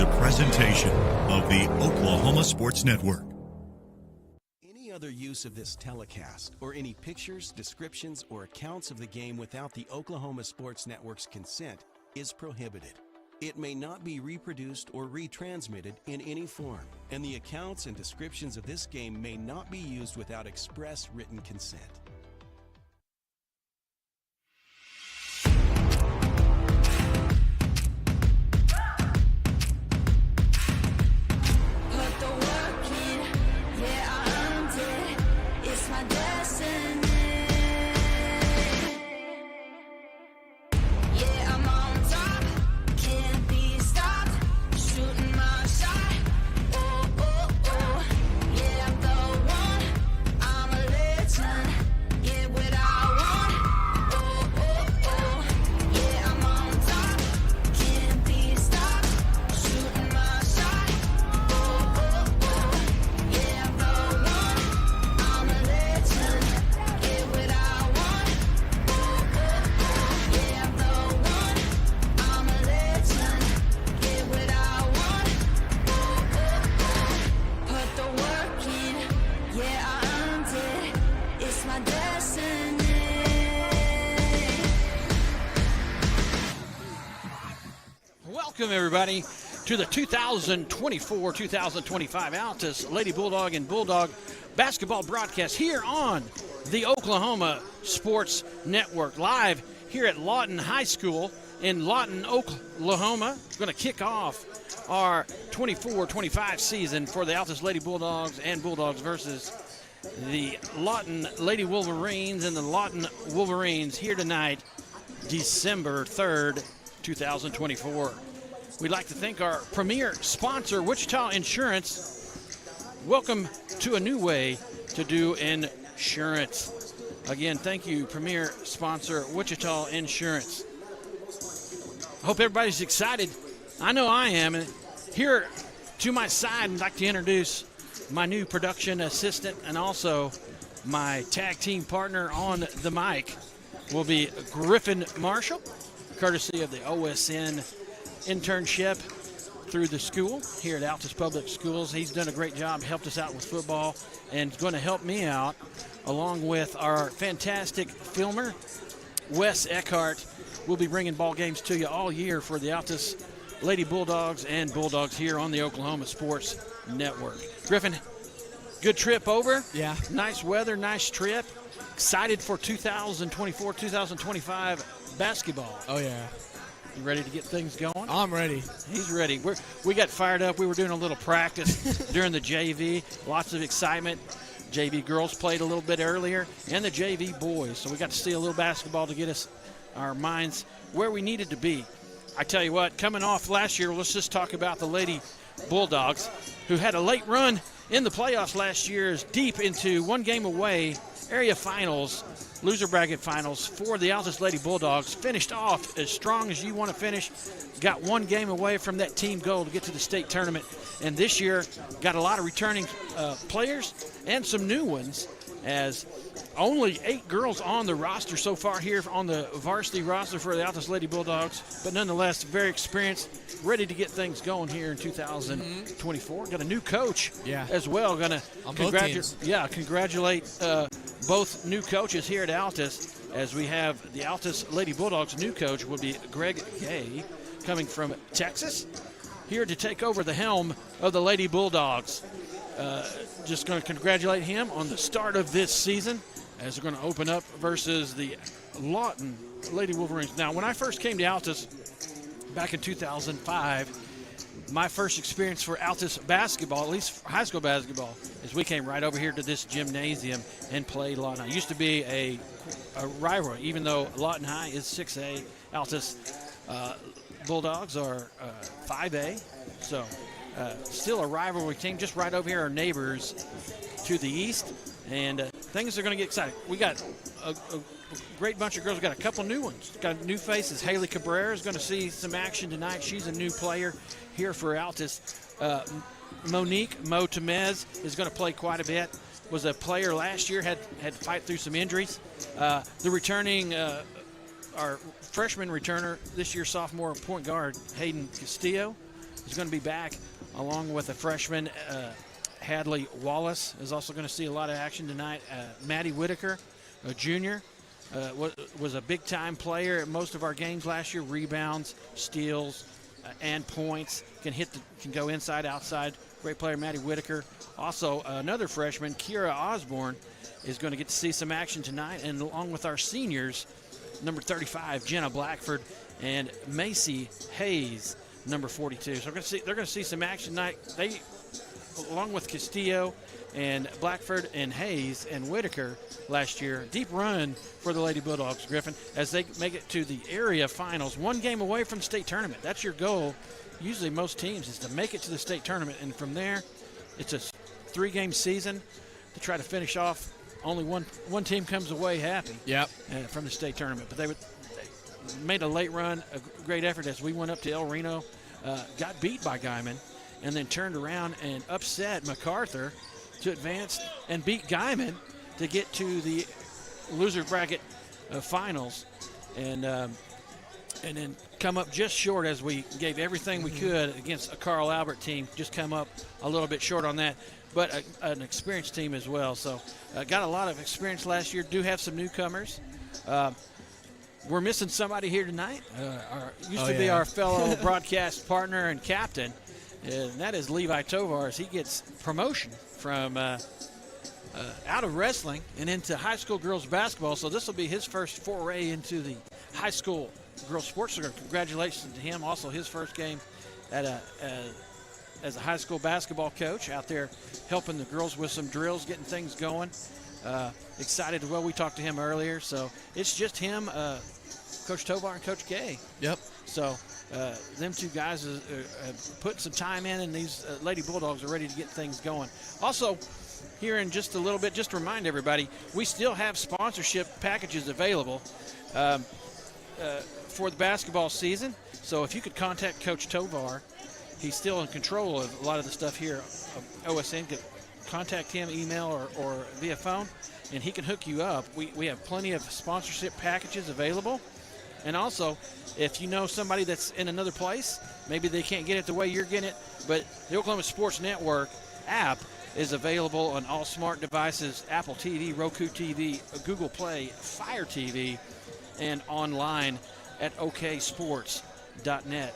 a presentation of the Oklahoma Sports Network. Any other use of this telecast or any pictures, descriptions, or accounts of the game without the Oklahoma Sports Network's consent is prohibited. It may not be reproduced or retransmitted in any form, and the accounts and descriptions of this game may not be used without express written consent. Welcome, everybody, to the 2024-2025 Altus Lady Bulldog and Bulldog basketball broadcast here on the Oklahoma Sports Network, live here at Lawton High School in Lawton, Oklahoma. We're going to kick off our 24-25 season for the Altus Lady Bulldogs and Bulldogs versus the Lawton Lady Wolverines and the Lawton Wolverines here tonight, December 3rd, 2024. We'd like to thank our premier sponsor, Wichita Insurance. Welcome to a new way to do insurance. Again, thank you, premier sponsor, Wichita Insurance. I hope everybody's excited. I know I am. And here to my side, I'd like to introduce my new production assistant and also my tag team partner on the mic will be Griffin Marshall, courtesy of the OSN internship through the school here at Altus Public Schools. He's done a great job, helped us out with football, and is going to help me out along with our fantastic filmer, Wes Eckhart. We'll be bringing ball games to you all year for the Altus Lady Bulldogs and Bulldogs here on the Oklahoma Sports Network. Griffin, good trip over. Yeah. Nice weather, nice trip. Excited for 2024-2025 basketball. Oh, yeah. You ready to get things going? I'm ready. He's ready. We got fired up. We were doing a little practice during the JV. Lots of excitement. JV girls played a little bit earlier, and the JV boys. So we got to see a little basketball to get us our minds where we needed to be. I tell you what, coming off last year, let's just talk about the Lady Bulldogs, who had a late run in the playoffs last year, deep into one game away, area finals, loser bracket finals for the Altus Lady Bulldogs. Finished off as strong as you want to finish. Got one game away from that team goal to get to the state tournament. And this year, got a lot of returning players and some new ones, as only 8 girls on the roster so far here on the varsity roster for the Altus Lady Bulldogs. But nonetheless, very experienced, ready to get things going here in 2024. Got a new coach as well. Going to congratulate both new coaches here at Altus, as we have the Altus Lady Bulldogs new coach will be Greg Gay, coming from Texas, here to take over the helm of the Lady Bulldogs. Just going to congratulate him on the start of this season, as they're going to open up versus the Lawton Lady Wolverines. Now, when I first came to Altus back in 2005, my first experience for Altus basketball, at least high school basketball, is we came right over here to this gymnasium and played Lawton. It used to be a rivalry, even though Lawton High is 6A. Altus Bulldogs are 5A, so still a rivalry team just right over here, our neighbors to the east, and things are going to get exciting. We got a great bunch of girls. We got a couple new ones. Got new faces. Haley Cabrera is going to see some action tonight. She's a new player here for Altus. Monique Mo Temez is going to play quite a bit. Was a player last year, had to fight through some injuries. The returning, our freshman returner this year, sophomore point guard Hayden Castillo, is going to be back, along with a freshman, Hadley Wallace is also going to see a lot of action tonight. Maddie Whitaker, a junior, was a big-time player at most of our games last year. Rebounds, steals, and points. Can go inside, outside. Great player, Maddie Whitaker. Also, another freshman, Kira Osborne, is going to get to see some action tonight. And along with our seniors, number 35, Jenna Blackford, and Macy Hayes, number 42. So they're going to see some action tonight. They, along with Castillo and Blackford and Hayes and Whitaker last year, deep run for the Lady Bulldogs, Griffin, as they make it to the area finals. One game away from state tournament. That's your goal. Usually most teams is to make it to the state tournament, and from there, it's a 3-game season to try to finish off. Only one team comes away happy from the state tournament. But they made a late run, a great effort as we went up to El Reno, got beat by Guyman, and then turned around and upset MacArthur to advance and beat Guyman to get to the loser bracket finals, and then come up just short as we gave everything we could against a Carl Albert team, just come up a little bit short on that. But an experienced team as well. So got a lot of experience last year. Do have some newcomers. We're missing somebody here tonight. Used to be our fellow broadcast partner and captain, and that is Levi Tovars. He gets promotion from out of wrestling and into high school girls basketball. So this will be his first foray into the high school girls sports. So congratulations to him. Also his first game at as a high school basketball coach out there helping the girls with some drills, getting things going. Excited. Well, we talked to him earlier, so it's just him, Coach Tovar and Coach Gay. Yep. So them two guys have put some time in, and these Lady Bulldogs are ready to get things going. Also, here in just a little bit, just to remind everybody, we still have sponsorship packages available for the basketball season. So if you could contact Coach Tovar, he's still in control of a lot of the stuff here of OSN. Contact him, email or via phone, and he can hook you up. We have plenty of sponsorship packages available. And also, if you know somebody that's in another place, maybe they can't get it the way you're getting it, but the Oklahoma Sports Network app is available on all smart devices, Apple TV, Roku TV, Google Play, Fire TV, and online at oksports.net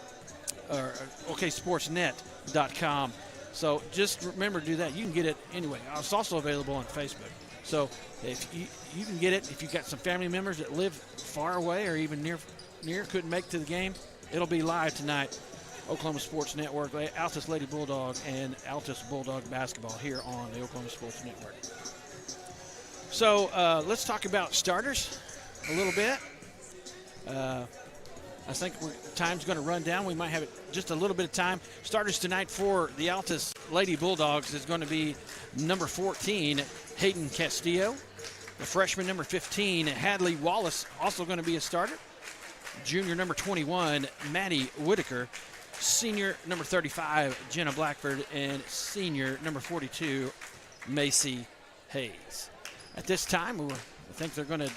or oksportsnet.com. So just remember to do that. You can get it anyway. It's also available on Facebook. So if you can get it, if you've got some family members that live far away or even near couldn't make it to the game, it'll be live tonight. Oklahoma Sports Network, Altus Lady Bulldog, and Altus Bulldog Basketball here on the Oklahoma Sports Network. So let's talk about starters a little bit. I think time's going to run down. We might have just a little bit of time. Starters tonight for the Altus Lady Bulldogs is going to be number 14, Hayden Castillo. The freshman, number 15, Hadley Wallace, also going to be a starter. Junior, number 21, Maddie Whitaker. Senior, number 35, Jenna Blackford. And senior, number 42, Macy Hayes. At this time, I think they're going to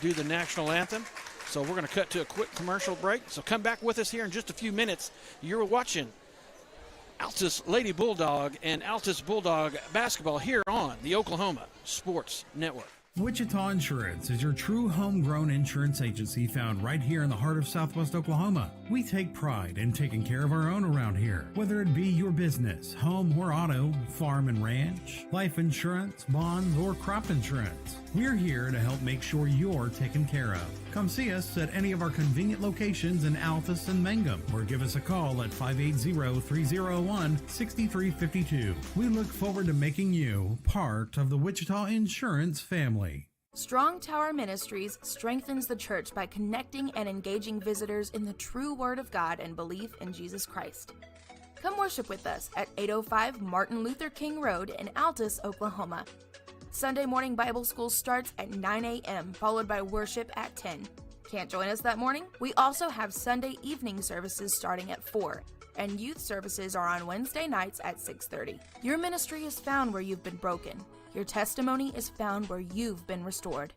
do the national anthem. So we're going to cut to a quick commercial break. So come back with us here in just a few minutes. You're watching Altus Lady Bulldog and Altus Bulldog Basketball here on the Oklahoma Sports Network. Wichita Insurance is your true homegrown insurance agency found right here in the heart of Southwest Oklahoma. We take pride in taking care of our own around here, whether it be your business, home or auto, farm and ranch, life insurance, bonds, or crop insurance. We're here to help make sure you're taken care of. Come see us at any of our convenient locations in Altus and Mangum, or give us a call at 580-301-6352. We look forward to making you part of the Wichita Insurance family. Strong Tower Ministries strengthens the church by connecting and engaging visitors in the true Word of God and belief in Jesus Christ. Come worship with us at 805 Martin Luther King Road in Altus, Oklahoma. Sunday morning Bible school starts at 9 a.m., followed by worship at 10. Can't join us that morning? We also have Sunday evening services starting at 4, and youth services are on Wednesday nights at 6:30. Your ministry is found where you've been broken. Your testimony is found where you've been restored.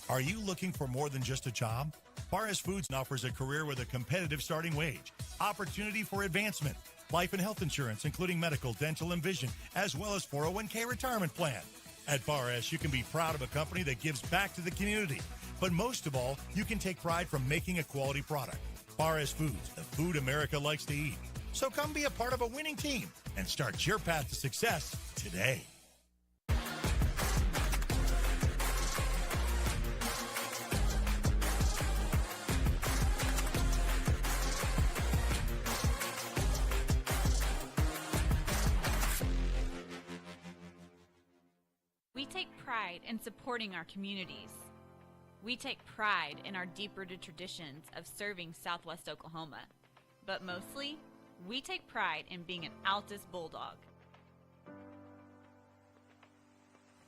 Are you looking for more than just a job? Barres Foods offers a career with a competitive starting wage, opportunity for advancement, life and health insurance, including medical, dental, and vision, as well as 401k retirement plan. At Barres, you can be proud of a company that gives back to the community. But most of all, you can take pride from making a quality product. Barres Foods, the food America likes to eat. So come be a part of a winning team and start your path to success today. We take pride in supporting our communities. We take pride in our deep-rooted traditions of serving Southwest Oklahoma. But mostly, we take pride in being an Altus Bulldog.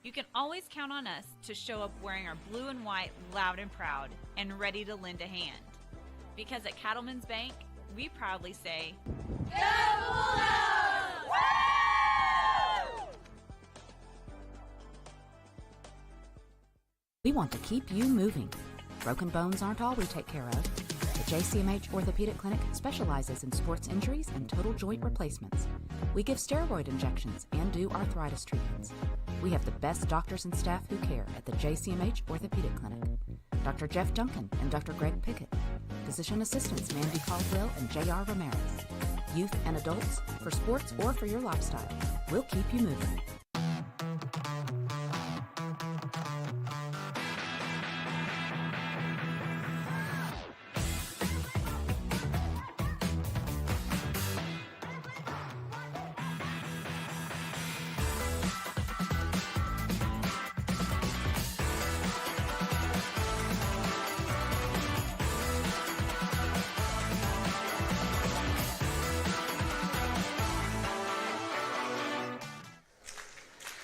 You can always count on us to show up wearing our blue and white loud and proud and ready to lend a hand. Because at Cattlemen's Bank, we proudly say, Go Bulldogs! Woo! We want to keep you moving. Broken bones aren't all we take care of. The JCMH Orthopedic Clinic specializes in sports injuries and total joint replacements. We give steroid injections and do arthritis treatments. We have the best doctors and staff who care at the JCMH Orthopedic Clinic. Dr. Jeff Duncan and Dr. Greg Pickett. Physician assistants Mandy Caldwell and J.R. Ramirez. Youth and adults, for sports or for your lifestyle. We'll keep you moving.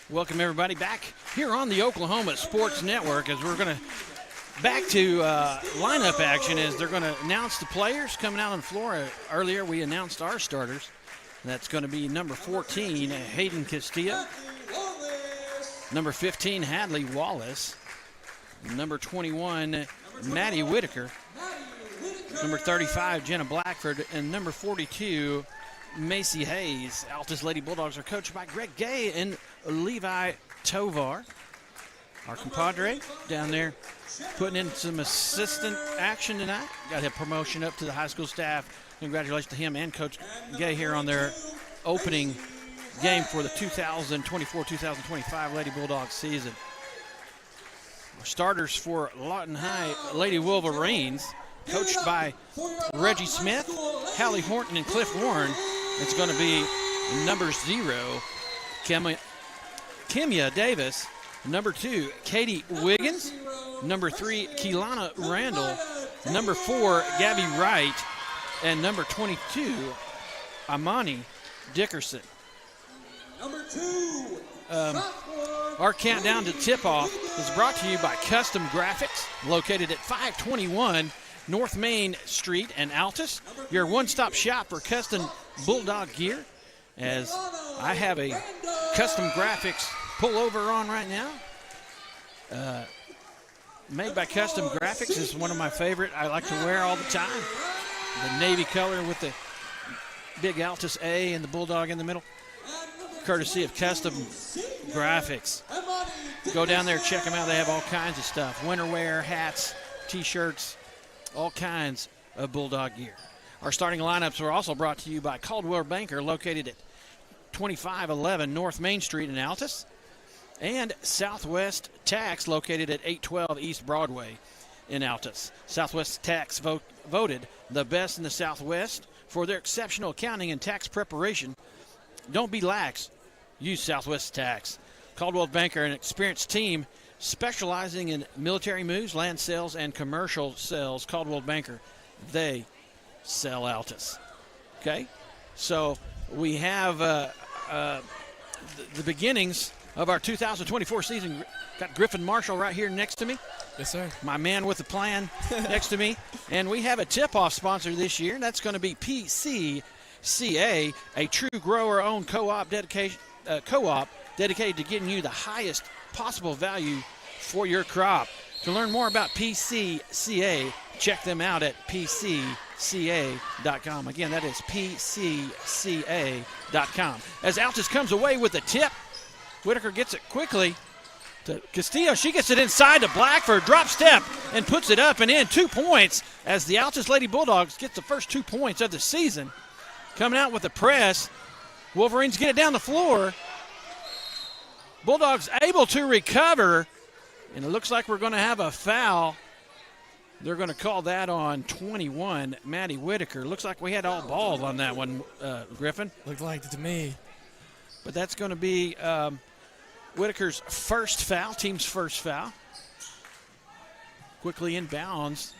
Welcome, everybody, back here on the Oklahoma Sports Network as we're going to back to lineup action as they're going to announce the players coming out on the floor. Earlier, we announced our starters. That's going to be number 14, Hayden Castillo. Number 15, Hadley Wallace. Number 21, Maddie Whitaker. Number 35, Jenna Blackford. And number 42, Macy Hayes. Altus Lady Bulldogs are coached by Greg Gay and Levi Tovar. Our compadre down there putting in some assistant action tonight. Got a promotion up to the high school staff. Congratulations to him and Coach Gay here on their opening game for the 2024-2025 Lady Bulldogs season. Our starters for Lawton High Lady Wolverines, coached by Reggie Smith, Hallie Horton, and Cliff Warren. It's going to be number 0, Kimya Davis. Number 2, Katie Wiggins. Number 3, Keelana Randall. Number 4, Gabby Wright. And number 22, Amani Dickerson. Number 2, our countdown to tip-off is brought to you by Custom Graphics, located at 521 North Main Street in Altus. Your one-stop shop for custom Bulldog gear, as I have a Custom Graphics pullover on right now. Made by Custom Graphics is one of my favorite. I like to wear all the time. The navy color with the big Altus A and the Bulldog in the middle. Courtesy of Custom Graphics. Go down there, check them out. They have all kinds of stuff. Winter wear, hats, T-shirts, all kinds of Bulldog gear. Our starting lineups are also brought to you by Caldwell Banker, located at 2511 North Main Street in Altus, and Southwest Tax, located at 812 East Broadway in Altus. Southwest Tax voted the best in the Southwest for their exceptional accounting and tax preparation. Don't be lax. Use Southwest Tax. Caldwell Banker, an experienced team specializing in military moves, land sales, and commercial sales. Caldwell Banker, they sell Altus. Okay? So we have the beginnings of our 2024 season. Got Griffin Marshall right here next to me. Yes, sir. My man with the plan next to me. And we have a tip-off sponsor this year, and that's going to be PCCA, a true grower-owned co-op dedicated to getting you the highest possible value for your crop. To learn more about PCCA, check them out at pcca.com. Again, that is pcca.com. As Altus comes away with the tip, Whitaker gets it quickly to Castillo. She gets it inside to Blackford, drop step, and puts it up and in. 2 points as the Altus Lady Bulldogs get the first 2 points of the season. Coming out with the press. Wolverines get it down the floor. Bulldogs able to recover, and it looks like we're going to have a foul. They're going to call that on 21, Maddie Whitaker. Looks like we had all ball on that one, Griffin. Looked like it to me. But that's going to be Whitaker's first foul, team's first foul. Quickly inbounds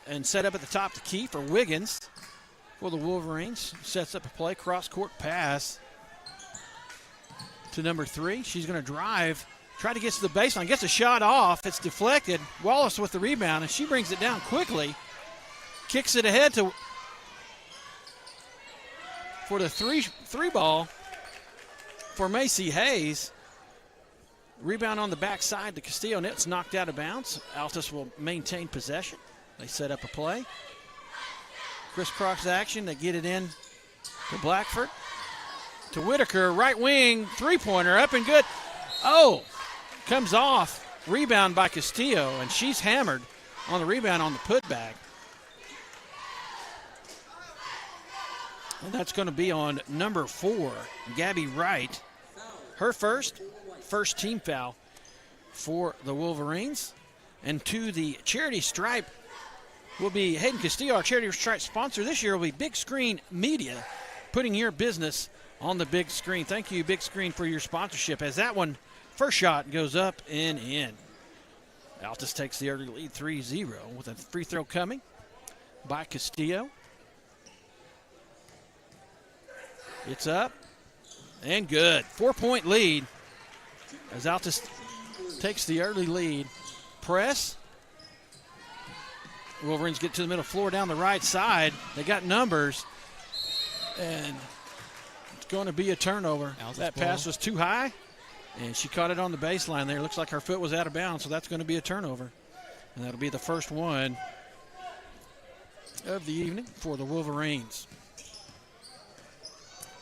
and set up at the top of the key for Wiggins for the Wolverines. Sets up a play, cross-court pass to number 3. She's going to drive, try to get to the baseline, gets a shot off. It's deflected. Wallace with the rebound, and she brings it down quickly. Kicks it ahead for the three ball for Macy Hayes. Rebound on the backside to Castillo, and it's knocked out of bounds. Altus will maintain possession. They set up a play. Crisscross action. They get it in to Blackford. To Whitaker, right wing, three-pointer, up and good. Oh, comes off. Rebound by Castillo, and she's hammered on the rebound on the putback. And that's going to be on number 4, Gabby Wright. Her first team foul for the Wolverines. And to the charity stripe will be Hayden Castillo. Our charity stripe sponsor this year will be Big Screen Media, putting your business on the big screen. Thank you, Big Screen, for your sponsorship. As that one, first shot goes up and in. Altus takes the early lead 3-0 with a free throw coming by Castillo. It's up and good. 4-point lead as Altus takes the early lead. Press. Wolverines get to the middle floor down the right side. They got numbers, and it's going to be a turnover. That pass was too high, and she caught it on the baseline there. Looks like her foot was out of bounds, so that's going to be a turnover. And that'll be the first one of the evening for the Wolverines.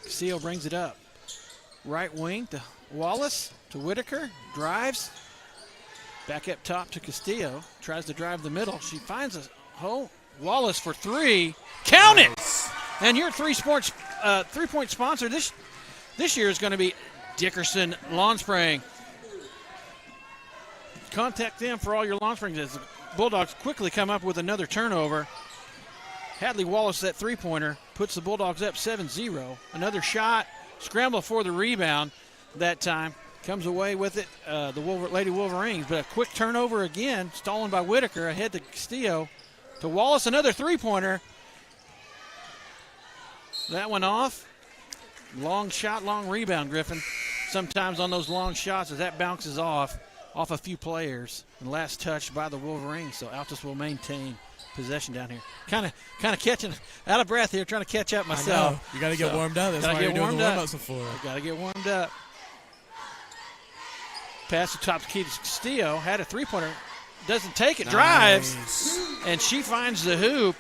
Castillo brings it up. Right wing to Wallace, to Whitaker, drives. Back up top to Castillo, tries to drive the middle. She finds a hole. Wallace for 3. Count it! And your three-point sponsor this year is going to be Dickerson Lawn Spraying. Contact them for all your lawn spraying. As the Bulldogs quickly come up with another turnover. Hadley Wallace, that three-pointer, puts the Bulldogs up 7-0. Another shot, scramble for the rebound that time. Comes away with it, the Lady Wolverines. But a quick turnover again, stolen by Whitaker, ahead to Castillo. To Wallace, another three-pointer. That one off. Long shot, long rebound, Griffin. Sometimes on those long shots, as that bounces off a few players. And last touch by the Wolverines. So Altus will maintain possession down here. Kind of catching, out of breath here, trying to catch up myself. I know. You got to get warmed up. That's why you're doing the warm-ups before. Got to get warmed up. Pass the top key to Castillo. Had a three-pointer. Doesn't take it. Drives. And she finds the hoop.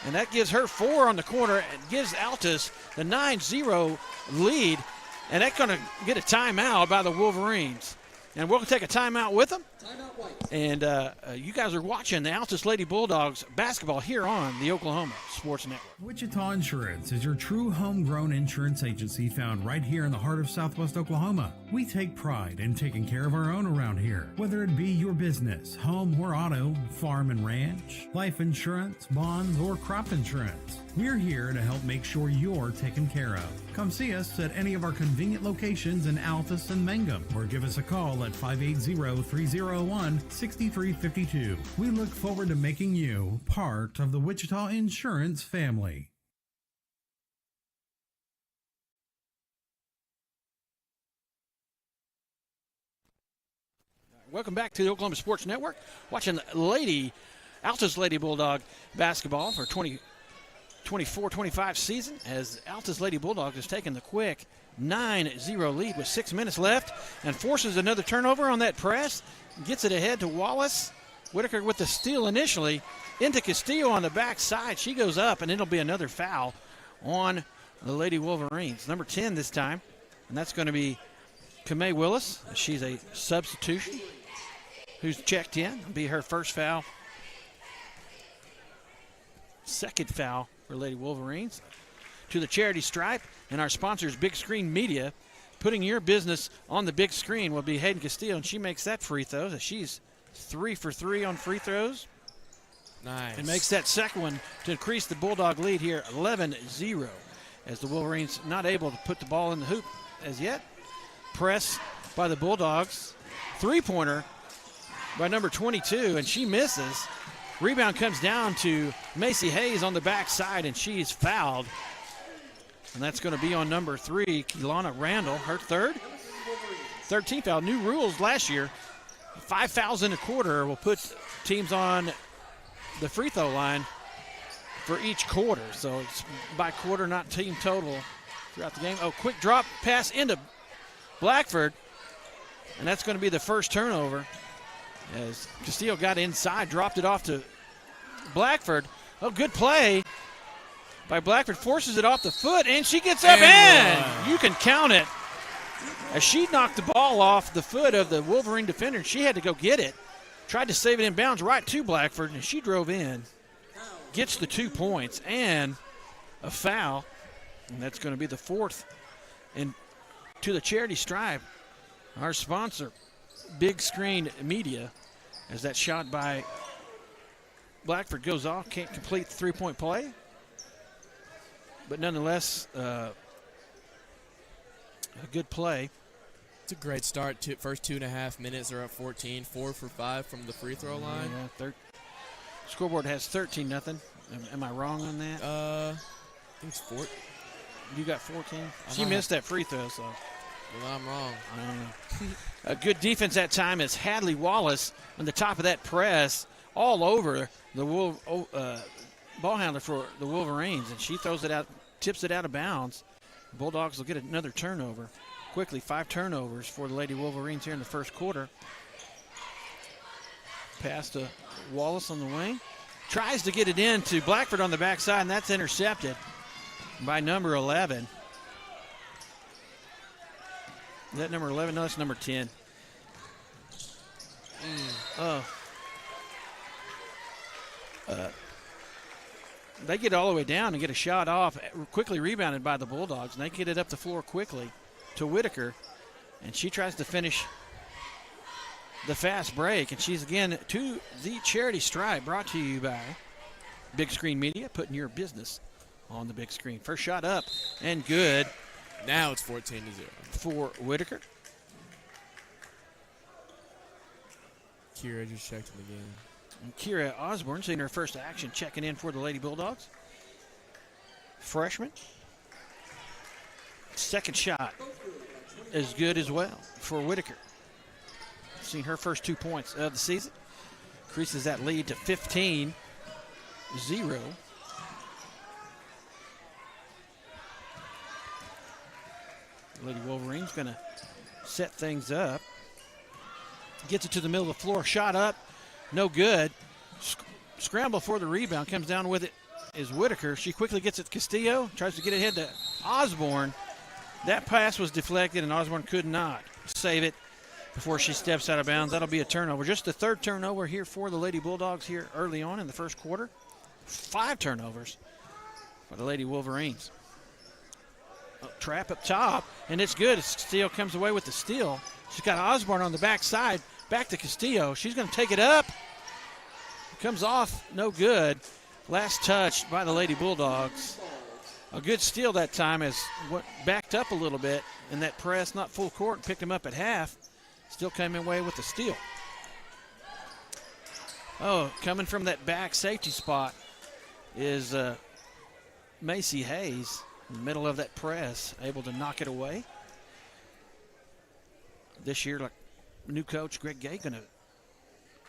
And that gives her 4 on the corner and gives Altus the 9-0 lead. And that's going to get a timeout by the Wolverines. And we'll take a timeout with them. And you guys are watching the Altus Lady Bulldogs basketball here on the Oklahoma Sports Network. Wichita Insurance is your true homegrown insurance agency found right here in the heart of Southwest Oklahoma. We take pride in taking care of our own around here, whether it be your business, home or auto, farm and ranch, life insurance, bonds, or crop insurance. We're here to help make sure you're taken care of. Come see us at any of our convenient locations in Altus and Mangum, or give us a call at 580-301-6352. We look forward to making you part of the Wichita Insurance family. Welcome back to the Oklahoma Sports Network. Watching Altus Lady Bulldog basketball for 2020 24-25 season as Altus Lady Bulldogs has taken the quick 9-0 lead with 6 minutes left and forces another turnover on that press. Gets it ahead to Wallace. Whitaker with the steal initially into Castillo on the backside. She goes up, and it'll be another foul on the Lady Wolverines. Number 10 this time, and that's going to be Kamei Willis. She's a substitution who's checked in. It'll be her first foul. Second foul for Lady Wolverines. To the charity stripe, and our sponsors, Big Screen Media, putting your business on the big screen will be Hayden Castillo, and she makes that free throw. She's 3 for 3 on free throws. Nice. And makes that second one to increase the Bulldog lead here, 11-0, as the Wolverines not able to put the ball in the hoop as yet. Press by the Bulldogs. Three-pointer by number 22, and she misses. Rebound comes down to Macy Hayes on the backside, and she's fouled. And that's going to be on number 3, Keelana Randall, her third. 13th foul. New rules last year. 5 fouls in a quarter will put teams on the free throw line for each quarter. So it's by quarter, not team total throughout the game. Oh, quick drop pass into Blackford. And that's going to be the first turnover as Castillo got inside, dropped it off to Blackford. Oh, good play by Blackford, forces it off the foot, and she gets up in. You can count it. As she knocked the ball off the foot of the Wolverine defender, she had to go get it. Tried to save it in bounds right to Blackford, and she drove in. Gets the 2 points and a foul, and that's going to be the fourth. And to the charity stripe, our sponsor, Big Screen Media, as that shot by Blackford goes off, can't complete the three-point play. But nonetheless, a good play. It's a great start. First 2.5 minutes, they're up 14, 4 for 5 from the free throw line. Yeah, scoreboard has 13-0. Am I wrong on that? I think it's 4. You got 14? She missed that free throw, so. Well, I'm wrong. A good defense that time is Hadley Wallace on the top of that press all over the ball handler for the Wolverines, and she throws it out, tips it out of bounds. Bulldogs will get another turnover. Quickly, 5 turnovers for the Lady Wolverines here in the first quarter. Pass to Wallace on the wing. Tries to get it in to Blackford on the backside, and that's intercepted by number 11. Is that number 11? No, that's number 10. They get all the way down and get a shot off, quickly rebounded by the Bulldogs, and they get it up the floor quickly to Whitaker, and she tries to finish the fast break, and she's again to the charity stripe, brought to you by Big Screen Media, putting your business on the big screen. First shot up and good. Now it's 14-0 for Whitaker. Kira just checked in the game. And Kira Osborne seeing her first action, checking in for the Lady Bulldogs. Freshman. Second shot is good as well for Whitaker. Seen her first 2 points of the season. Increases that lead to 15-0. Lady Wolverine's going to set things up. Gets it to the middle of the floor. Shot up. No good. Scramble for the rebound. Comes down with it is Whitaker. She quickly gets it to Castillo. Tries to get ahead to Osborne. That pass was deflected, and Osborne could not save it before she steps out of bounds. That'll be a turnover. Just the third turnover here for the Lady Bulldogs here early on in the first quarter. 5 turnovers for the Lady Wolverines. Trap up top, and it's good. Castillo comes away with the steal. She's got Osborne on the backside. Back to Castillo. She's going to take it up. Comes off, no good. Last touch by the Lady Bulldogs. A good steal that time as what backed up a little bit in that press, not full court, and picked him up at half. Still came away with the steal. Oh, coming from that back safety spot is Macy Hayes in the middle of that press, able to knock it away. This year, like new coach Greg Gay, going to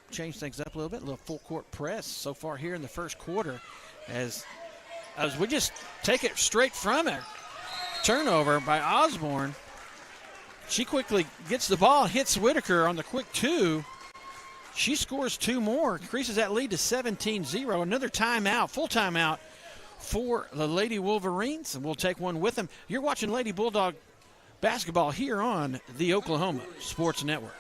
change things up a little bit. A little full court press so far here in the first quarter as as we just take it straight from her. Turnover by Osborne. She quickly gets the ball and hits Whitaker on the quick 2. She scores 2 more, increases that lead to 17-0. Another timeout, full timeout for the Lady Wolverines, and we'll take one with them. You're watching Lady Bulldog basketball here on the Oklahoma Sports Network.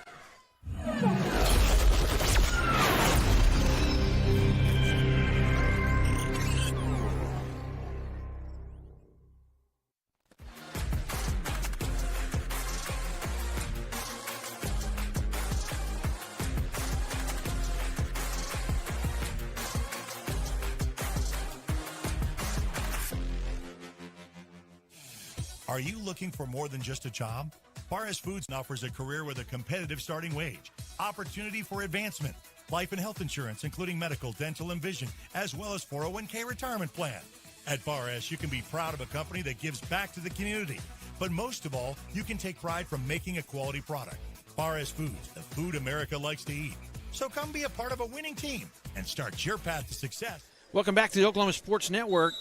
Are you looking for more than just a job? Barres Foods offers a career with a competitive starting wage, opportunity for advancement, life and health insurance, including medical, dental, and vision, as well as 401k retirement plan. At Barres, you can be proud of a company that gives back to the community. But most of all, you can take pride from making a quality product. Barres Foods, the food America likes to eat. So come be a part of a winning team and start your path to success. Welcome back to the Oklahoma Sports Network.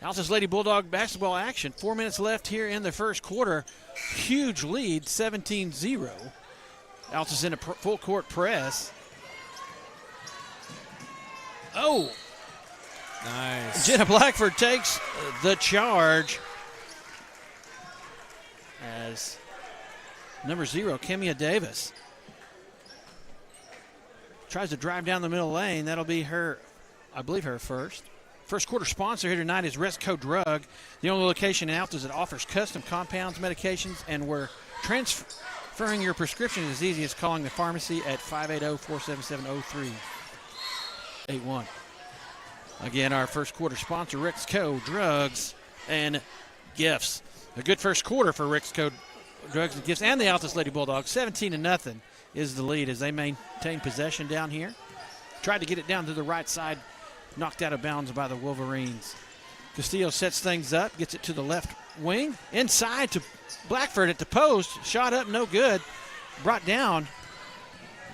Altus Lady Bulldog basketball action. 4 minutes left here in the first quarter. Huge lead, 17-0. Altus in a full court press. Oh! Nice. Jenna Blackford takes the charge as number 0, Kimia Davis, tries to drive down the middle lane. That'll be her, I believe, her first. First quarter sponsor here tonight is Resco Drug, the only location in Altus that offers custom compounds, medications, and where transferring your prescription is as easy as calling the pharmacy at 580-477-0381. Again, our first quarter sponsor, Resco Drugs and Gifts. A good first quarter for Resco Drugs and Gifts and the Altus Lady Bulldogs. 17-0 is the lead as they maintain possession down here. Tried to get it down to the right side. Knocked out of bounds by the Wolverines. Castillo sets things up, gets it to the left wing. Inside to Blackford at the post. Shot up, no good. Brought down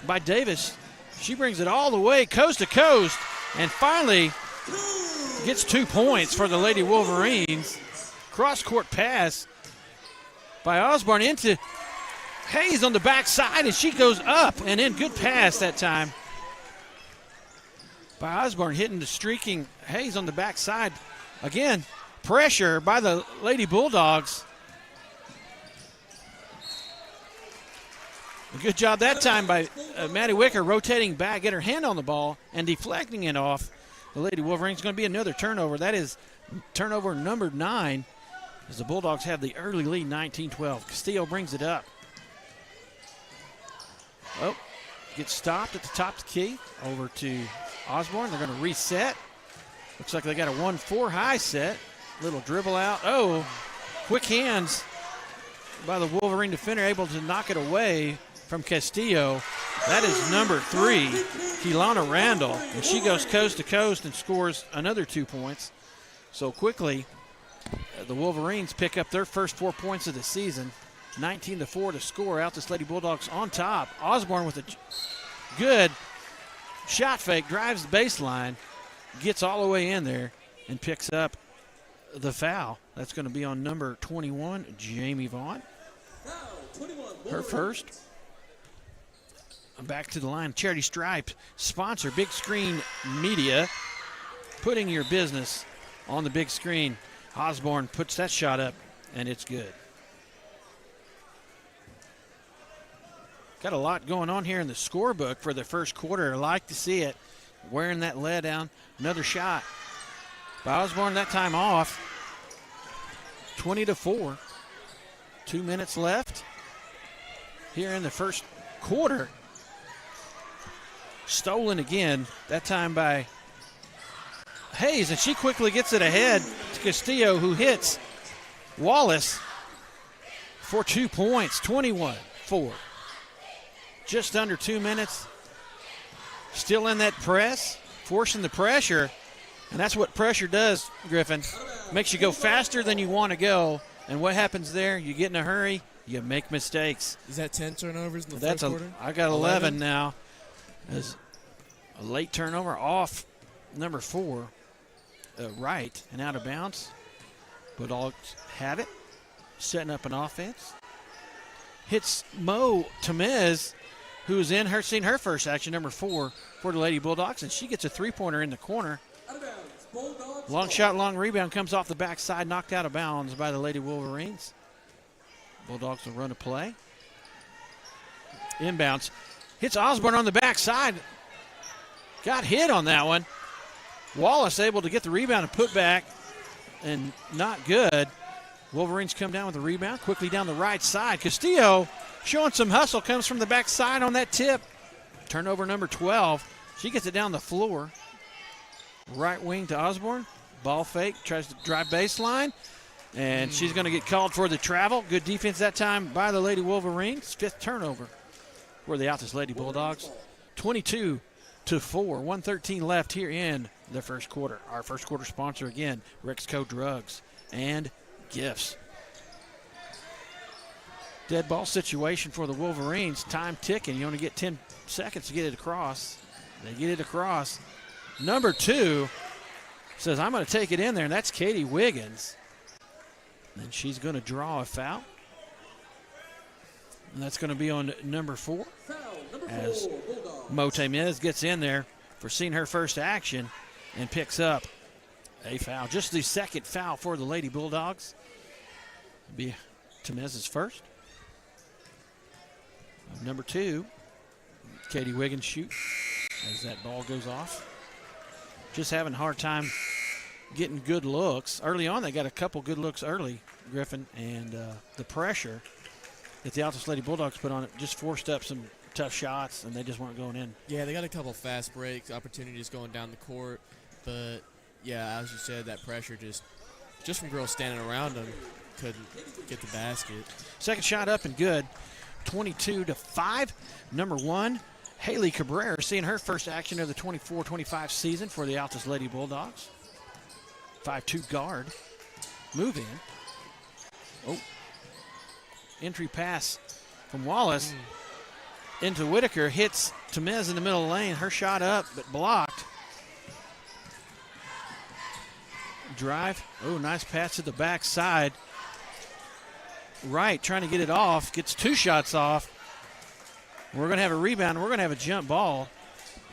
by Davis. She brings it all the way coast to coast and finally gets 2 points for the Lady Wolverines. Cross-court pass by Osborne into Hayes on the backside, and she goes up and in. Good pass that time by Osborne, hitting the streaking Hayes on the backside. Again, pressure by the Lady Bulldogs. A good job that time by Maddie Wicker, rotating back, get her hand on the ball and deflecting it off the Lady Wolverines. Going to be another turnover. That is turnover number 9 as the Bulldogs have the early lead, 19-12. Castillo brings it up. Oh, gets stopped at the top of the key. Over to Osborne. They're going to reset. Looks like they got a 1-4 high set. Little dribble out. Oh, quick hands by the Wolverine defender, able to knock it away from Castillo. That is number 3, Keelana Randall. And she goes coast to coast and scores another 2 points. So quickly, the Wolverines pick up their first 4 points of the season. 19-4 to score. Altus Lady Bulldogs on top. Osborne with a good shot fake, drives the baseline, gets all the way in there, and picks up the foul. That's going to be on number 21, Jamie Vaughn. Her first. Back to the line. Charity Stripe sponsor, Big Screen Media, putting your business on the big screen. Osborne puts that shot up, and it's good. Got a lot going on here in the scorebook for the first quarter. I like to see it. Wearing that lead down. Another shot by Osborne, that time off. 20-4. 2 minutes left here in the first quarter. Stolen again, that time by Hayes, and she quickly gets it ahead to Castillo, who hits Wallace for 2 points. 21-4. Just under 2 minutes. Still in that press, forcing the pressure. And that's what pressure does, Griffin. Makes you go faster than you want to go. And what happens there? You get in a hurry, you make mistakes. Is that 10 turnovers in the first quarter? I got 11 now. As a late turnover off number 4. right and out of bounds. Bulldogs have it, setting up an offense. Hits Mo Tamez, who's seen her first action, number 4 for the Lady Bulldogs, and she gets a three-pointer in the corner. Long shot, long rebound, comes off the backside, knocked out of bounds by the Lady Wolverines. Bulldogs will run a play. Inbounds. Hits Osborne on the backside. Got hit on that one. Wallace able to get the rebound and put back, and not good. Wolverines come down with the rebound, quickly down the right side. Castillo showing some hustle, comes from the backside on that tip. Turnover number 12. She gets it down the floor. Right wing to Osborne. Ball fake, tries to drive baseline, and she's going to get called for the travel. Good defense that time by the Lady Wolverines. 5th turnover for the Altus Lady Bulldogs. 22-4, 1:13 left here in the first quarter. Our first quarter sponsor again, Rexco Drugs and Gifts. Dead ball situation for the Wolverines. Time ticking. You only get 10 seconds to get it across. They get it across. Number 2 says, I'm going to take it in there, and that's Katie Wiggins. And she's going to draw a foul. And that's going to be on number 4. As Mo Tamez gets in there for seeing her first action and picks up a foul. Just the second foul for the Lady Bulldogs. It'll be Tamez's first. Number 2, Katie Wiggins shoots as that ball goes off. Just having a hard time getting good looks. Early on, they got a couple good looks early, Griffin, and the pressure that the Altus Lady Bulldogs put on it just forced up some tough shots, and they just weren't going in. Yeah, they got a couple fast breaks, opportunities going down the court, but yeah, as you said, that pressure just from girls standing around them couldn't get the basket. Second shot up and good. 22-5. Number 1, Haley Cabrera, seeing her first action of the 24-25 season for the Altus Lady Bulldogs. 5'2" guard. Move in. Oh. Entry pass from Wallace into Whitaker. Hits Tamez in the middle lane. Her shot up, but blocked. Drive. Oh, nice pass to the backside. Right, trying to get it off. Gets 2 shots off. We're going to have a rebound. We're going to have a jump ball.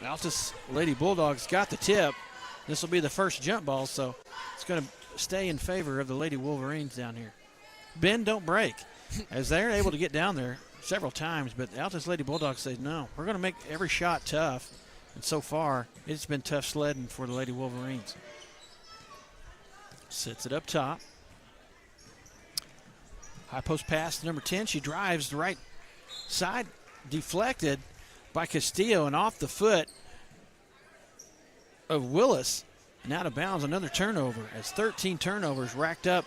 Altus Lady Bulldogs got the tip. This will be the first jump ball, so it's going to stay in favor of the Lady Wolverines down here. Bend, don't break, as they're able to get down there several times, but the Altus Lady Bulldogs say, no, we're going to make every shot tough. And so far, it's been tough sledding for the Lady Wolverines. Sits it up top. High post pass to number 10. She drives the right side. Deflected by Castillo and off the foot of Willis and out of bounds. Another turnover, as 13 turnovers racked up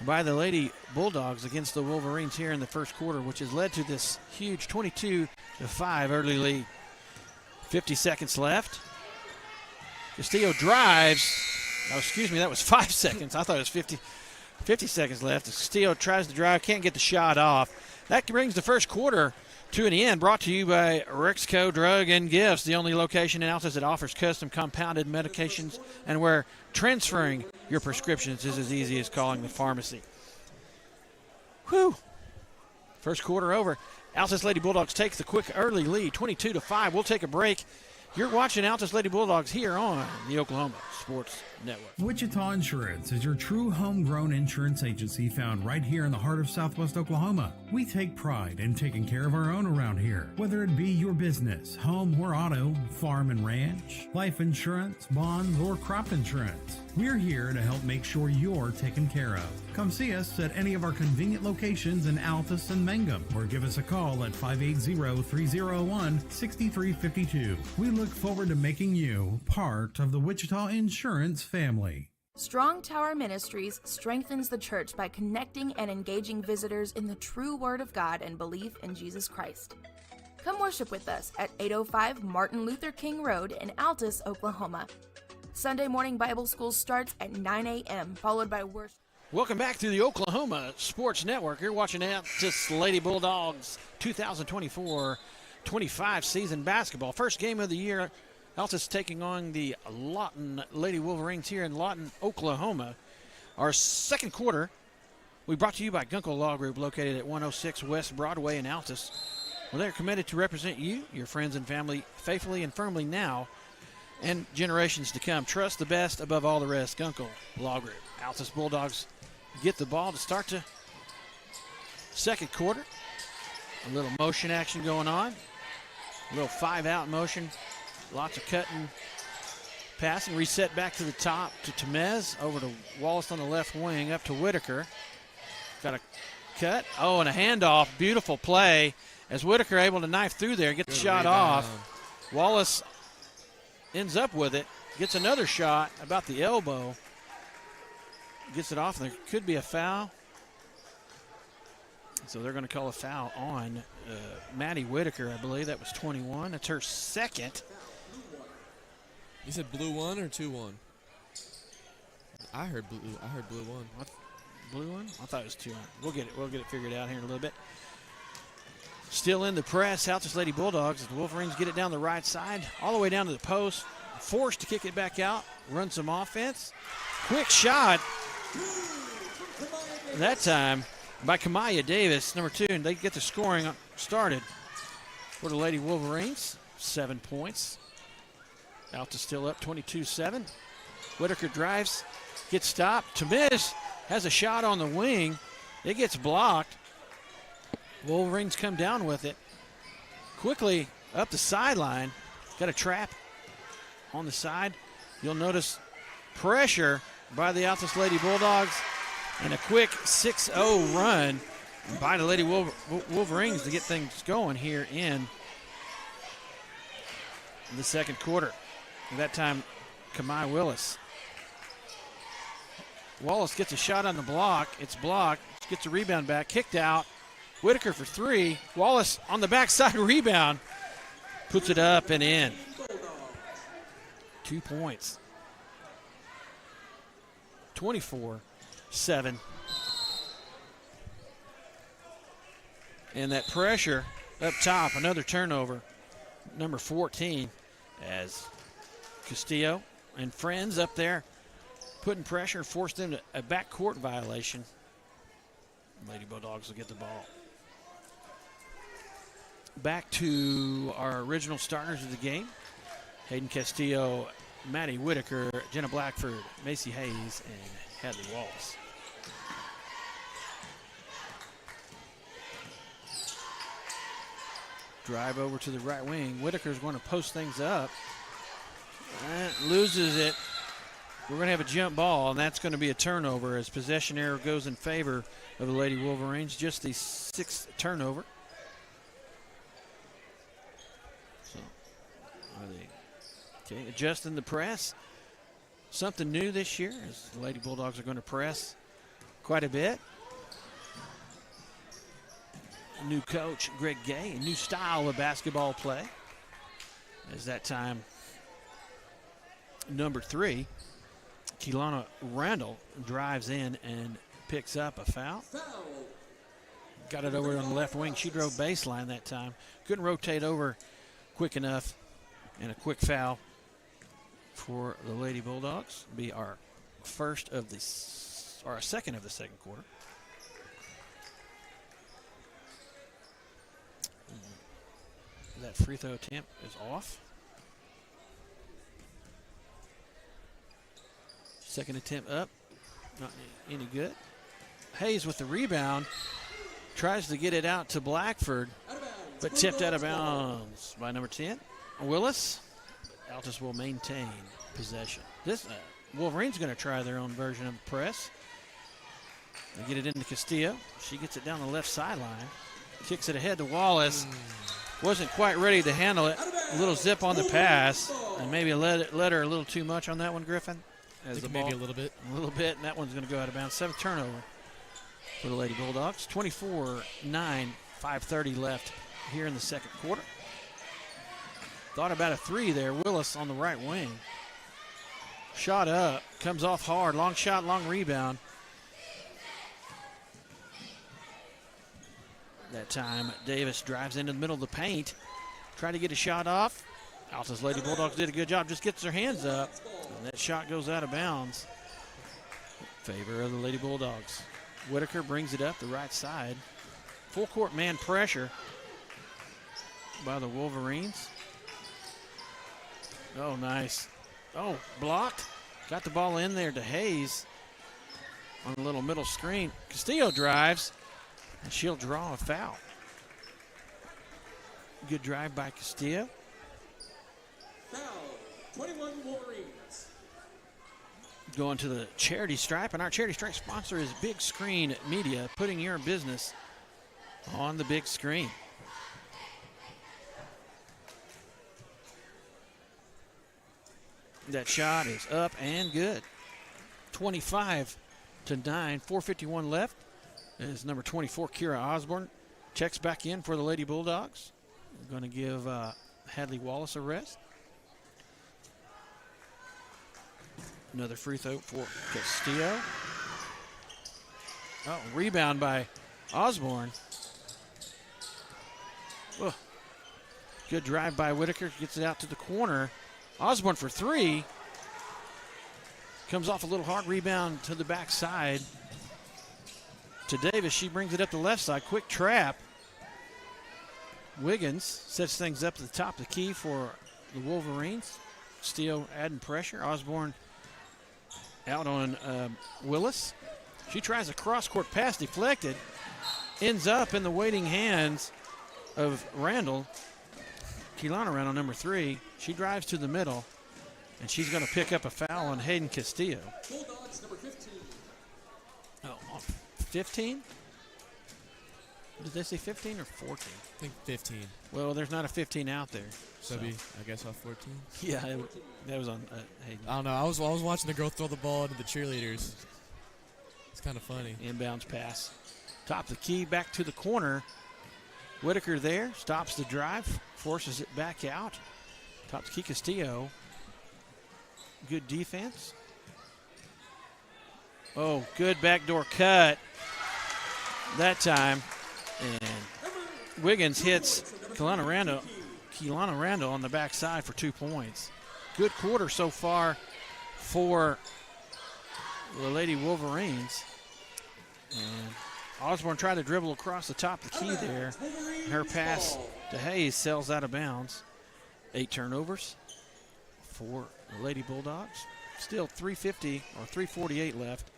by the Lady Bulldogs against the Wolverines here in the first quarter, which has led to this huge 22-5 early lead. 50 seconds left. Castillo drives. Oh, excuse me, that was 5 seconds. I thought it was 50 seconds left. Castillo tries to drive, can't get the shot off. That brings the first quarter to an end, brought to you by Rexco Drug and Gifts, the only location in Altus that offers custom compounded medications and where transferring your prescriptions is as easy as calling the pharmacy. Whew. First quarter over. Altus Lady Bulldogs takes the quick early lead, 22-5. We'll take a break. You're watching Altus Lady Bulldogs here on the Oklahoma Sports Network. Wichita Insurance is your true homegrown insurance agency found right here in the heart of Southwest Oklahoma. We take pride in taking care of our own around here, whether it be your business, home or auto, farm and ranch, life insurance, bonds, or crop insurance. We're here to help make sure you're taken care of. Come see us at any of our convenient locations in Altus and Mangum, or give us a call at 580-301-6352. We look forward to making you part of the Wichita Insurance family. Strong Tower Ministries strengthens the church by connecting and engaging visitors in the true Word of God and belief in Jesus Christ. Come worship with us at 805 Martin Luther King Road in Altus, Oklahoma. Sunday morning Bible school starts at 9 a.m., followed by worship. Welcome back to the Oklahoma Sports Network. You're watching Altus Lady Bulldogs 2024-25 season basketball. First game of the year Altus taking on the Lawton Lady Wolverines here in Lawton, Oklahoma. Our second quarter, we brought to you by Gunkel Law Group, located at 106 West Broadway in Altus. Well, they're committed to represent you, your friends and family, faithfully and firmly now and generations to come. Trust the best above all the rest. Gunkel Law Group. Altus Bulldogs get the ball to start the second quarter. A little motion action going on. A little 5-out motion. Lots of cutting, passing. Reset back to the top to Temez. Over to Wallace on the left wing. Up to Whitaker. Got a cut. Oh, and a handoff. Beautiful play as Whitaker able to knife through there. Get the shot off. Wallace ends up with it. Gets another shot about the elbow. Gets it off. There could be a foul. So they're going to call a foul on Maddie Whitaker, I believe. That was 21. That's her second. You said blue 1 or 2-1? I heard blue 1. What? Blue 1? I thought it was 2-1. We'll get it figured out here in a little bit. Still in the press. Altus Lady Bulldogs as the Wolverines get it down the right side, all the way down to the post. Forced to kick it back out. Run some offense. Quick shot. That time by Kamaya Davis, number 2, and they get the scoring started for the Lady Wolverines. 7 points. Altus still up 22-7. Whitaker drives, gets stopped. Tamiz has a shot on the wing. It gets blocked. Wolverines come down with it. Quickly up the sideline. Got a trap on the side. You'll notice pressure by the Altus Lady Bulldogs and a quick 6-0 run by the Lady Wolverines to get things going here in the second quarter. That time, Kamai Willis. Wallace gets a shot on the block. It's blocked. Gets a rebound back. Kicked out. Whitaker for 3. Wallace on the backside rebound. Puts it up and in. 2 points. 24-7. And that pressure up top, another turnover. Number 14 as Castillo and friends up there putting pressure, forced them to a backcourt violation. Lady Bulldogs will get the ball. Back to our original starters of the game. Hayden Castillo, Maddie Whitaker, Jenna Blackford, Macy Hayes, and Hadley Wallace. Drive over to the right wing. Whitaker's going to post things up. Loses it. We're going to have a jump ball, and that's going to be a turnover as possession error goes in favor of the Lady Wolverines. Just the 6th turnover. So, okay, adjusting the press. Something new this year as the Lady Bulldogs are going to press quite a bit. A new coach, Greg Gay, a new style of basketball play. As that time, number 3, Keelana Randall drives in and picks up a foul. Got it over on the left wing. She drove baseline that time. Couldn't rotate over quick enough. And a quick foul for the Lady Bulldogs. Be our second of the second quarter. That free throw attempt is off. Second attempt up, not any good. Hayes with the rebound, tries to get it out to Blackford, but tipped out of bounds by number 10, Willis. Altus will maintain possession. This Wolverine's going to try their own version of the press. They get it into Castillo. She gets it down the left sideline, kicks it ahead to Wallace. Wasn't quite ready to handle it. A little zip on the pass, and maybe let her a little too much on that one, Griffin. Maybe a little bit. A little bit, and that one's going to go out of bounds. 7th turnover for the Lady Bulldogs. 24-9, 5:30 left here in the second quarter. Thought about a 3 there. Willis on the right wing. Shot up, comes off hard. Long shot, long rebound. That time, Davis drives into the middle of the paint. Trying to get a shot off. Altus Lady Bulldogs did a good job. Just gets their hands up, and that shot goes out of bounds. Favor of the Lady Bulldogs. Whitaker brings it up the right side. Full court man pressure by the Wolverines. Oh, nice. Oh, blocked. Got the ball in there to Hayes on the little middle screen. Castillo drives, and she'll draw a foul. Good drive by Castillo. Foul, 21 Wolverines. Going to the charity stripe, and our charity stripe sponsor is Big Screen Media, putting your business on the big screen. That shot is up and good. 25-9, 4:51 left. As number 24, Kira Osborne, checks back in for the Lady Bulldogs. We're going to give Hadley Wallace a rest. Another free throw for Castillo. Oh, rebound by Osborne. Oh, good drive by Whitaker. Gets it out to the corner. Osborne for three. Comes off a little hard rebound to the backside. To Davis. She brings it up the left side. Quick trap. Wiggins sets things up at the top of the key for the Wolverines. Castillo adding pressure. Osborne out on Willis. She tries a cross-court pass, deflected. Ends up in the waiting hands of Randall. Keelanna Randall, number 3. She drives to the middle, and she's going to pick up a foul on Hayden Castillo. Bulldogs, number 15. Oh, 15? Did they say 15 or 14? I think 15. Well, there's not a 15 out there. So be, I guess, off 14. Yeah, that was on Hayden. I don't know. I was watching the girl throw the ball into the cheerleaders. It's kind of funny. Inbounds pass. Top of the key, back to the corner. Whitaker there, stops the drive, forces it back out. Top of the key, Castillo. Good defense. Oh, good backdoor cut that time. And Wiggins hits Keelanna Randall on the backside for 2 points. Good quarter so far for the Lady Wolverines. And Osborne tried to dribble across the top of the key there. Her pass to Hayes sails out of bounds. 8 turnovers for the Lady Bulldogs. Still 3:50 or 3:48 left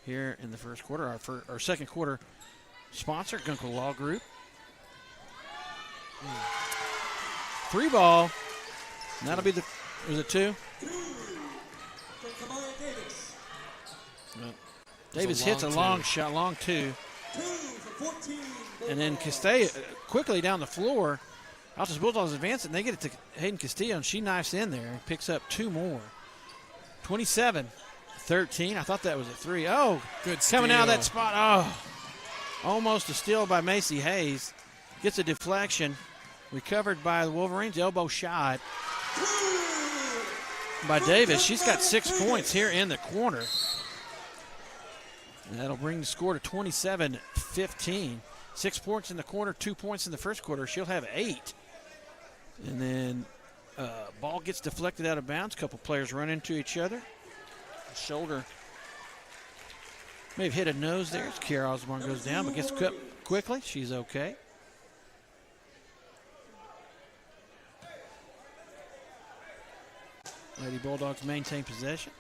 here in the first quarter. Our second quarter sponsor, Gunkel Law Group. 3 ball. And that'll be was it 2? Well, Davis hits a long shot, long 2. And then Castillo quickly down the floor. Altus Bulldogs advance it, and they get it to Hayden Castillo, and she knifes in there and picks up 2 more. 27-13. I thought that was a 3. Oh, good steal. Coming out of that spot. Oh, almost a steal by Macy Hayes. Gets a deflection. Recovered by the Wolverines. Elbow shot by Davis. She's got 6 points here in the corner. And that'll bring the score to 27-15. 6 points in the corner, 2 points in the first quarter. She'll have 8. And then ball gets deflected out of bounds. A couple players run into each other. Shoulder may have hit a nose there as Kiara Osborne goes down, but gets cut quickly. She's okay. Lady Bulldogs maintain possession.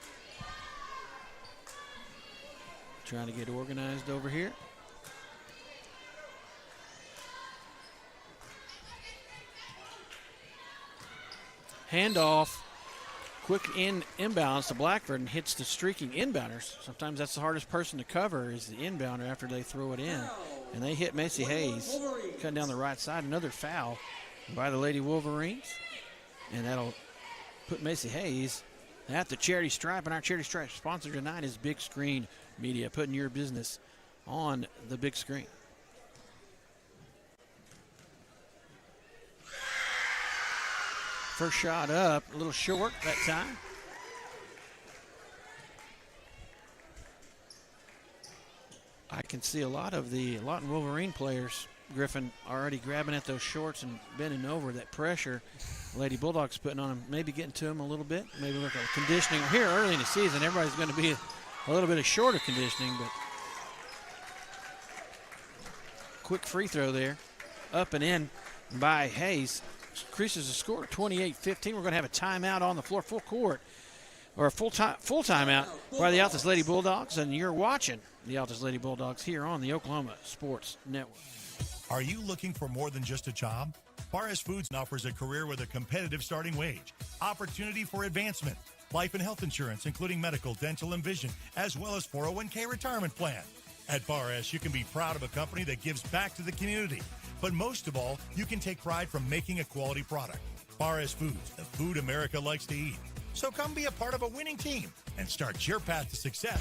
Trying to get organized over here. Handoff, quick inbounds to Blackford and hits the streaking inbounders. Sometimes that's the hardest person to cover is the inbounder after they throw it in. And they hit Macy Hayes, cutting down the right side. Another foul by the Lady Wolverines. And that'll put Macy Hayes at the charity stripe. And our charity stripe sponsor tonight is Big Screen Media, putting your business on the big screen. First shot up, a little short that time. I can see a lot of the Lawton Wolverine players, Griffin, already grabbing at those shorts and bending over. That pressure Lady Bulldogs putting on them, maybe getting to them a little bit, maybe with a conditioning. Here early in the season, everybody's going to be a little bit of shorter conditioning, but quick free throw there. Up and in by Hayes. Increases the score 28-15. We're going to have a timeout on the floor, full court, or a full timeout by the Altus Lady Bulldogs, and you're watching the Altus Lady Bulldogs here on the Oklahoma Sports Network. Are you looking for more than just a job? Bar S Foods offers a career with a competitive starting wage, opportunity for advancement, life and health insurance, including medical, dental, and vision, as well as 401k retirement plan. At Bar S, you can be proud of a company that gives back to the community. But most of all, you can take pride from making a quality product. Bar S Foods, the food America likes to eat. So come be a part of a winning team and start your path to success.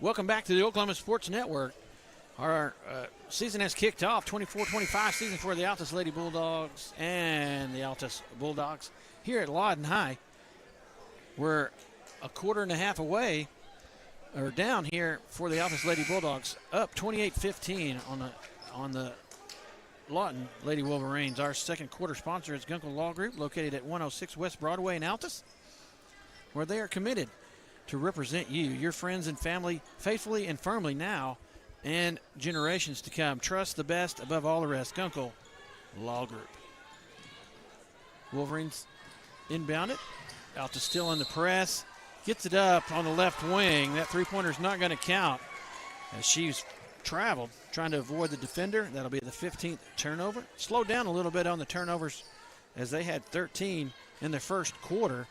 Welcome back to the Oklahoma Sports Network. Our season has kicked off, 24-25 season for the Altus Lady Bulldogs and the Altus Bulldogs here at Lawton High. We're a quarter and a half away, or down here for the Altus Lady Bulldogs, up 28-15 on the Lawton Lady Wolverines. Our second quarter sponsor is Gunkel Law Group, located at 106 West Broadway in Altus, where they are committed to represent you, your friends and family, faithfully and firmly now and generations to come. Trust the best above all the rest. Gunkel Law Group. Wolverines inbound it. Altus still in the press. Gets it up on the left wing. That three-pointer is not going to count as she's traveled, trying to avoid the defender. That'll be the 15th turnover. Slowed down a little bit on the turnovers as they had 13 in the first quarter,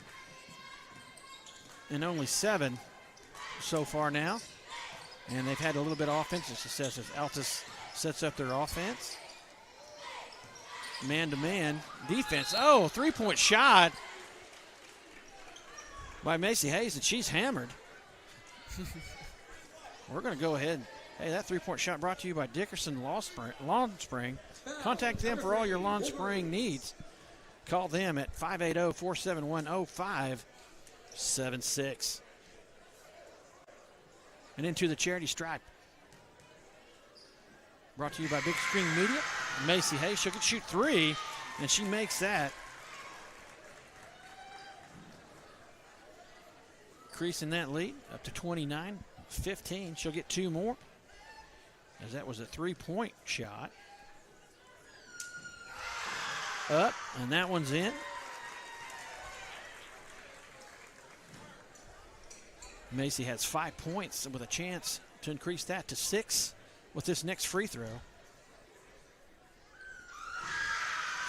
and only 7 so far now. And they've had a little bit of offensive success as Altus sets up their offense. Man-to-man defense. Oh, three-point shot by Macy Hayes, and she's hammered. We're going to go ahead. Hey, that three-point shot brought to you by Dickerson Lawn Spring. Contact them for all your lawn spraying needs. Call them at 580-471-0576. And into the charity stripe. Brought to you by Big Screen Media. Macy Hayes, she could shoot 3, and she makes that. Increasing that lead up to 29-15. She'll get 2 more, as that was a 3-point shot. Up, and that one's in. Macy has 5 points with a chance to increase that to 6 with this next free throw.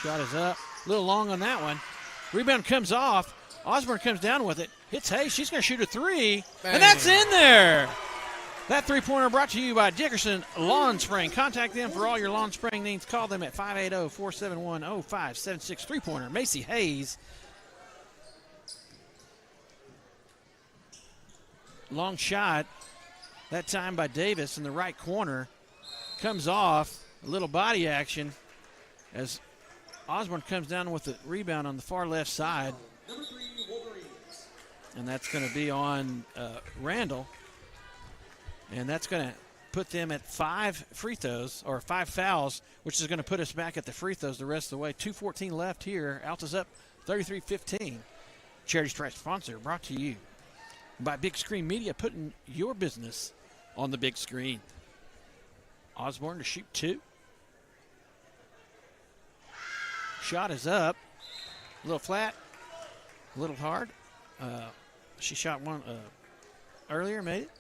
Shot is up. A little long on that one. Rebound comes off. Osborne comes down with it. Hits Hayes. She's going to shoot a 3. Bang. And that's in there. That three-pointer brought to you by Dickerson Lawn Spraying. Contact them for all your lawn spraying needs. Call them at 580-471-0576. Three-pointer, Macy Hayes. Long shot, that time by Davis in the right corner. Comes off, a little body action as Osborne comes down with the rebound on the far left side. And that's going to be on Randall. And that's going to put them at 5 free throws, or 5 fouls, which is going to put us back at the free throws the rest of the way. 2:14 left here. Altus up 33-15. Charity Stripe sponsor brought to you by Big Screen Media, putting your business on the big screen. Osborne to shoot 2. Shot is up. A little flat, a little hard. She shot one earlier, made it.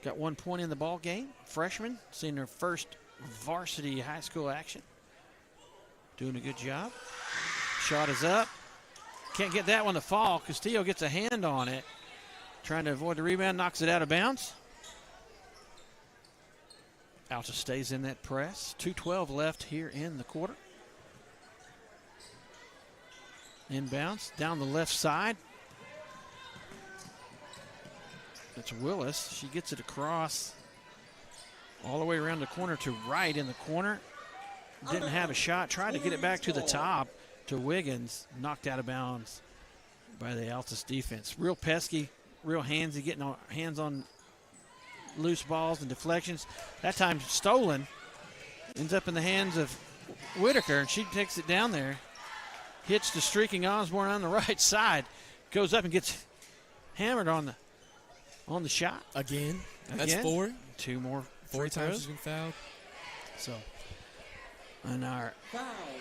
Got 1 point in the ball game. Freshman, seeing her first varsity high school action. Doing a good job. Shot is up. Can't get that one to fall. Castillo gets a hand on it. Trying to avoid the rebound, knocks it out of bounds. Altus stays in that press. 2:12 left here in the quarter. Inbounds down the left side. It's Willis. She gets it across all the way around the corner to right in the corner. Didn't have a shot. Tried to get it back to the top to Wiggins. Knocked out of bounds by the Altus defense. Real pesky, real handsy, getting hands on loose balls and deflections. That time stolen. Ends up in the hands of Whitaker, and she takes it down there. Hits the streaking Osborne on the right side. Goes up and gets hammered on the shot. Again. That's 4. 2 more. 4 times she's been fouled. So, and our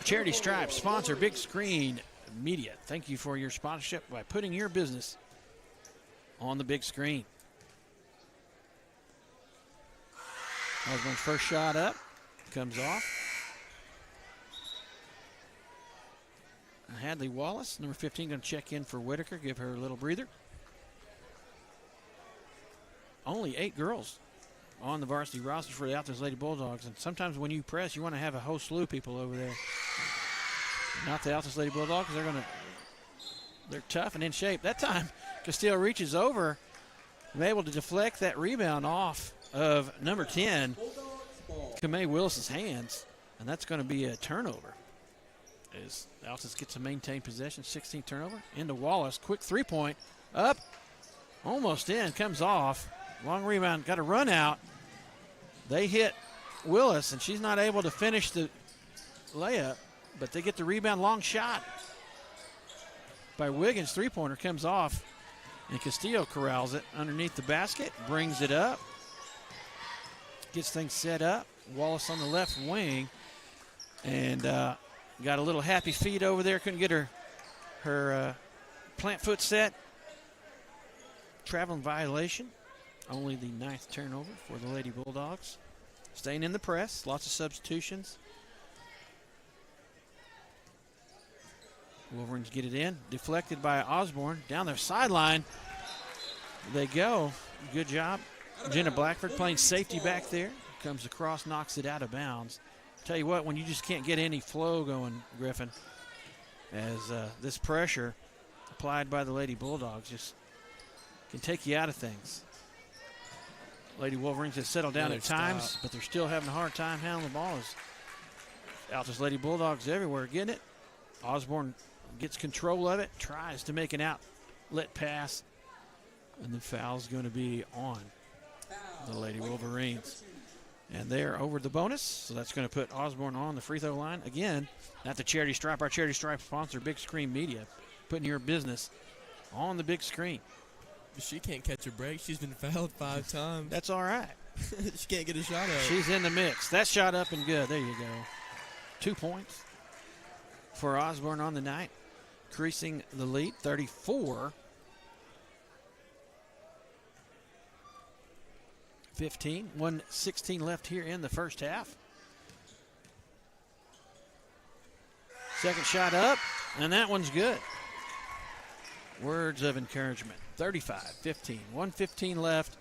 Charity Stripe sponsor, Big Screen Media. Thank you for your sponsorship by putting your business on the big screen. Osborne's first shot up. Comes off. Hadley Wallace, number 15, going to check in for Whitaker, give her a little breather. Only 8 girls on the varsity roster for the Altus Lady Bulldogs, and sometimes when you press, you want to have a whole slew of people over there. Not the Altus Lady Bulldogs. They're tough and in shape. That time, Castillo reaches over, and able to deflect that rebound off of number 10, Kamei Willis's hands, and that's going to be a turnover. As Altus gets to maintain possession, 16th turnover. Into Wallace, quick 3-point, up, almost in, comes off. Long rebound, got a run out. They hit Willis, and she's not able to finish the layup, but they get the rebound. Long shot by Wiggins, 3-pointer comes off, and Castillo corrals it underneath the basket, brings it up, gets things set up. Wallace on the left wing, and got a little happy feet over there. Couldn't get her plant foot set. Traveling violation. Only the 9th turnover for the Lady Bulldogs. Staying in the press. Lots of substitutions. Wolverines get it in. Deflected by Osborne. Down their sideline. They go. Good job. Jenna Blackford playing safety back there. Comes across, knocks it out of bounds. Tell you what, when you just can't get any flow going, Griffin, as this pressure applied by the Lady Bulldogs just can take you out of things. Lady Wolverines have settled down at times, but they're still having a hard time handling the ball. As Altus Lady Bulldogs everywhere getting it. Osborne gets control of it, tries to make an outlet pass, and the foul's going to be on the Lady Wolverines. And they're over the bonus, so that's going to put Osborne on the free throw line. Again, not the Charity Stripe. Our Charity Stripe sponsor, Big Screen Media, putting your business on the big screen. She can't catch a break. She's been fouled 5 times. That's all right. She can't get a shot out. She's in the mix. That shot up and good. There you go. 2 points for Osborne on the night, increasing the lead, 34-15. 1:16 left here in the first half. Second shot up, and that one's good. Words of encouragement. 35-15. 1:15 left.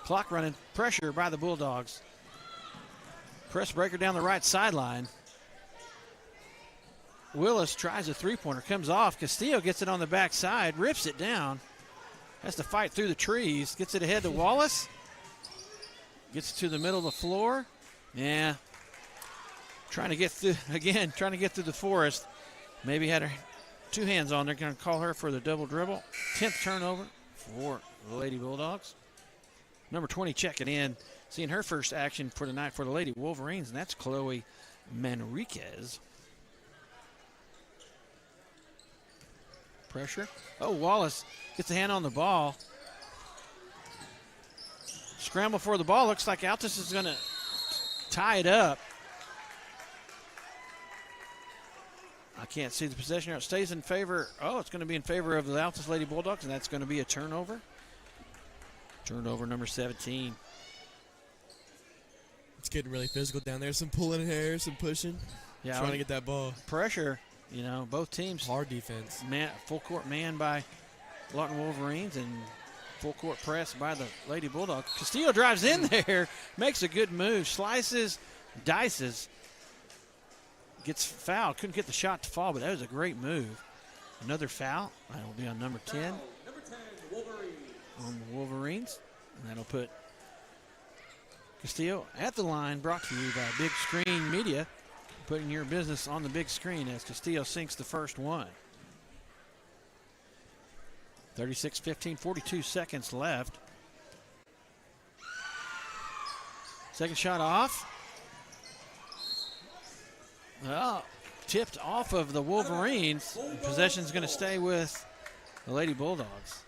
Clock running. Pressure by the Bulldogs. Press breaker down the right sideline. Willis tries a 3-pointer. Comes off. Castillo gets it on the backside. Rips it down. Has to fight through the trees. Gets it ahead to Wallace. Gets to the middle of the floor. Yeah. Trying to get through the forest. Maybe had her 2 hands on. They're going to call her for the double dribble. 10th turnover for the Lady Bulldogs. Number 20 checking in. Seeing her first action for the night for the Lady Wolverines, and that's Chloe Manriquez. Pressure. Oh, Wallace gets a hand on the ball. Scramble for the ball. Looks like Altus is going to tie it up. I can't see the possession. It stays in favor. Oh, it's going to be in favor of the Altus Lady Bulldogs, and that's going to be a turnover. Turnover number 17. It's getting really physical down there. Some pulling hair, some pushing. Yeah, trying to get that ball. Pressure. You know, both teams. Hard defense. Full court man by Lawton Wolverines and full court press by the Lady Bulldogs. Castillo drives in there, makes a good move, slices, dices, gets fouled. Couldn't get the shot to fall, but that was a great move. Another foul. That will be on number 10. Number 10, Wolverines. On the Wolverines. And that'll put Castillo at the line, brought to you by Big Screen Media, putting your business on the big screen as Castillo sinks the first one. 36-15, 42 seconds left. Second shot off. Well, tipped off of the Wolverines. Possession's going to stay with the Lady Bulldogs.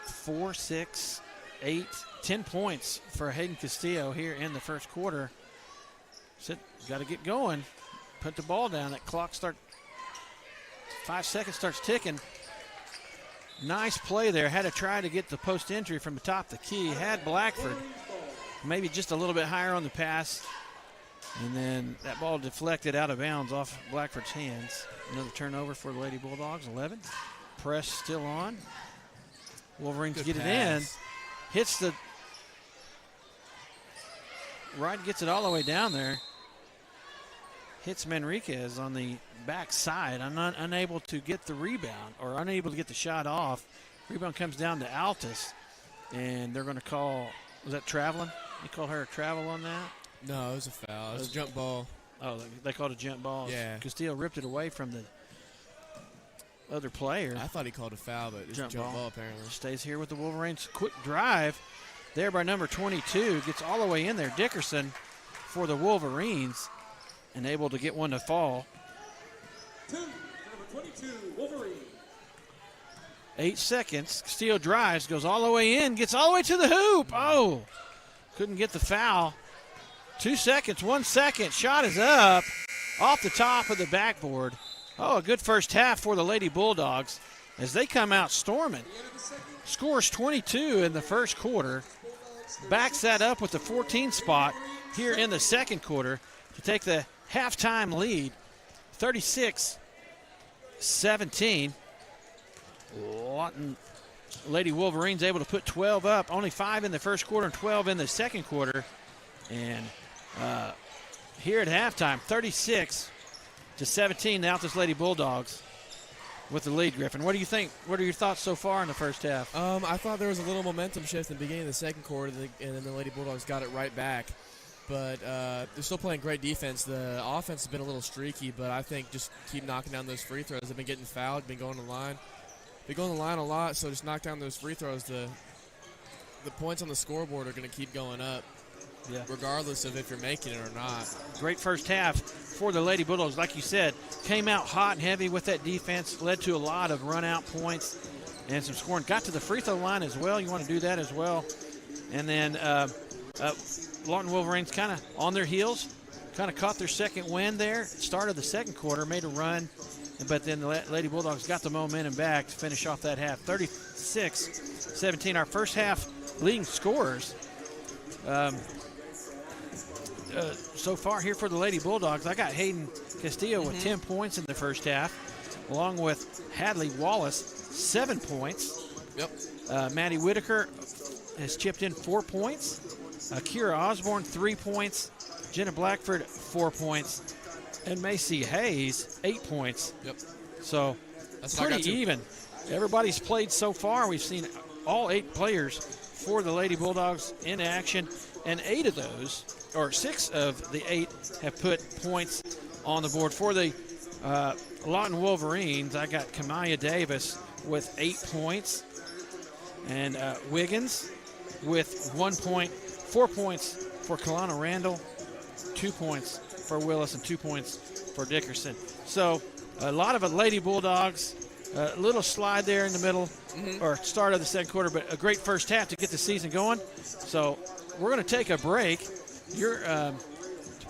4, 6, 8, 10 points for Hayden Castillo here in the first quarter. Got to get going. Put the ball down. That clock 5 seconds starts ticking. Nice play there. Had to try to get the post entry from the top of the key. Had Blackford maybe just a little bit higher on the pass. And then that ball deflected out of bounds off Blackford's hands. Another turnover for the Lady Bulldogs. 11. Press still on. Wolverines get it in. Hits the right, gets it all the way down there. Hits Manriquez on the back side. I'm not unable to get the rebound or unable to get the shot off. Rebound comes down to Altus, and they're going to call, was that traveling? They call her a travel on that? No, it was a foul. It was a jump ball. Oh, they called it a jump ball. Yeah. Castillo ripped it away from the other player. I thought he called a foul, but it's a jump ball apparently. Stays here with the Wolverines. Quick drive there by number 22. Gets all the way in there. Dickerson for the Wolverines and able to get one to fall. Number 22, Wolverine. 8 seconds. Castillo drives, goes all the way in, gets all the way to the hoop. Oh, couldn't get the foul. 2 seconds, 1 second. Shot is up off the top of the backboard. Oh, a good first half for the Lady Bulldogs as they come out storming. Scores 22 in the first quarter. Backs that up with the 14 spot here in the second quarter to take the halftime lead, 36-17. Lawton Lady Wolverines able to put 12 up, only 5 in the first quarter and 12 in the second quarter. And here at halftime, 36-17, the Altus Lady Bulldogs with the lead, Griffin. What do you think? What are your thoughts so far in the first half? I thought there was a little momentum shift in the beginning of the second quarter, and then the Lady Bulldogs got it right back. But they're still playing great defense. The offense has been a little streaky, but I think just keep knocking down those free throws. They've been getting fouled, been going to the line. They go on the line a lot, so just knock down those free throws. The points on the scoreboard are going to keep going up, regardless of if you're making it or not. Great first half for the Lady Bulldogs. Like you said, came out hot and heavy with that defense, led to a lot of run-out points and some scoring. Got to the free throw line as well. You want to do that as well. And then Lawton Wolverines kind of on their heels, kind of caught their second win there. Start of the second quarter, made a run. But then the Lady Bulldogs got the momentum back to finish off that half. 36-17, our first half leading scorers. So far here for the Lady Bulldogs, I got Hayden Castillo with 10 points in the first half, along with Hadley Wallace, 7 points. Yep. Maddie Whitaker has chipped in 4 points. Kira Osborne, 3 points. Jenna Blackford, 4 points. And Macy Hayes, 8 points. Yep. So that's pretty even. Everybody's played so far. We've seen all 8 players for the Lady Bulldogs in action, and 6 of the 8 have put points on the board. For the Lawton Wolverines, I got Kamaya Davis with 8 points, and Wiggins with 1 point, 4 points for Kalana Randall, 2 points for Willis, and 2 points for Dickerson. So a lot of Lady Bulldogs, a little slide there in the middle or start of the second quarter, but a great first half to get the season going. So we're going to take a break. You're to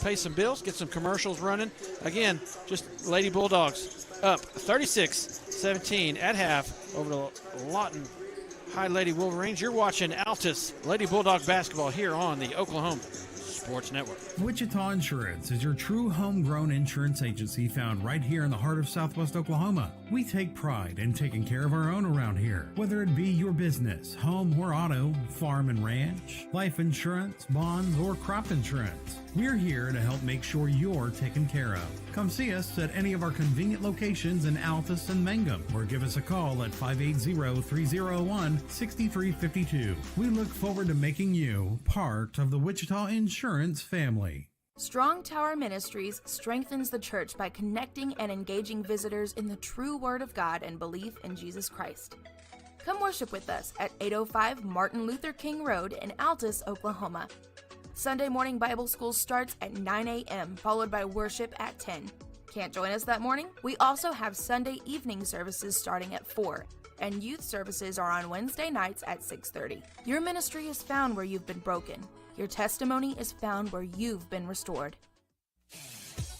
pay some bills, get some commercials running. Again, just Lady Bulldogs up 36-17 at half over the Lawton High Lady Wolverines. You're watching Altus Lady Bulldog basketball here on the Oklahoma Sports Network. Wichita Insurance is your true homegrown insurance agency found right here in the heart of Southwest Oklahoma. We take pride in taking care of our own around here, whether it be your business, home or auto, farm and ranch, life insurance, bonds, or crop insurance. We're here to help make sure you're taken care of. Come see us at any of our convenient locations in Altus and Mangum, or give us a call at 580-301-6352. We look forward to making you part of the Wichita Insurance family. Strong Tower Ministries strengthens the church by connecting and engaging visitors in the true Word of God and belief in Jesus Christ. Come worship with us at 805 Martin Luther King Road in Altus, Oklahoma. Sunday morning Bible school starts at 9 a.m., followed by worship at 10. Can't join us that morning? We also have Sunday evening services starting at 4, and youth services are on Wednesday nights at 6:30. Your ministry is found where you've been broken. Your testimony is found where you've been restored.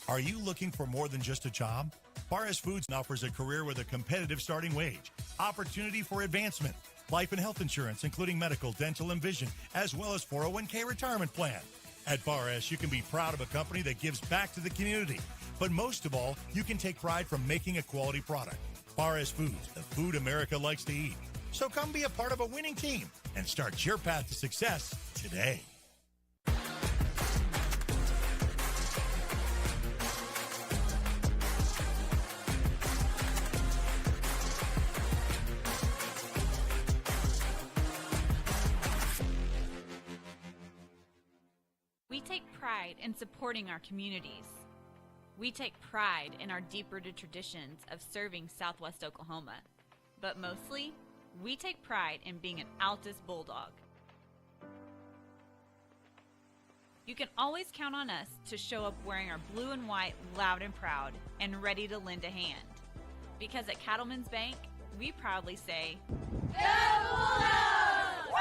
Are you looking for more than just a job? Barres Foods offers a career with a competitive starting wage, opportunity for advancement, life and health insurance, including medical, dental, and vision, as well as 401k retirement plan. At Barres, you can be proud of a company that gives back to the community. But most of all, you can take pride from making a quality product. Barres Foods, the food America likes to eat. So come be a part of a winning team and start your path to success today. We take pride in supporting our communities. We take pride in our deep-rooted traditions of serving Southwest Oklahoma. But mostly, we take pride in being an Altus Bulldog. You can always count on us to show up wearing our blue and white loud and proud and ready to lend a hand. Because at Cattlemen's Bank, we proudly say, Go Bulldogs! Woo!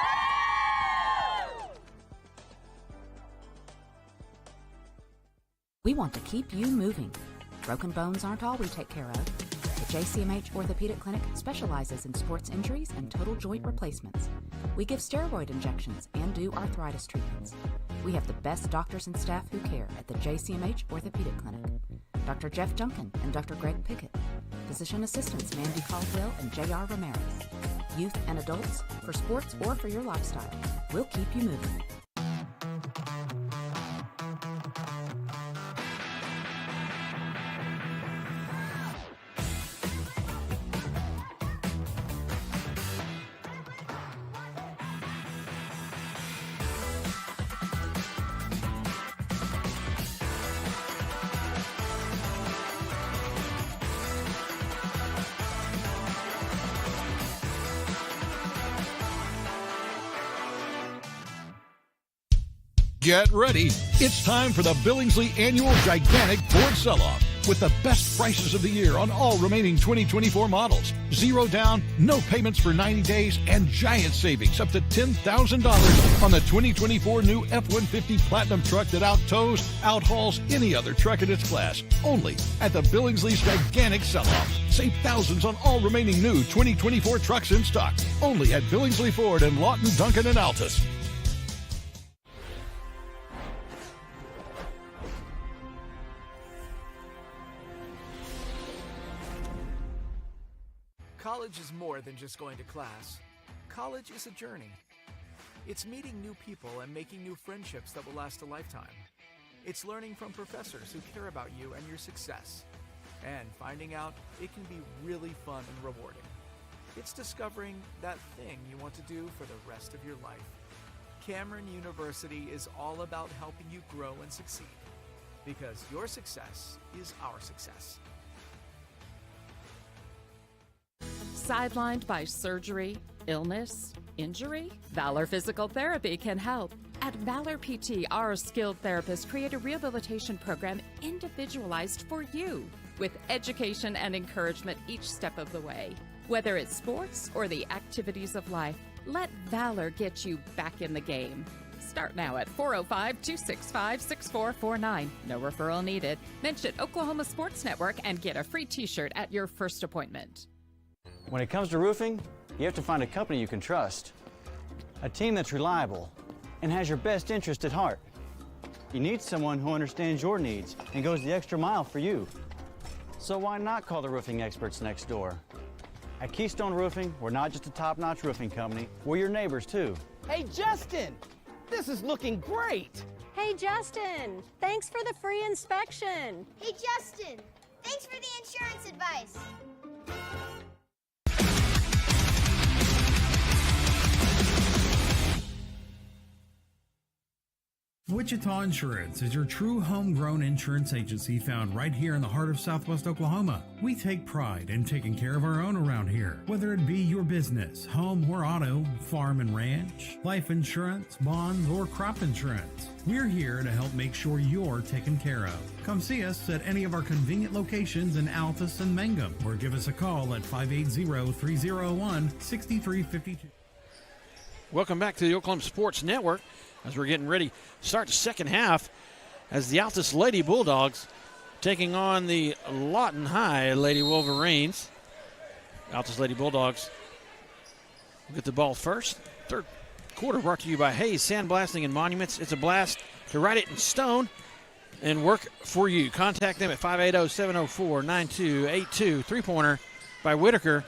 We want to keep you moving. Broken bones aren't all we take care of. The JCMH Orthopedic Clinic specializes in sports injuries and total joint replacements. We give steroid injections and do arthritis treatments. We have the best doctors and staff who care at the JCMH Orthopedic Clinic. Dr. Jeff Junkin and Dr. Greg Pickett. Physician assistants Mandy Caldwell and J.R. Ramirez. Youth and adults, for sports or for your lifestyle. We'll keep you moving. Get ready. It's time for the Billingsley Annual Gigantic Ford Sell-Off with the best prices of the year on all remaining 2024 models. Zero down, no payments for 90 days, and giant savings up to $10,000 on the 2024 new F-150 Platinum truck that outhauls any other truck in its class. Only at the Billingsley's Gigantic Sell-Off. Save thousands on all remaining new 2024 trucks in stock. Only at Billingsley Ford and Lawton, Duncan, and Altus. College is more than just going to class. College is a journey. It's meeting new people and making new friendships that will last a lifetime. It's learning from professors who care about you and your success. And finding out it can be really fun and rewarding. It's discovering that thing you want to do for the rest of your life. Cameron University is all about helping you grow and succeed. Because your success is our success. Sidelined by surgery, illness, injury? Valor Physical Therapy can help. At Valor PT, our skilled therapists create a rehabilitation program individualized for you, with education and encouragement each step of the way. Whether it's sports or the activities of life, let Valor get you back in the game. Start now at 405-265-6449. No referral needed. Mention Oklahoma Sports Network and get a free t-shirt at your first appointment. When it comes to roofing, you have to find a company you can trust, a team that's reliable and has your best interest at heart. You need someone who understands your needs and goes the extra mile for you. So why not call the roofing experts next door? At Keystone Roofing, we're not just a top-notch roofing company, we're your neighbors too. Hey, Justin, this is looking great. Hey, Justin, thanks for the free inspection. Hey, Justin, thanks for the insurance advice. Wichita Insurance is your true homegrown insurance agency found right here in the heart of Southwest Oklahoma. We take pride in taking care of our own around here, whether it be your business, home or auto, farm and ranch, life insurance, bonds, or crop insurance. We're here to help make sure you're taken care of. Come see us at any of our convenient locations in Altus and Mangum, or give us a call at 580-301-6352. Welcome back to the Oklahoma Sports Network as we're getting ready to start the second half as the Altus Lady Bulldogs taking on the Lawton High Lady Wolverines. Altus Lady Bulldogs will get the ball first. Third quarter brought to you by Hayes Sandblasting and Monuments. It's a blast to write it in stone and work for you. Contact them at 580-704-9282. Three-pointer by Whitaker.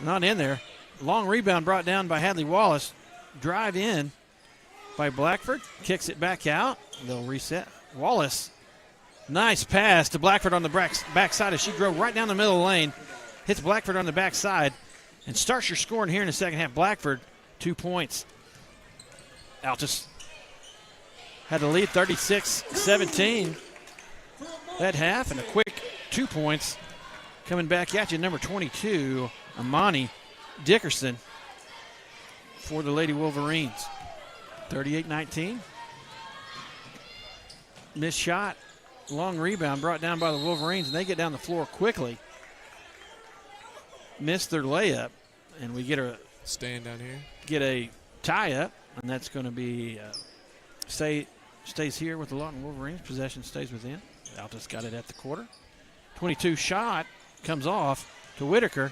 Not in there. Long rebound brought down by Hadley Wallace. Drive in by Blackford. Kicks it back out. They'll reset. Wallace. Nice pass to Blackford on the backside as she drove right down the middle of the lane. Hits Blackford on the backside and starts your scoring here in the second half. Blackford, 2 points. Altus had the lead 36-17 that half, and a quick 2 points coming back at you. Number 22, Amani Dickerson for the Lady Wolverines. 38-19. Missed shot. Long rebound brought down by the Wolverines, and they get down the floor quickly. Missed their layup, and we get a stand down here. Get a tie up, and that's going to be stays here with the Lawton Wolverines. Possession stays within. Altus got it at the quarter. 22 shot comes off to Whitaker.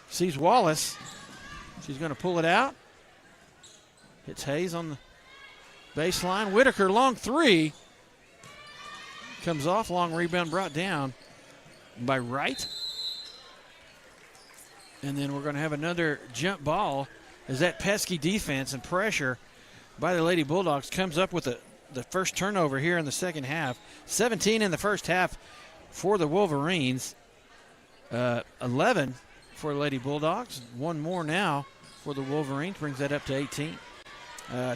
Sees Wallace. She's going to pull it out. Hits Hayes on the baseline. Whitaker, long three. Comes off. Long rebound brought down by Wright. And then we're going to have another jump ball as that pesky defense and pressure by the Lady Bulldogs comes up with the first turnover here in the second half. 17 in the first half for the Wolverines. 11 for the Lady Bulldogs. One more now for the Wolverines. Brings that up to 18.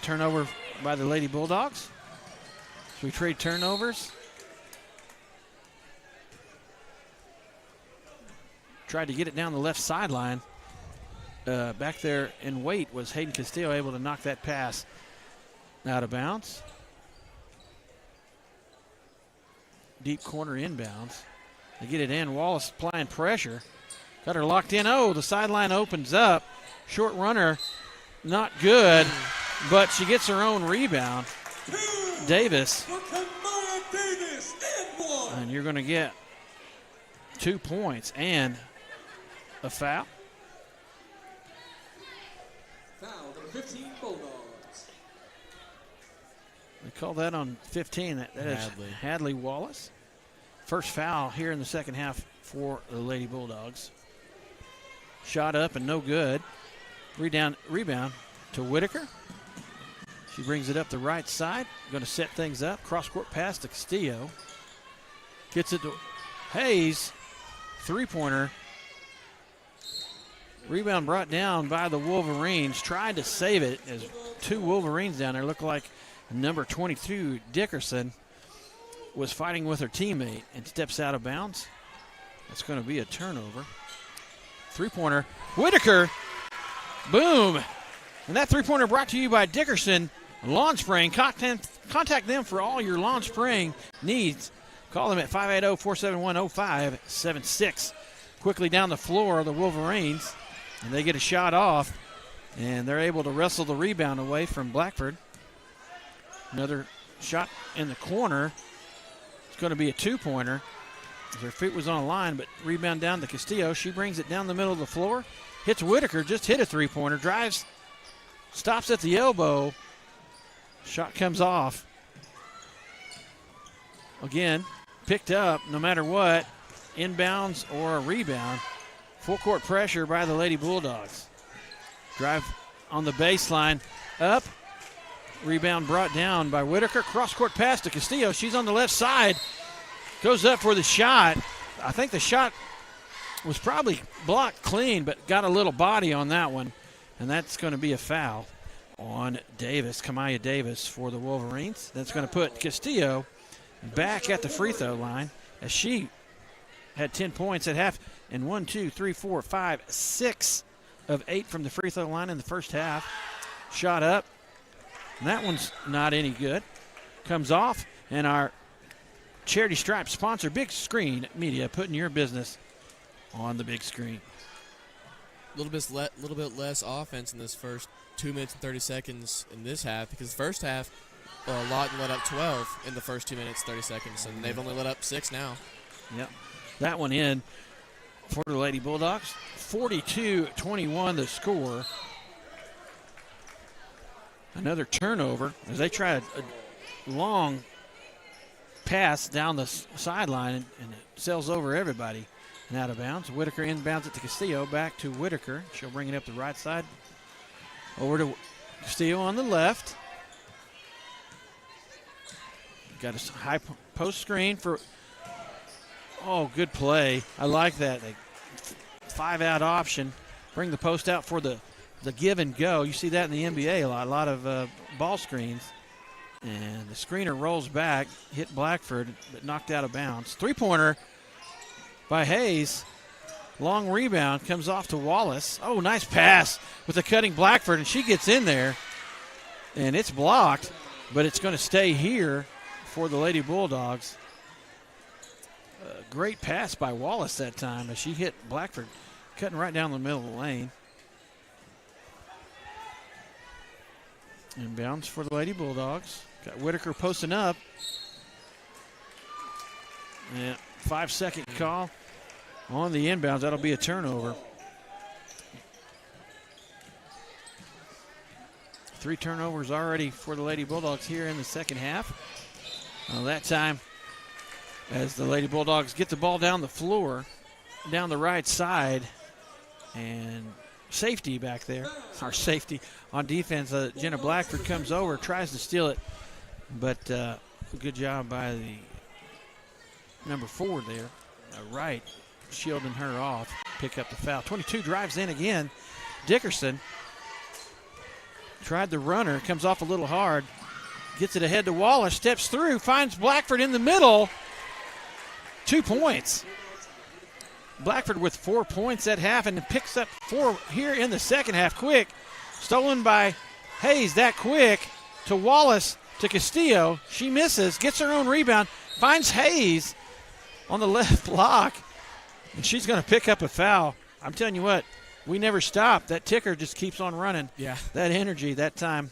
Turnover by the Lady Bulldogs. So we trade turnovers. Tried to get it down the left sideline. Back there in weight was Hayden Castillo able to knock that pass out of bounds. Deep corner inbounds. They get it in. Wallace applying pressure. Got her locked in. Oh, the sideline opens up. Short runner, not good, but she gets her own rebound. Davis. And you're going to get 2 points and a foul. Foul number 15, Bulldogs. They call that on 15. That is Hadley Wallace. First foul here in the second half for the Lady Bulldogs. Shot up and no good. Rebound to Whitaker. She brings it up the right side. Going to set things up. Cross-court pass to Castillo. Gets it to Hayes. Three-pointer. Rebound brought down by the Wolverines. Tried to save it as two Wolverines down there. Look like number 22, Dickerson, was fighting with her teammate and steps out of bounds. That's going to be a turnover. Three-pointer. Whitaker. Boom. And that three-pointer brought to you by Dickerson Lawn Spraying. Contact them for all your lawn spraying needs. Call them at 580-471-0576. Quickly down the floor, the Wolverines. And they get a shot off. And they're able to wrestle the rebound away from Blackford. Another shot in the corner. It's going to be a two-pointer. Her feet was on a line, but rebound down to Castillo. She brings it down the middle of the floor. Hits Whitaker, just hit a three-pointer. Drives, stops at the elbow. Shot comes off. again, picked up no matter what, inbounds or a rebound. Full court pressure by the Lady Bulldogs. Drive on the baseline, up. Rebound brought down by Whitaker. Cross-court pass to Castillo. She's on the left side. Goes up for the shot. I think the shot was probably blocked clean, but got a little body on that one. And that's going to be a foul on Davis, Kamaya Davis for the Wolverines. That's going to put Castillo back at the free throw line as she had 10 points at half. And 1, 2, 3, 4, 5, 6 of 8 from the free throw line in the first half. Shot up. And that one's not any good. Comes off, and our Charity Stripe sponsor, Big Screen Media, putting your business on the big screen. A little bit less offense in this first 2 minutes and 30 seconds in this half, because the first half, Lawton let up 12 in the first 2 minutes, 30 seconds, and they've only let up 6 now. Yep. That one in for the Lady Bulldogs. 42-21 the score. Another turnover as they try a long pass down the sideline, and it sails over everybody and out of bounds. Whitaker inbounds it to Castillo. Back to Whitaker. She'll bring it up the right side. Over to Castillo on the left. Got a high post screen for, good play. I like that. 5-out option. Bring the post out for the give and go. You see that in the NBA a lot of ball screens. And the screener rolls back, hit Blackford, but knocked out of bounds. Three-pointer by Hayes. Long rebound, comes off to Wallace. Oh, nice pass with the cutting Blackford, and she gets in there. And it's blocked, but it's going to stay here for the Lady Bulldogs. Great pass by Wallace that time as she hit Blackford, cutting right down the middle of the lane. Inbounds for the Lady Bulldogs. Got Whitaker posting up. Yeah, 5-second call on the inbounds. That'll be a turnover. 3 turnovers already for the Lady Bulldogs here in the second half. That time, as the Lady Bulldogs get the ball down the floor, down the right side, and safety back there, our safety on defense, Jenna Blackford comes over, tries to steal it, but good job by the number 4 there, Wright, shielding her off, pick up the foul. 22 drives in again. Dickerson tried the runner, comes off a little hard, gets it ahead to Wallace, steps through, finds Blackford in the middle. 2 points. Blackford with 4 points at half and picks up 4 here in the second half. Quick. Stolen by Hayes that quick to Wallace to Castillo. She misses, gets her own rebound, finds Hayes on the left block, and she's going to pick up a foul. I'm telling you what, we never stop. That ticker just keeps on running. Yeah. That energy that time.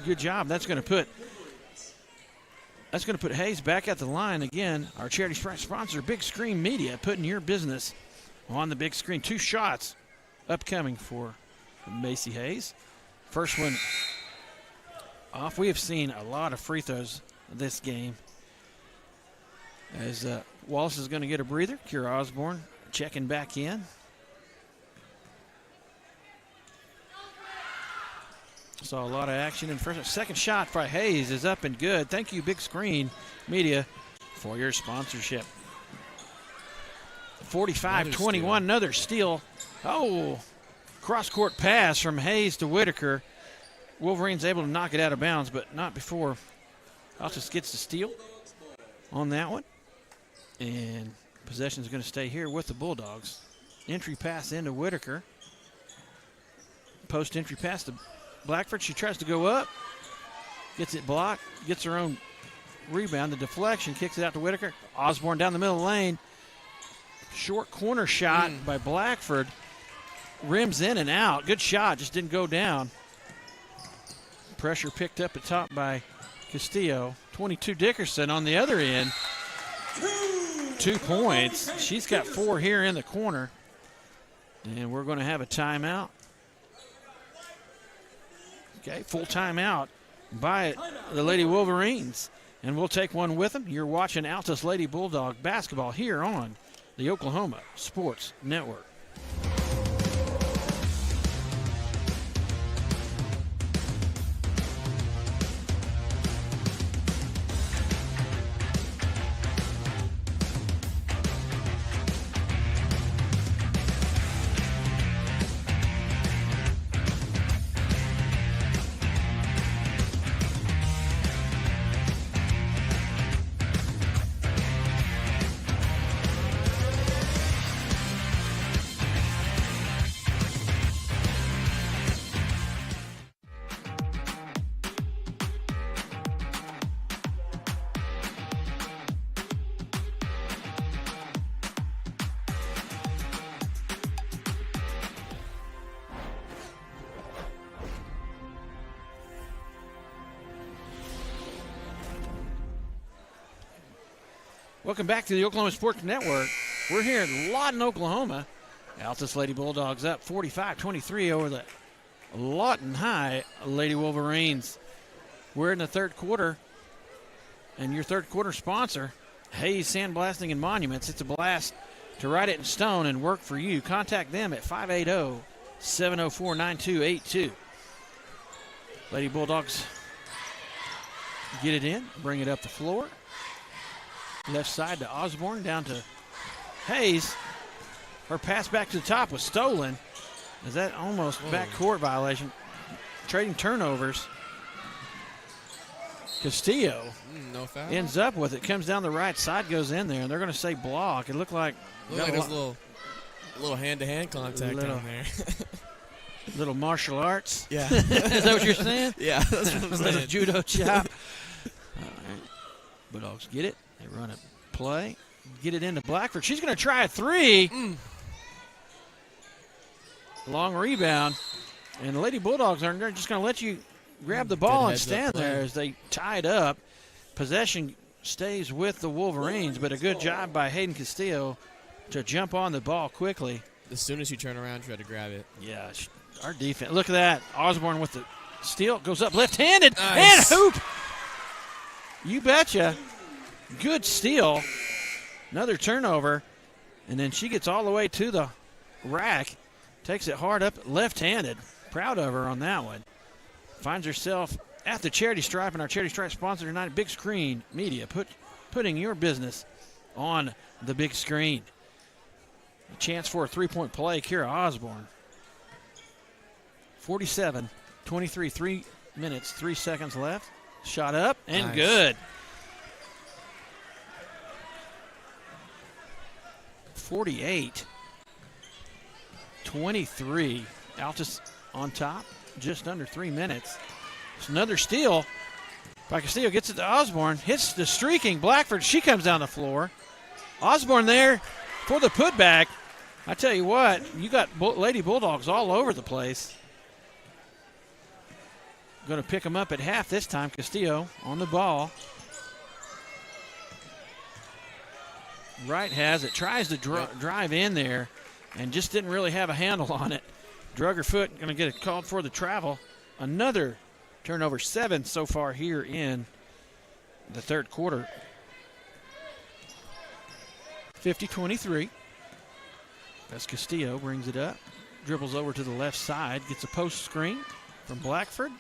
Good job. That's going to put Hayes back at the line again. Our charity sponsor, Big Screen Media, putting your business on the big screen. 2 shots upcoming for Macy Hayes. First one off. We have seen a lot of free throws this game. As Wallace is going to get a breather. Kira Osborne checking back in. Saw a lot of action in first. Second shot by Hayes is up and good. Thank you, Big Screen Media, for your sponsorship. 45-21, another steal. Oh, cross-court pass from Hayes to Whitaker. Wolverines able to knock it out of bounds, but not before Altus gets the steal on that one. And possession is going to stay here with the Bulldogs. Entry pass into Whitaker. Post entry pass to Blackford. She tries to go up, gets it blocked, gets her own rebound. The deflection kicks it out to Whitaker. Osborne down the middle of the lane. Short corner shot by Blackford. Rims in and out. Good shot, just didn't go down. Pressure picked up at top by Castillo. 22 Dickerson on the other end. 2 points. She's got 4 here in the corner. And we're going to have a timeout. Okay, full timeout by the Lady Wolverines and we'll take one with them. You're watching Altus Lady Bulldog basketball here on the Oklahoma Sports Network. Welcome back to the Oklahoma Sports Network. We're here in Lawton, Oklahoma. Altus Lady Bulldogs up 45-23 over the Lawton High Lady Wolverines. We're in the third quarter, and your third quarter sponsor, Hayes Sandblasting and Monuments. It's a blast to write it in stone and work for you. Contact them at 580-704-9282. Lady Bulldogs get it in, bring it up the floor. Left side to Osborne, down to Hayes. Her pass back to the top was stolen. Is that almost backcourt violation? Trading turnovers. Castillo no foul. Ends up with it. Comes down the right side, goes in there, and they're going to say block. It looked like there's a little hand-to-hand contact down there. Little martial arts. Yeah. Is that what you're saying? Yeah, that's what I'm saying. Little judo chop. All right. Bulldogs get it. They run a play, get it into Blackford. She's going to try a three. Long rebound. And the Lady Bulldogs are just going to let you grab the ball and stand there as they tie it up. Possession stays with the Wolverines, but a good job by Hayden Castillo to jump on the ball quickly. As soon as you turn around, try to grab it. Yeah, our defense. Look at that. Osborne with the steal. Goes up left-handed. Nice. And hoop. You betcha. Good steal. Another turnover. And then she gets all the way to the rack. Takes it hard up left-handed. Proud of her on that one. Finds herself at the charity stripe, and our charity stripe sponsor tonight, Big Screen Media, putting your business on the big screen. A chance for a three-point play, Kira Osborne. 47-23, 3 minutes, 3 seconds left. Shot up and nice. Good. 48-23. Altus on top, just under 3 minutes. It's another steal by Castillo. Gets it to Osborne. Hits the streaking Blackford. She comes down the floor. Osborne there for the putback. I tell you what, you got Lady Bulldogs all over the place. Going to pick them up at half this time. Castillo on the ball. Wright has it. Tries to drive in there and just didn't really have a handle on it. Drug her foot. Going to get it called for the travel. Another turnover, 7 so far here in the third quarter. 50-23. As Castillo brings it up. Dribbles over to the left side. Gets a post screen from Blackford.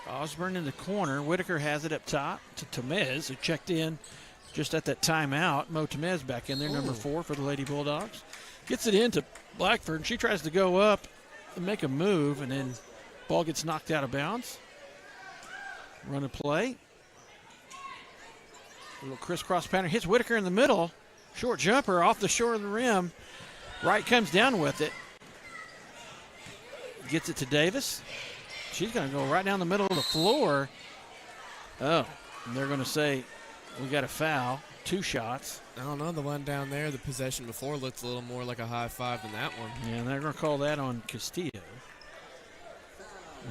Osborne in the corner. Whitaker has it up top to Tamez, who checked in just at that timeout. Mo Tamez back in there, number 4 for the Lady Bulldogs. Gets it into Blackford. She tries to go up and make a move, and then ball gets knocked out of bounds. Run a play. A little crisscross pattern. Hits Whitaker in the middle. Short jumper off the shore of the rim. Wright comes down with it. Gets it to Davis. She's going to go right down the middle of the floor. Oh, and they're going to say we got a foul. 2 shots. I don't know. The one down there, the possession before, looked a little more like a high five than that one. Yeah, and they're going to call that on Castillo.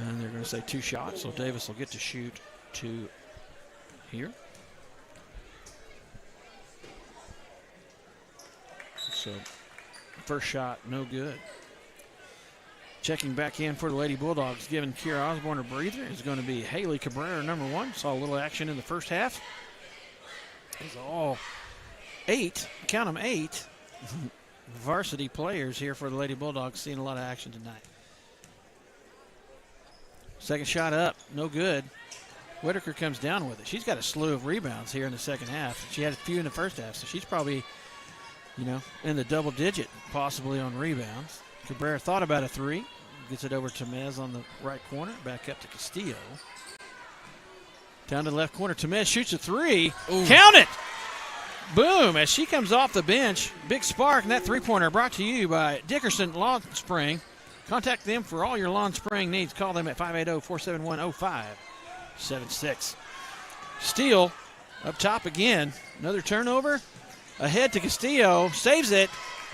And they're going to say 2 shots, so Davis will get to shoot 2 here. So first shot, no good. Checking back in for the Lady Bulldogs, giving Kira Osborne a breather, is going to be Haley Cabrera, number 1. Saw a little action in the first half. It's all 8, count them 8, varsity players here for the Lady Bulldogs, seeing a lot of action tonight. Second shot up, no good. Whitaker comes down with it. She's got a slew of rebounds here in the second half. She had a few in the first half, so she's probably, in the double digit, possibly on rebounds. Cabrera thought about a 3. Gets it over to Mez on the right corner. Back up to Castillo. Down to the left corner. Tamez shoots a 3. Ooh. Count it! Boom! As she comes off the bench. Big spark, and that three-pointer brought to you by Dickerson Lawn Spring. Contact them for all your lawn spraying needs. Call them at 580-471-0576. Steele up top again. Another turnover. Ahead to Castillo. Saves it.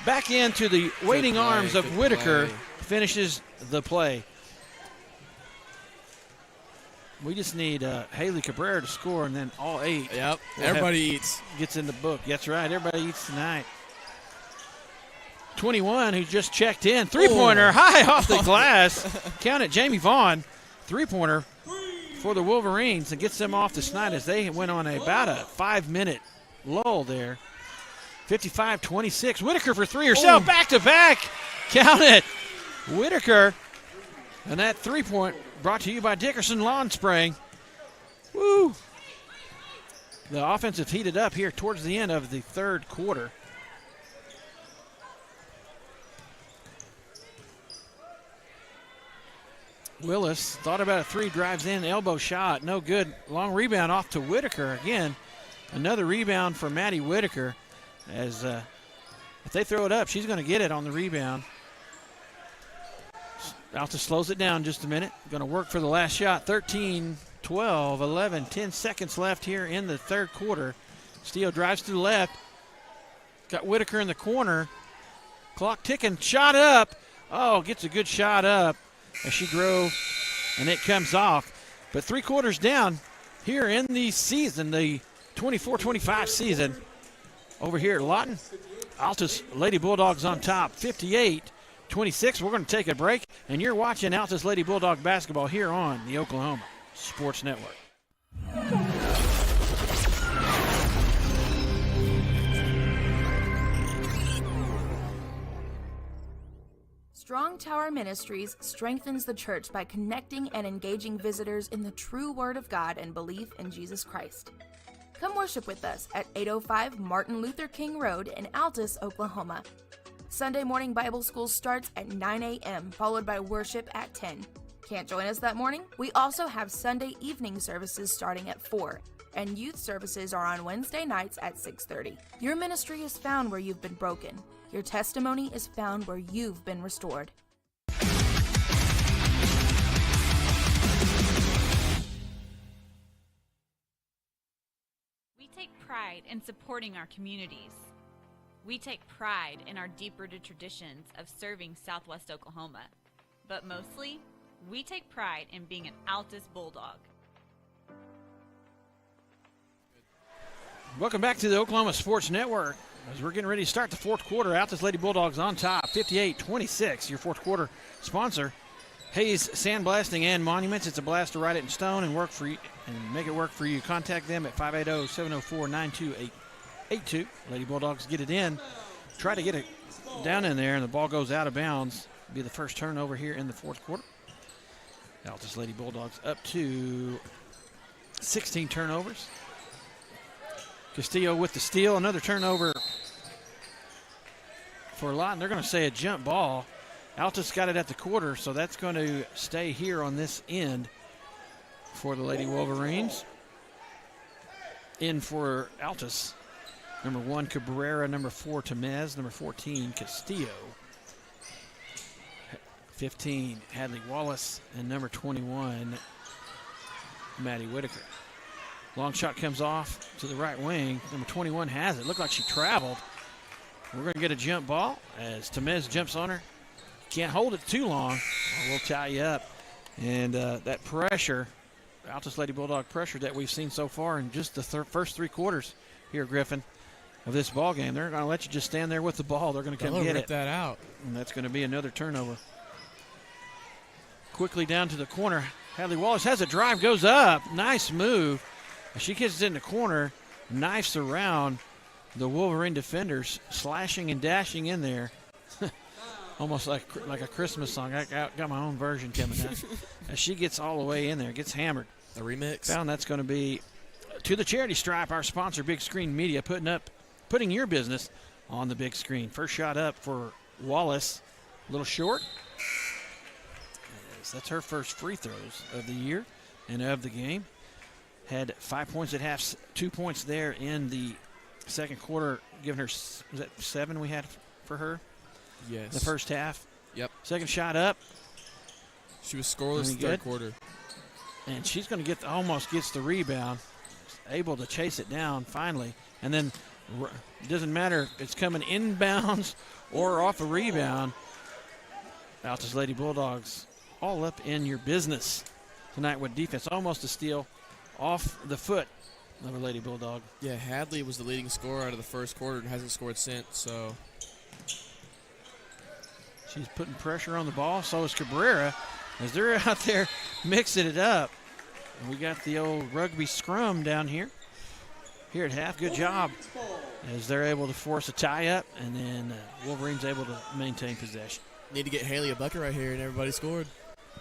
Back into the waiting arms of Whitaker. Finishes the play. We just need Haley Cabrera to score, and then all 8. Yep, everybody eats. Gets in the book. That's right, everybody eats tonight. 21, who just checked in. Three-pointer, high off the glass. Count it, Jamie Vaughn. Three-pointer for the Wolverines, and gets them off the snide as they went on about a 5-minute lull there. 55-26. Whitaker for 3 herself, back-to-back. Count it. Whitaker, and that three-point brought to you by Dickerson Lawn Spraying. Woo! The offense have heated up here towards the end of the third quarter. Willis thought about a 3, drives in, elbow shot, no good. Long rebound off to Whitaker again. Another rebound for Maddie Whitaker. As if they throw it up, she's going to get it on the rebound. Altus slows it down just a minute. Going to work for the last shot. 13, 12, 11, 10 seconds left here in the third quarter. Steele drives to the left. Got Whitaker in the corner. Clock ticking. Shot up. Oh, gets a good shot up as she drove, and it comes off. But 3 quarters down here in the season, the 24-25 season. Over here at Lawton, Altus Lady Bulldogs on top, 58-26. We're going to take a break, and you're watching Altus Lady Bulldog basketball here on the Oklahoma Sports Network. Strong Tower Ministries strengthens the church by connecting and engaging visitors in the true Word of God and belief in Jesus Christ. Come worship with us at 805 Martin Luther King Road in Altus, Oklahoma. Sunday morning Bible school starts at 9 a.m., followed by worship at 10. Can't join us that morning? We also have Sunday evening services starting at 4, and youth services are on Wednesday nights at 6:30. Your ministry is found where you've been broken. Your testimony is found where you've been restored. We take pride in supporting our communities. We take pride in our deep-rooted traditions of serving Southwest Oklahoma. But mostly, we take pride in being an Altus Bulldog. Welcome back to the Oklahoma Sports Network. As we're getting ready to start the fourth quarter, Altus Lady Bulldogs on top, 58-26. Your fourth quarter sponsor, Hayes Sandblasting and Monuments. It's a blast to write it in stone and work for you and make it work for you. Contact them at 580-704-9282. Lady Bulldogs get it in. Try to get it down in there, and the ball goes out of bounds. It'll be the first turnover here in the fourth quarter. Altus Lady Bulldogs up to 16 turnovers. Castillo with the steal. Another turnover for Lawton. They're going to say a jump ball. Altus got it at the quarter, so that's going to stay here on this end for the Lady Wolverines. In for Altus. Number 1, Cabrera. Number 4, Tamez. Number 14, Castillo. 15, Hadley Wallace. And number 21, Maddie Whitaker. Long shot comes off to the right wing. Number 21 has it. Looked like she traveled. We're going to get a jump ball as Tamez jumps on her. Can't hold it too long. We'll tie you up. And that pressure, Altus Lady Bulldog pressure that we've seen so far in just the first 3 quarters here, Griffin, of this ball game. They're going to let you just stand there with the ball. They're going to come get it. That out. And that's going to be another turnover. quickly down to the corner. Hadley Wallace has a drive, goes up. Nice move. She gets it in the corner, knifes around the Wolverine defenders, slashing and dashing in there. Almost like a Christmas song. I got my own version coming up. As she gets all the way in there, gets hammered. A remix. Found that's going to be to the charity stripe, our sponsor, Big Screen Media, putting your business on the big screen. First shot up for Wallace. A little short. That's her first free throws of the year and of the game. Had 5 points at half, 2 points there in the second quarter, giving her, was that 7 we had for her? Yes. The first half. Yep. Second shot up. She was scoreless third quarter. And she's going to almost gets the rebound, able to chase it down finally. And then it doesn't matter if it's coming inbounds or off a rebound. Altus Lady Bulldogs all up in your business tonight with defense. Almost a steal off the foot of a Lady Bulldog. Yeah, Hadley was the leading scorer out of the first quarter and hasn't scored since, so. She's putting pressure on the ball. So is Cabrera as they're out there mixing it up. And we got the old rugby scrum down here at half. Good job as they're able to force a tie-up, and then Wolverine's able to maintain possession. Need to get Haley a bucket right here, and everybody scored.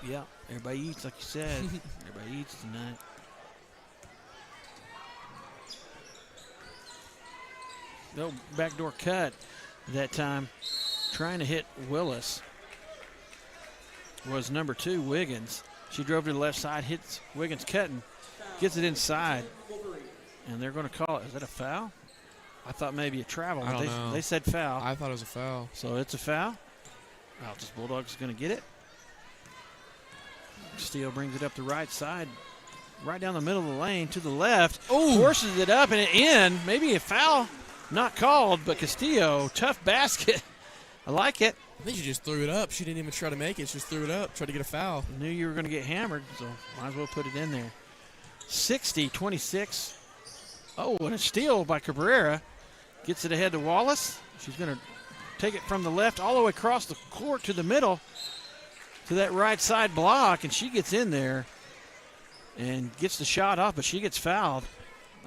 Yeah, everybody eats, like you said. Everybody eats tonight. No backdoor cut that time. Trying to hit Willis was number 2, Wiggins. She drove to the left side, hits Wiggins cutting, gets it inside, and they're going to call it. Is that a foul? I thought maybe a travel. I don't know. They said foul. I thought it was a foul. So it's a foul. Altus Bulldogs is going to get it. Steele brings it up the right side, right down the middle of the lane to the left. Ooh. Forces it up and it in. Maybe a foul. Not called, but Castillo, tough basket. I like it. I think she just threw it up. She didn't even try to make it. She just threw it up, tried to get a foul. Knew you were going to get hammered, so might as well put it in there. 60-26. Oh, and a steal by Cabrera. Gets it ahead to Wallace. She's going to take it from the left all the way across the court to the middle to that right side block, and she gets in there and gets the shot off, but she gets fouled.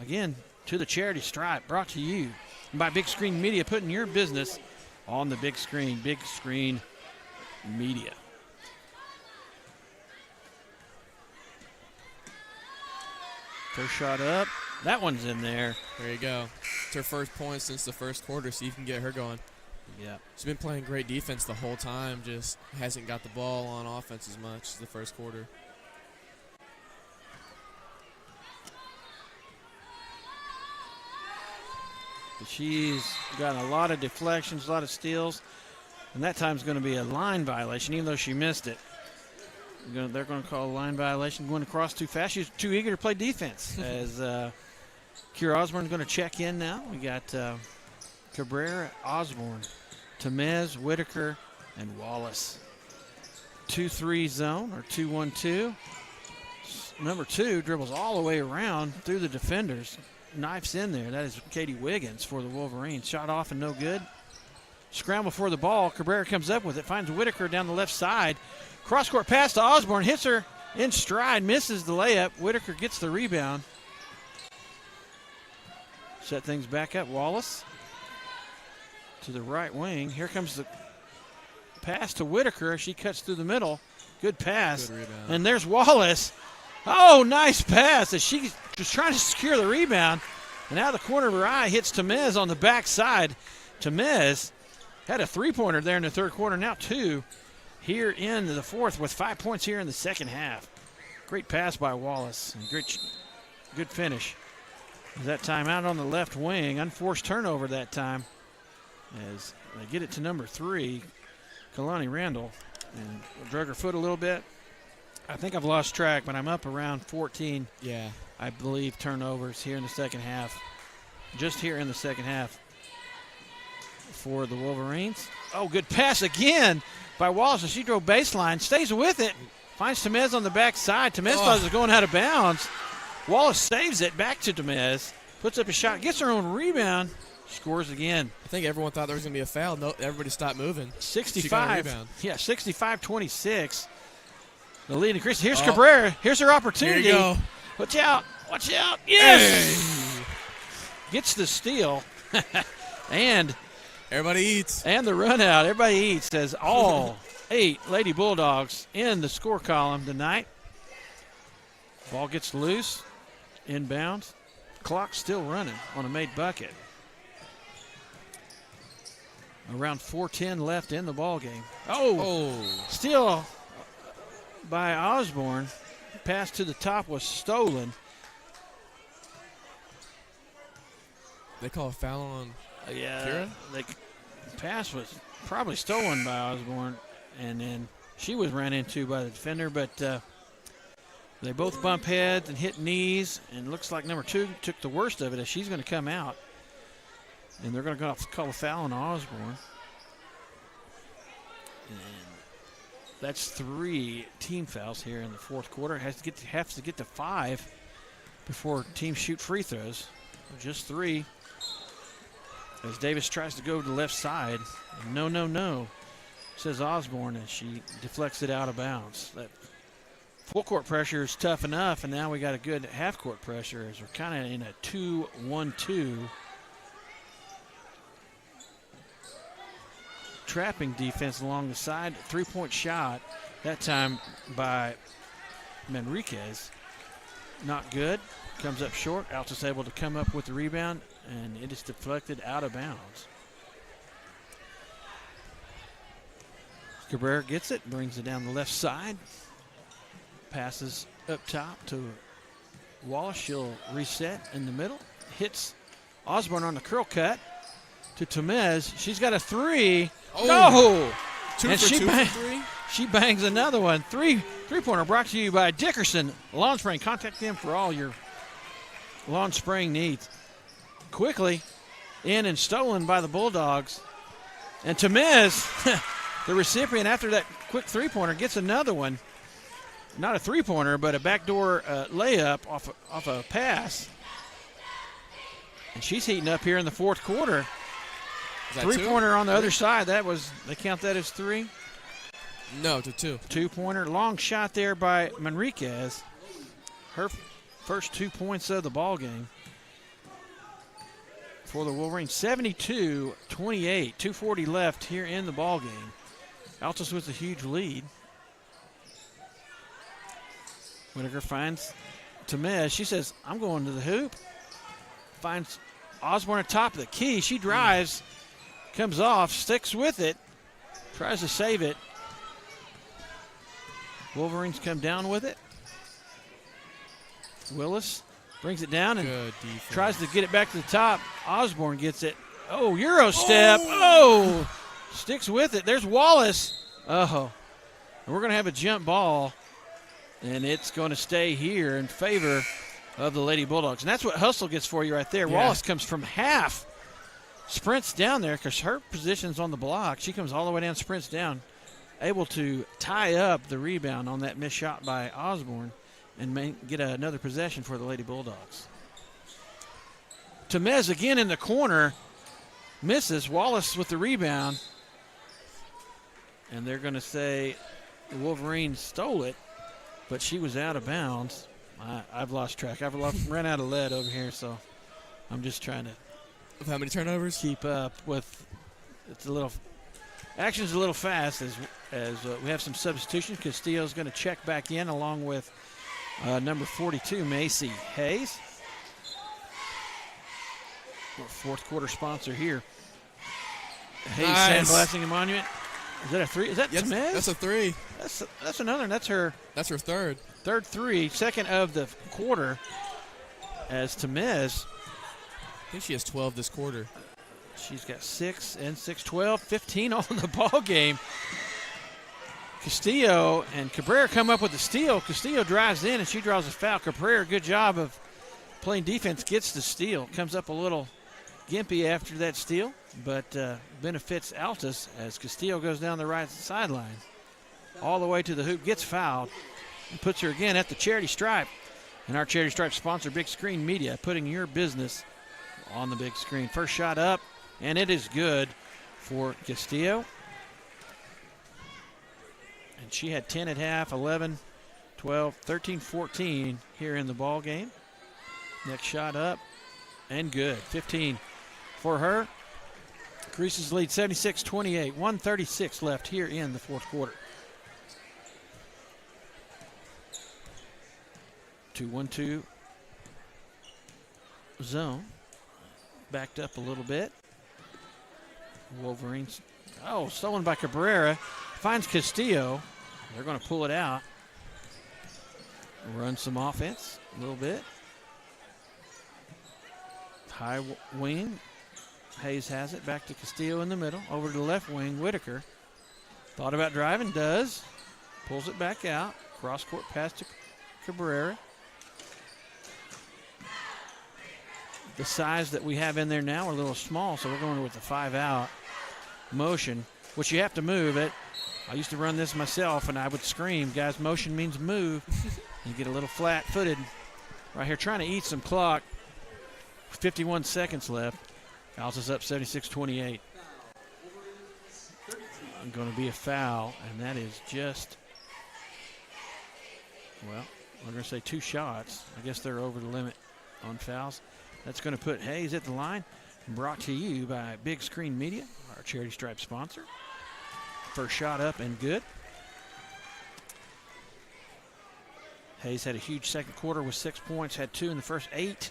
Again, to the charity stripe, brought to you by Big Screen Media, putting your business on the big screen. Big Screen Media. First shot up. That one's in there. There you go. It's her first point since the first quarter, so you can get her going. Yeah. She's been playing great defense the whole time, just hasn't got the ball on offense as much as the first quarter. But she's got a lot of deflections, a lot of steals, and that time's going to be a line violation, even though she missed it. They're going to call a line violation. Going across too fast. She's too eager to play defense. As Kira Osborne's going to check in now. We got Cabrera, Osborne, Temez, Whitaker, and Wallace. 2-3 zone or 2-1-2. Number 2 dribbles all the way around through the defenders. Knifes in there. That is Katie Wiggins for the Wolverines. Shot off and no good. Scramble for the ball. Cabrera comes up with it. Finds Whitaker down the left side. Cross-court pass to Osborne. Hits her in stride. Misses the layup. Whitaker gets the rebound. Set things back up. Wallace to the right wing. Here comes the pass to Whitaker. She cuts through the middle. Good pass. Good rebound. And there's Wallace. Oh, nice pass as she was trying to secure the rebound. And out of the corner of her eye hits Temez on the backside. Temez had a three-pointer there in the third quarter. Now 2 here in the fourth with 5 points here in the second half. Great pass by Wallace. And good finish. That time out on the left wing. Unforced turnover that time as they get it to number 3, Kalani Randall. And drug her foot a little bit. I think I've lost track, but I'm up around 14. Yeah. I believe turnovers here in the second half. Just here in the second half for the Wolverines. Oh, good pass again by Wallace. She drove baseline, stays with it, finds Temez on the backside. Temez thought it was going out of bounds. Wallace saves it back to Temez, puts up a shot, gets her own rebound, scores again. I think everyone thought there was going to be a foul. No, everybody stopped moving. 65. Yeah, 65-26. The lead increases. Here's Cabrera. Here's her opportunity. Here you go. Watch out. Watch out. Yes! Hey. Gets the steal. And everybody eats. And the run out. Everybody eats as all 8 Lady Bulldogs in the score column tonight. Ball gets loose. Inbounds. Clock still running on a made bucket. Around 4:10 left in the ball game. Steal by Osborne. Pass to the top was stolen. They call a foul on Kira? The pass was probably stolen by Osborne, and then she was ran into by the defender, but they both bump heads and hit knees, and looks like number 2 took the worst of it as she's going to come out. And they're going to call a foul on Osborne. And that's 3 team fouls here in the fourth quarter. Has to get to 5 before teams shoot free throws. Just 3. As Davis tries to go to the left side. No, says Osborne as she deflects it out of bounds. That full court pressure is tough enough, and now we got a good half court pressure as we're kind of in a 2-1-2. Trapping defense along the side. 3-point shot, that time by Manriquez. Not good. Comes up short. Altus able to come up with the rebound, and it is deflected out of bounds. Cabrera gets it, brings it down the left side. Passes up top to Wallace. She'll reset in the middle. Hits Osborne on the curl cut to Tamez. She's got a 3. No! 2 and for 2 for 3? She bangs another one. Three-pointer brought to you by Dickerson Lawn Spraying. Contact them for all your lawn spraying needs. Quickly in and stolen by the Bulldogs. And Tamez, the recipient after that quick three-pointer, gets another one. Not a three-pointer, but a backdoor layup off a pass. And she's heating up here in the fourth quarter. Three-pointer on the other side. They count that as 3? No, it's a 2. Two-pointer. Long shot there by Manriquez. Her first 2 points of the ball game for the Wolverines. 72-28. 2:40 left here in the ball game. Altus with a huge lead. Whitaker finds Tamez. She says, I'm going to the hoop. Finds Osborne at top of the key. She drives, comes off, sticks with it, tries to save it. Wolverines come down with it. Willis brings it down and tries to get it back to the top. Osborne gets it. Oh, Euro step. Oh, sticks with it. There's Wallace. Oh, and we're going to have a jump ball, and it's going to stay here in favor of the Lady Bulldogs. And that's what hustle gets for you right there. Yeah. Wallace comes from half, sprints down there because her position's on the block. She comes all the way down, sprints down, able to tie up the rebound on that missed shot by Osborne and get another possession for the Lady Bulldogs. Tamez again in the corner, misses. Wallace with the rebound. And they're going to say the Wolverines stole it, but she was out of bounds. I've lost track. I've ran out of lead over here, so I'm just trying to. With how many turnovers? Keep up with. It's a little. Action's a little fast as we have some substitutions. Castillo's going to check back in along with number 42, Macy Hayes. Our fourth quarter sponsor here. Hayes Sandblasting and Monument. Is that a 3? Is that Tamez? That's a 3. That's another. That's her third. Third 3, second of the quarter. As Tamez. I think she has 12 this quarter. She's got 6 and 6, 12, 15 on the ball game. Castillo and Cabrera come up with the steal. Castillo drives in and she draws a foul. Cabrera, good job of playing defense, gets the steal. Comes up a little gimpy after that steal, but benefits Altus as Castillo goes down the right sideline. All the way to the hoop, gets fouled, and puts her again at the charity stripe. And our charity stripe sponsor, Big Screen Media, putting your business on the big screen. First shot up, and it is good for Castillo. And she had 10 at half, 11 13-14 here in the ball game. Next shot up and good. 15 for her. Greases lead 76-28. 1:36 left here in the fourth quarter. 2-1-2 zone. Backed up a little bit. Wolverines. Oh, stolen by Cabrera. Finds Castillo. They're going to pull it out. Run some offense a little bit. High wing. Hayes has it. Back to Castillo in the middle. Over to the left wing. Whitaker. Thought about driving. Does. Pulls it back out. Cross court pass to Cabrera. The size that we have in there now are a little small, so we're going with the 5-out motion, which you have to move it. I used to run this myself, and I would scream, guys, motion means move. You get a little flat-footed right here, trying to eat some clock. 51 seconds left. Altus up 76-28. Going to be a foul, and that is just, well, we're going to say 2 shots. I guess they're over the limit on fouls. That's going to put Hayes at the line. Brought to you by Big Screen Media, our Charity Stripe sponsor. First shot up and good. Hayes had a huge second quarter with 6 points, had 2 in the first 8.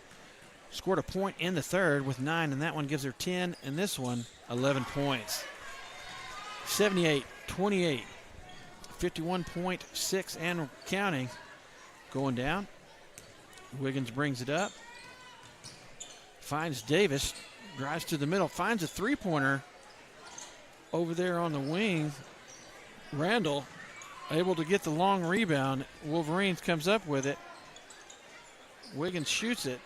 Scored a point in the third with 9, and that one gives her 10, and this one 11 points. 78-28, 51.6 and counting. Going down. Wiggins brings it up. Finds Davis, drives to the middle, finds a three-pointer over there on the wing. Randall able to get the long rebound. Wolverines comes up with it. Wiggins shoots it,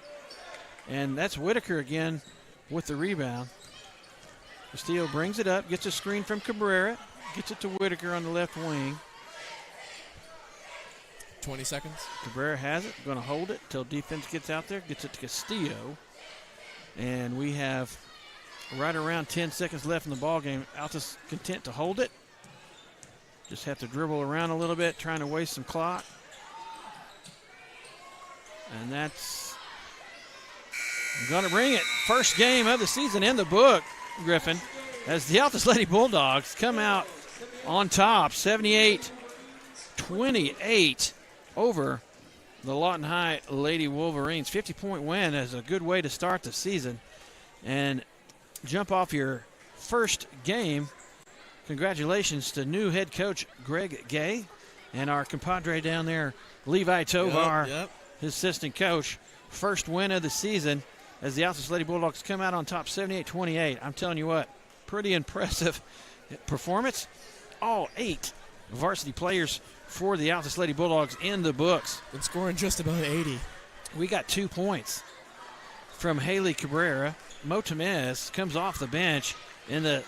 and that's Whitaker again with the rebound. Castillo brings it up, gets a screen from Cabrera, gets it to Whitaker on the left wing. 20 seconds. Cabrera has it, going to hold it till defense gets out there, gets it to Castillo. And we have right around 10 seconds left in the ball game. Altus content to hold it. Just have to dribble around a little bit, trying to waste some clock. And that's going to bring it. First game of the season in the book, Griffin, as the Altus Lady Bulldogs come out on top, 78-28 over the Lawton High Lady Wolverines. 50-point win is a good way to start the season and jump off your first game. Congratulations to new head coach Greg Gay and our compadre down there, Levi Tovar, his assistant coach. First win of the season as the Altus Lady Bulldogs come out on top 78-28. I'm telling you what, pretty impressive performance. All 8 varsity players for the Altus Lady Bulldogs in the books. And scoring just about 80. We got 2 points from Haley Cabrera. Mo Temez comes off the bench in the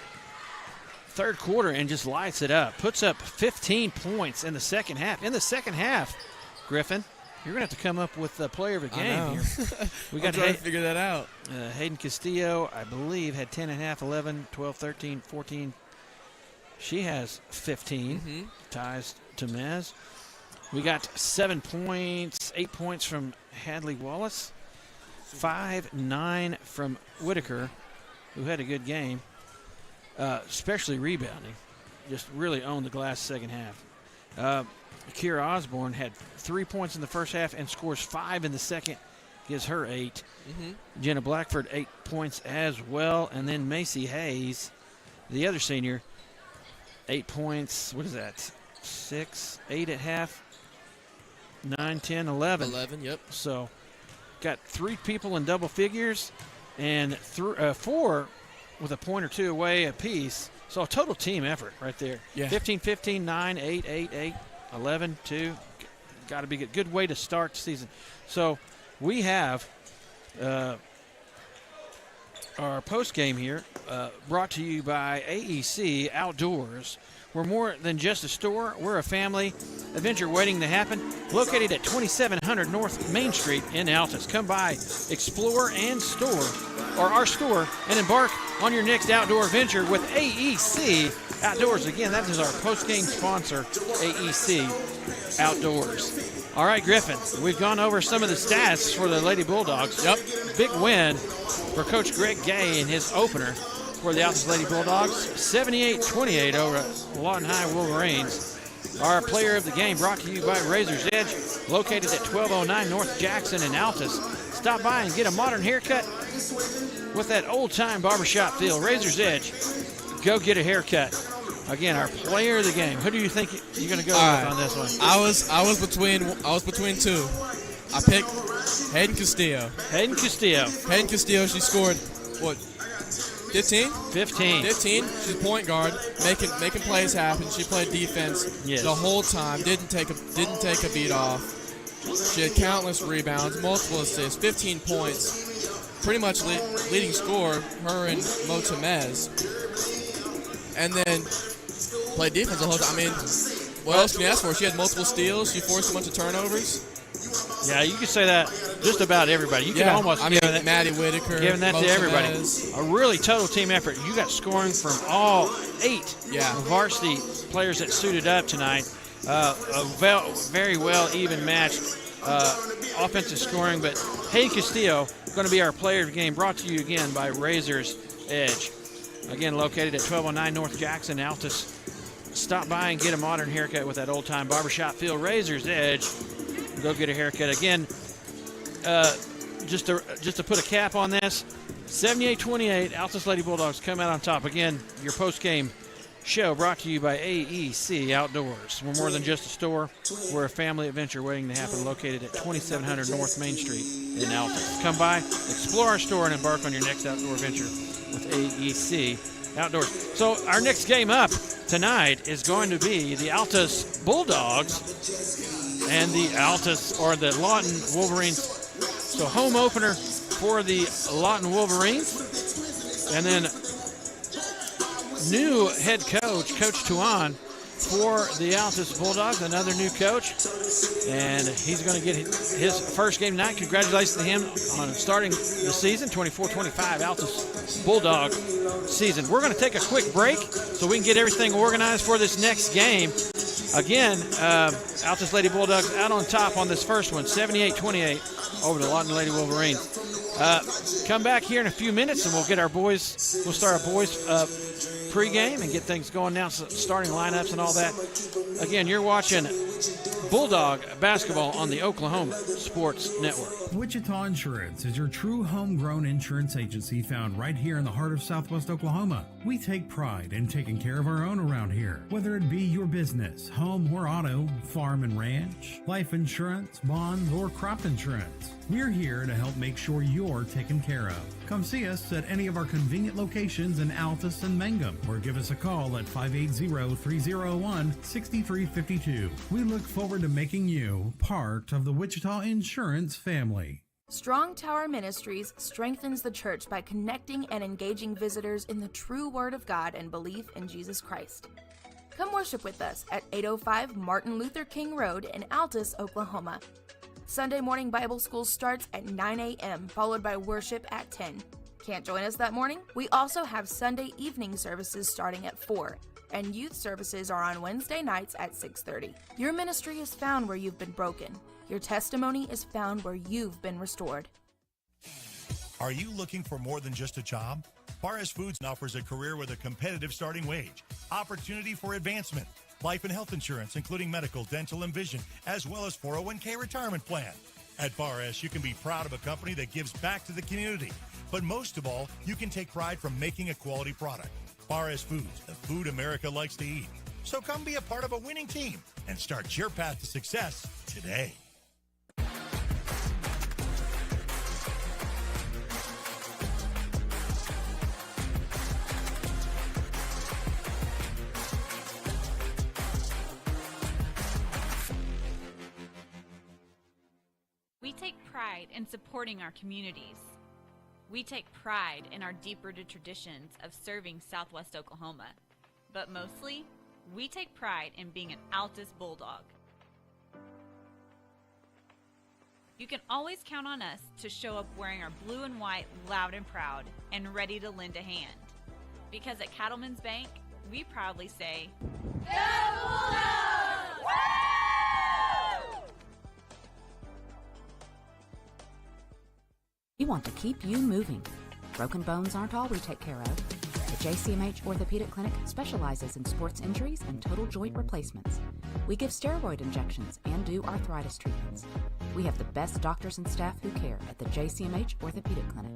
third quarter and just lights it up. Puts up 15 points in the second half. In the second half, Griffin, you're going to have to come up with the player of the game here. We got trying to figure that out. Hayden Castillo, I believe, had 10.5, 11, 12, 13, 14. She has 15. Ties Temez. We got 7 points, 8 points from Hadley Wallace. 5, 9 from Whitaker, who had a good game, especially rebounding. Just really owned the glass second half. Kira Osborne had 3 points in the first half and scores 5 in the second, gives her 8. Jenna Blackford, 8 points as well. And then Macy Hayes, the other senior, 8 points. What is that? 6, 8 at half, 9, 10, 11. 11, yep. So got 3 people in double figures and 4 with a point or 2 away apiece. So a total team effort right there. Yeah. 15, 15, 9, 8, 8, 8, 11, 2. Got to be a good way to start the season. So we have our post game here brought to you by AEC Outdoors. We're more than just a store. We're a family adventure waiting to happen. Located at 2700 North Main Street in Altus. Come by, explore, and our store, and embark on your next outdoor adventure with AEC Outdoors. Again, that is our post-game sponsor, AEC. Outdoors. All right, Griffin, we've gone over some of the stats for the Lady Bulldogs. Yep. Big win for Coach Greg Gay in his opener for the Altus Lady Bulldogs. 78-28 over Lawton High Wolverines. Our player of the game brought to you by Razor's Edge, located at 1209 North Jackson in Altus. Stop by and get a modern haircut with that old-time barbershop feel. Razor's Edge, go get a haircut. Again, our player of the game. Who do you think you're going to go with on this one? I was between two. I picked Hayden Castillo. Hayden Castillo, she scored, what, 15? 15. She's a point guard, making plays happen. She played defense the whole time. Didn't take a beat off. She had countless rebounds, multiple assists, 15 points. Pretty much leading scorer, her and Mo Temez. And then played defense the whole time. I mean, what else can you ask for? She had multiple steals. She forced a bunch of turnovers. Yeah, you could say that just about everybody. You can almost give that, Maddie Whitaker, giving that Mo to everybody. Temez. A really total team effort. You got scoring from all 8 varsity players that suited up tonight. Very well even matched offensive scoring. But Hayden Castillo going to be our player of the game. Brought to you again by Razor's Edge. Again, located at 1209 North Jackson, Altus. Stop by and get a modern haircut with that old-time barbershop feel. Razor's Edge. Go get a haircut. Again, just to put a cap on this, 78-28, Altus Lady Bulldogs come out on top. Again, your post-game show brought to you by AEC Outdoors. We're more than just a store. We're a family adventure waiting to happen, located at 2700 North Main Street in Altus. Come by, explore our store, and embark on your next outdoor adventure with AEC Outdoors. So our next game up tonight is going to be the Altus Bulldogs and the Lawton Wolverines. So home opener for the Lawton Wolverines. And then new head coach, Coach Tuan, for the Altus Bulldogs, another new coach. And he's going to get his first game tonight. Congratulations to him on starting the season, 24-25 Altus Bulldog season. We're going to take a quick break so we can get everything organized for this next game. Again, Altus Lady Bulldogs out on top on this first one, 78-28 over the Lawton Lady Wolverines. Come back here in a few minutes and we'll start our boys pregame and get things going now, starting lineups and all that. Again, you're watching Bulldog basketball on the Oklahoma Sports Network. Wichita Insurance is your true homegrown insurance agency found right here in the heart of Southwest Oklahoma. We take pride in taking care of our own around here, whether it be your business, home or auto, farm and ranch, life insurance, bond, or crop insurance. We're here to help make sure you're taken care of. Come see us at any of our convenient locations in Altus and Mangum, or give us a call at 580-301-6352. We look forward to making you part of the Wichita Insurance family. Strong Tower Ministries strengthens the church by connecting and engaging visitors in the true Word of God and belief in Jesus Christ. Come worship with us at 805 Martin Luther King Road in Altus, Oklahoma. Sunday morning Bible school starts at 9 a.m., followed by worship at 10. Can't join us that morning? We also have Sunday evening services starting at 4, and youth services are on Wednesday nights at 6:30. Your ministry is found where you've been broken. Your testimony is found where you've been restored. Are you looking for more than just a job? Barres Foods offers a career with a competitive starting wage, opportunity for advancement, life and health insurance, including medical, dental, and vision, as well as 401k retirement plan. At Barres, you can be proud of a company that gives back to the community. But most of all, you can take pride from making a quality product. Barres Foods, the food America likes to eat. So come be a part of a winning team and start your path to success today. We take pride in supporting our communities. We take pride in our deep-rooted traditions of serving Southwest Oklahoma. But mostly, we take pride in being an Altus Bulldog. You can always count on us to show up wearing our blue and white, loud and proud, and ready to lend a hand. Because at Cattlemen's Bank, we proudly say, Go Bulldogs! want to keep you moving. Broken bones aren't all we take care of. The JCMH Orthopedic Clinic specializes in sports injuries and total joint replacements. We give steroid injections and do arthritis treatments. We have the best doctors and staff who care at the JCMH Orthopedic Clinic.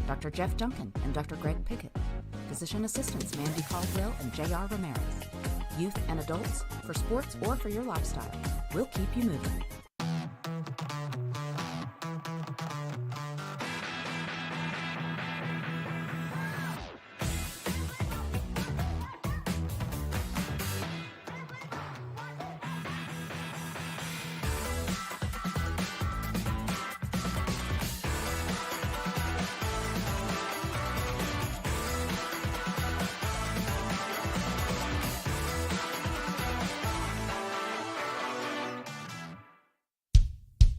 Dr. Jeff Duncan and Dr. Greg Pickett. Physician assistants Mandy Caldwell and J.R. Ramirez. Youth and adults, for sports or for your lifestyle. We'll keep you moving.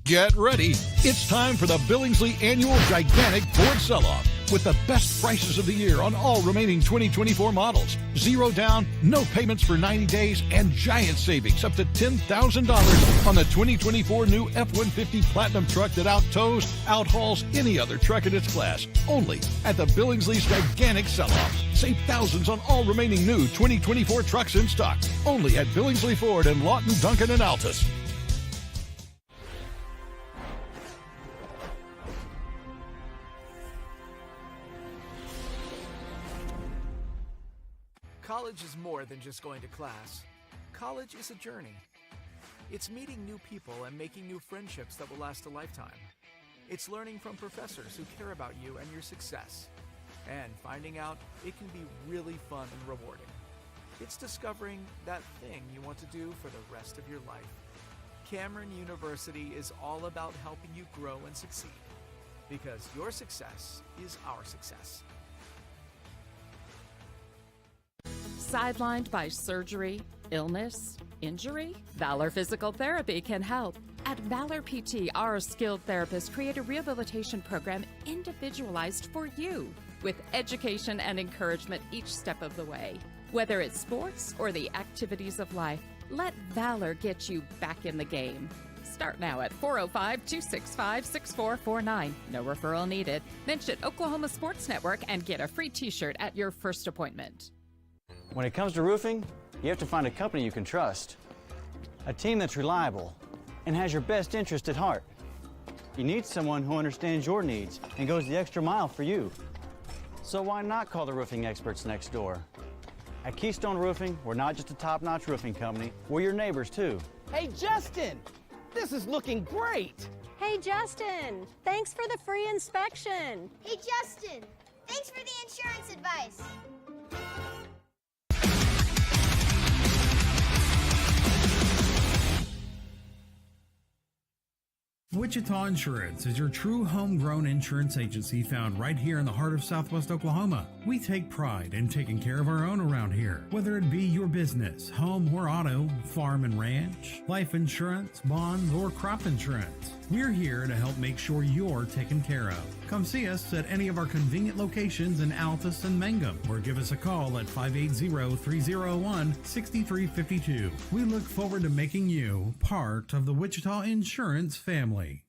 Get ready. It's time for the Billingsley Annual Gigantic Ford Sell-Off with the best prices of the year on all remaining 2024 models. Zero down, no payments for 90 days, and giant savings up to $10,000 on the 2024 new F-150 Platinum truck that outhauls any other truck in its class. Only at the Billingsley's Gigantic Sell-Off. Save thousands on all remaining new 2024 trucks in stock. Only at Billingsley Ford in Lawton, Duncan, and Altus. College is more than just going to class. College is a journey. It's meeting new people and making new friendships that will last a lifetime. It's learning from professors who care about you and your success. And finding out it can be really fun and rewarding. It's discovering that thing you want to do for the rest of your life. Cameron University is all about helping you grow and succeed. Because your success is our success. Sidelined by surgery, illness, injury? Valor Physical Therapy can help. At Valor PT, our skilled therapists create a rehabilitation program individualized for you, with education and encouragement each step of the way. Whether it's sports or the activities of life, let Valor get you back in the game. Start now at 405-265-6449. No referral needed. Mention Oklahoma Sports Network and get a free t-shirt at your first appointment. When it comes to roofing, you have to find a company you can trust. A team that's reliable and has your best interest at heart. You need someone who understands your needs and goes the extra mile for you. So why not call the roofing experts next door? At Keystone Roofing, we're not just a top-notch roofing company, we're your neighbors too. Hey, Justin, this is looking great. Hey, Justin, thanks for the free inspection. Hey, Justin, thanks for the insurance advice. Wichita Insurance is your true homegrown insurance agency found right here in the heart of Southwest Oklahoma. We take pride in taking care of our own around here, whether it be your business, home or auto, farm and ranch, life insurance, bonds, or crop insurance. We're here to help make sure you're taken care of. Come see us at any of our convenient locations in Altus and Mangum, or give us a call at 580-301-6352. We look forward to making you part of the Wichita Insurance family.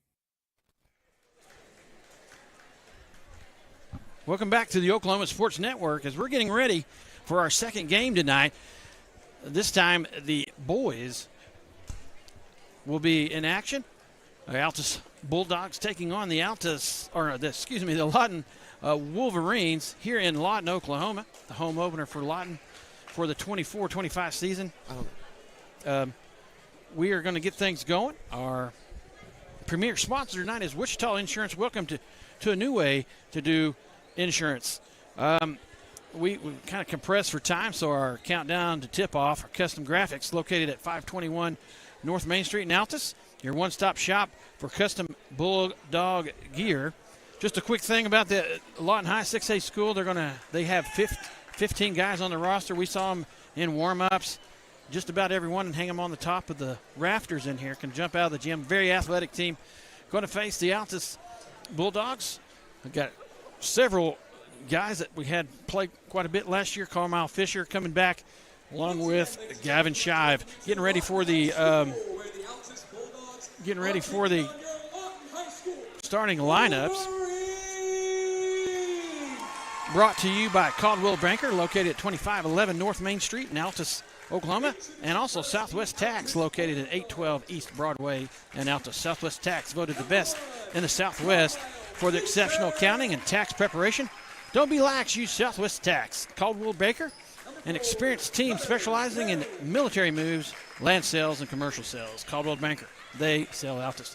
Welcome back to the Oklahoma Sports Network as we're getting ready for our second game tonight. This time the boys will be in action. The Altus Bulldogs taking on the Lawton Wolverines here in Lawton, Oklahoma. The home opener for Lawton for the 24-25 season. We are going to get things going. Our premier sponsor tonight is Wichita Insurance. Welcome to a new way to do insurance. We kind of compressed for time, so our countdown to tip-off, our custom graphics, located at 521 North Main Street in Altus. Your one-stop shop for custom Bulldog gear. Just a quick thing about the Lawton High 6A school. They have 15 guys on the roster. We saw them in warm-ups. Just about everyone, and hang them on the top of the rafters in here, can jump out of the gym. Very athletic team. Going to face the Altus Bulldogs. We've got several guys that we had play quite a bit last year. Carmile Fisher coming back, along with Gavin Shive. Getting ready for the starting lineups. brought to you by Caldwell Banker, located at 2511 North Main Street in Altus, Oklahoma, and also Southwest Tax, located at 812 East Broadway in Altus. Southwest Tax, voted the best in the Southwest for the exceptional accounting and tax preparation. Don't be lax, use Southwest Tax. Caldwell Banker, an experienced team specializing in military moves, land sales, and commercial sales. Caldwell Banker, they sell Altus.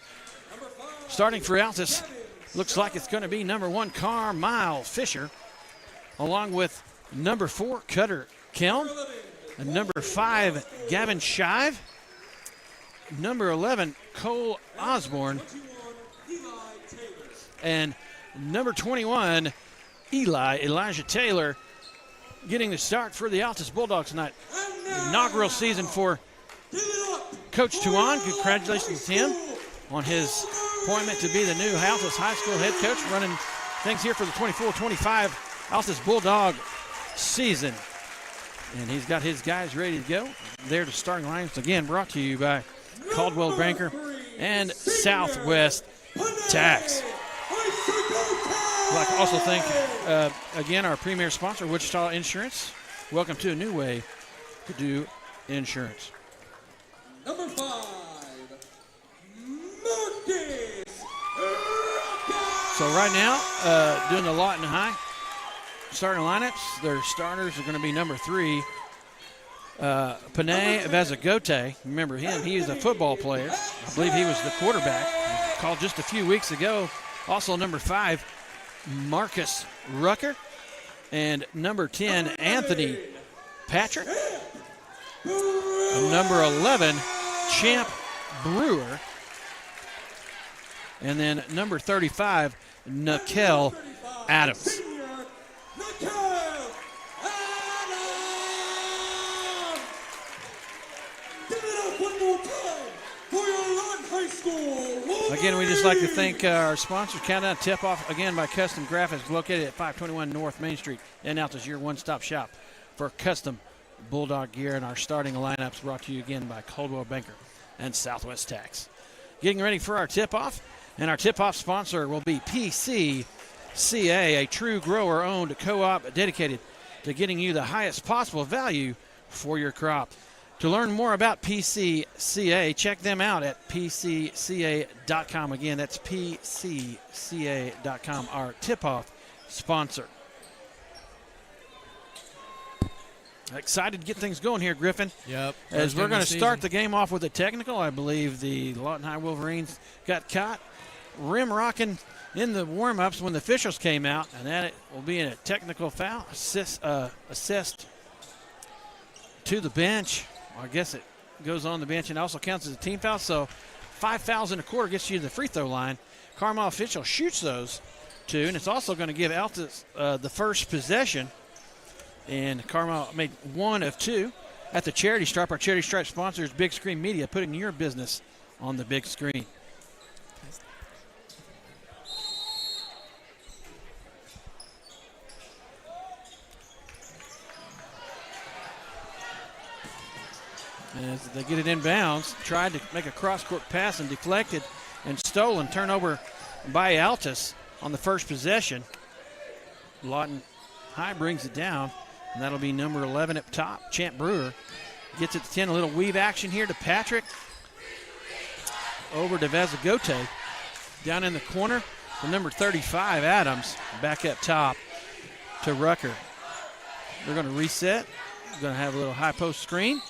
Starting for Altus, looks like it's going to be number 1, Carmile Fisher, along with number 4, Cutter Kelm, and number 5, Gavin Shive, number 11, Cole Osborne, and number 21, Elijah Taylor, getting the start for the Altus Bulldogs tonight. Inaugural season for Coach Tuan. Congratulations to him on his appointment to be the new Altus High School head coach, running things here for the 24-25 Altus Bulldog season. And he's got his guys ready to go. There to starting lines, again, brought to you by Caldwell Banker and Southwest Tax. I'd like to also thank, again, our premier sponsor, Wichita Insurance. Welcome to a new way to do insurance. Number 5, Marcus. So right now, doing the Lawton High starting lineups, their starters are going to be number 3, Panay Vazagote. Remember him, he is a football player. I believe he was the quarterback, called just a few weeks ago. Also number 5, Marcus Rucker, and number 10, Anthony Patrick, and number 11, Champ Brewer, and then number 35, Nikel Adams. Again, we just like to thank our sponsors. Countdown tip-off, again, by Custom Graphics, located at 521 North Main Street in Altus, your one-stop shop for custom Bulldog gear. And our starting lineups brought to you again by Caldwell Banker and Southwest Tax. Getting ready for our tip-off, and our tip-off sponsor will be PCCA, a true grower-owned co-op dedicated to getting you the highest possible value for your crop. To learn more about PCCA, check them out at pcca.com. Again, that's pcca.com, our tip-off sponsor. Excited to get things going here, Griffin. Yep. As we're going to start the game off with a technical. I believe the Lawton High Wolverines got caught rim rocking in the warm-ups when the officials came out, and that will be a technical foul assessed to the bench. I guess it goes on the bench and also counts as a team foul. So 5 fouls in a quarter gets you to the free throw line. Carmel official shoots those 2, and it's also going to give Altus the first possession. And Carmel made 1 of 2 at the Charity Stripe. Our Charity Stripe sponsors Big Screen Media, putting your business on the big screen. As they get it inbounds, tried to make a cross-court pass and deflected and stolen. Turnover by Altus on the first possession. Lawton High brings it down, and that'll be number 11 up top. Champ Brewer gets it to 10. A little weave action here to Patrick. Over to Vazagote. Down in the corner for number 35, Adams. Back up top to Rucker. They're going to reset. They're going to have a little high post screen.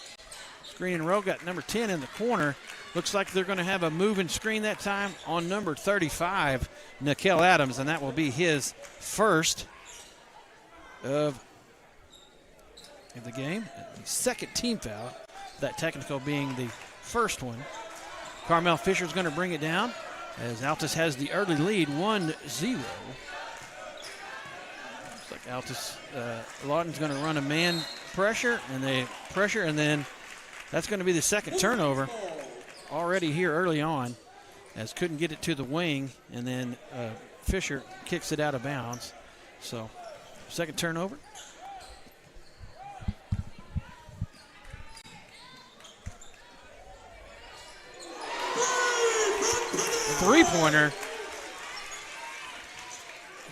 Screen and roll, got number 10 in the corner. Looks like they're going to have a moving screen that time on number 35, Nikel Adams, and that will be his first of the game. The second team foul, that technical being the first one. Carmel Fisher's going to bring it down as Altus has the early lead, 1-0. Looks like Altus, Lawton's going to run a man pressure, and then that's going to be the second turnover already here early on, as couldn't get it to the wing, and then Fisher kicks it out of bounds. So, second turnover. Three-pointer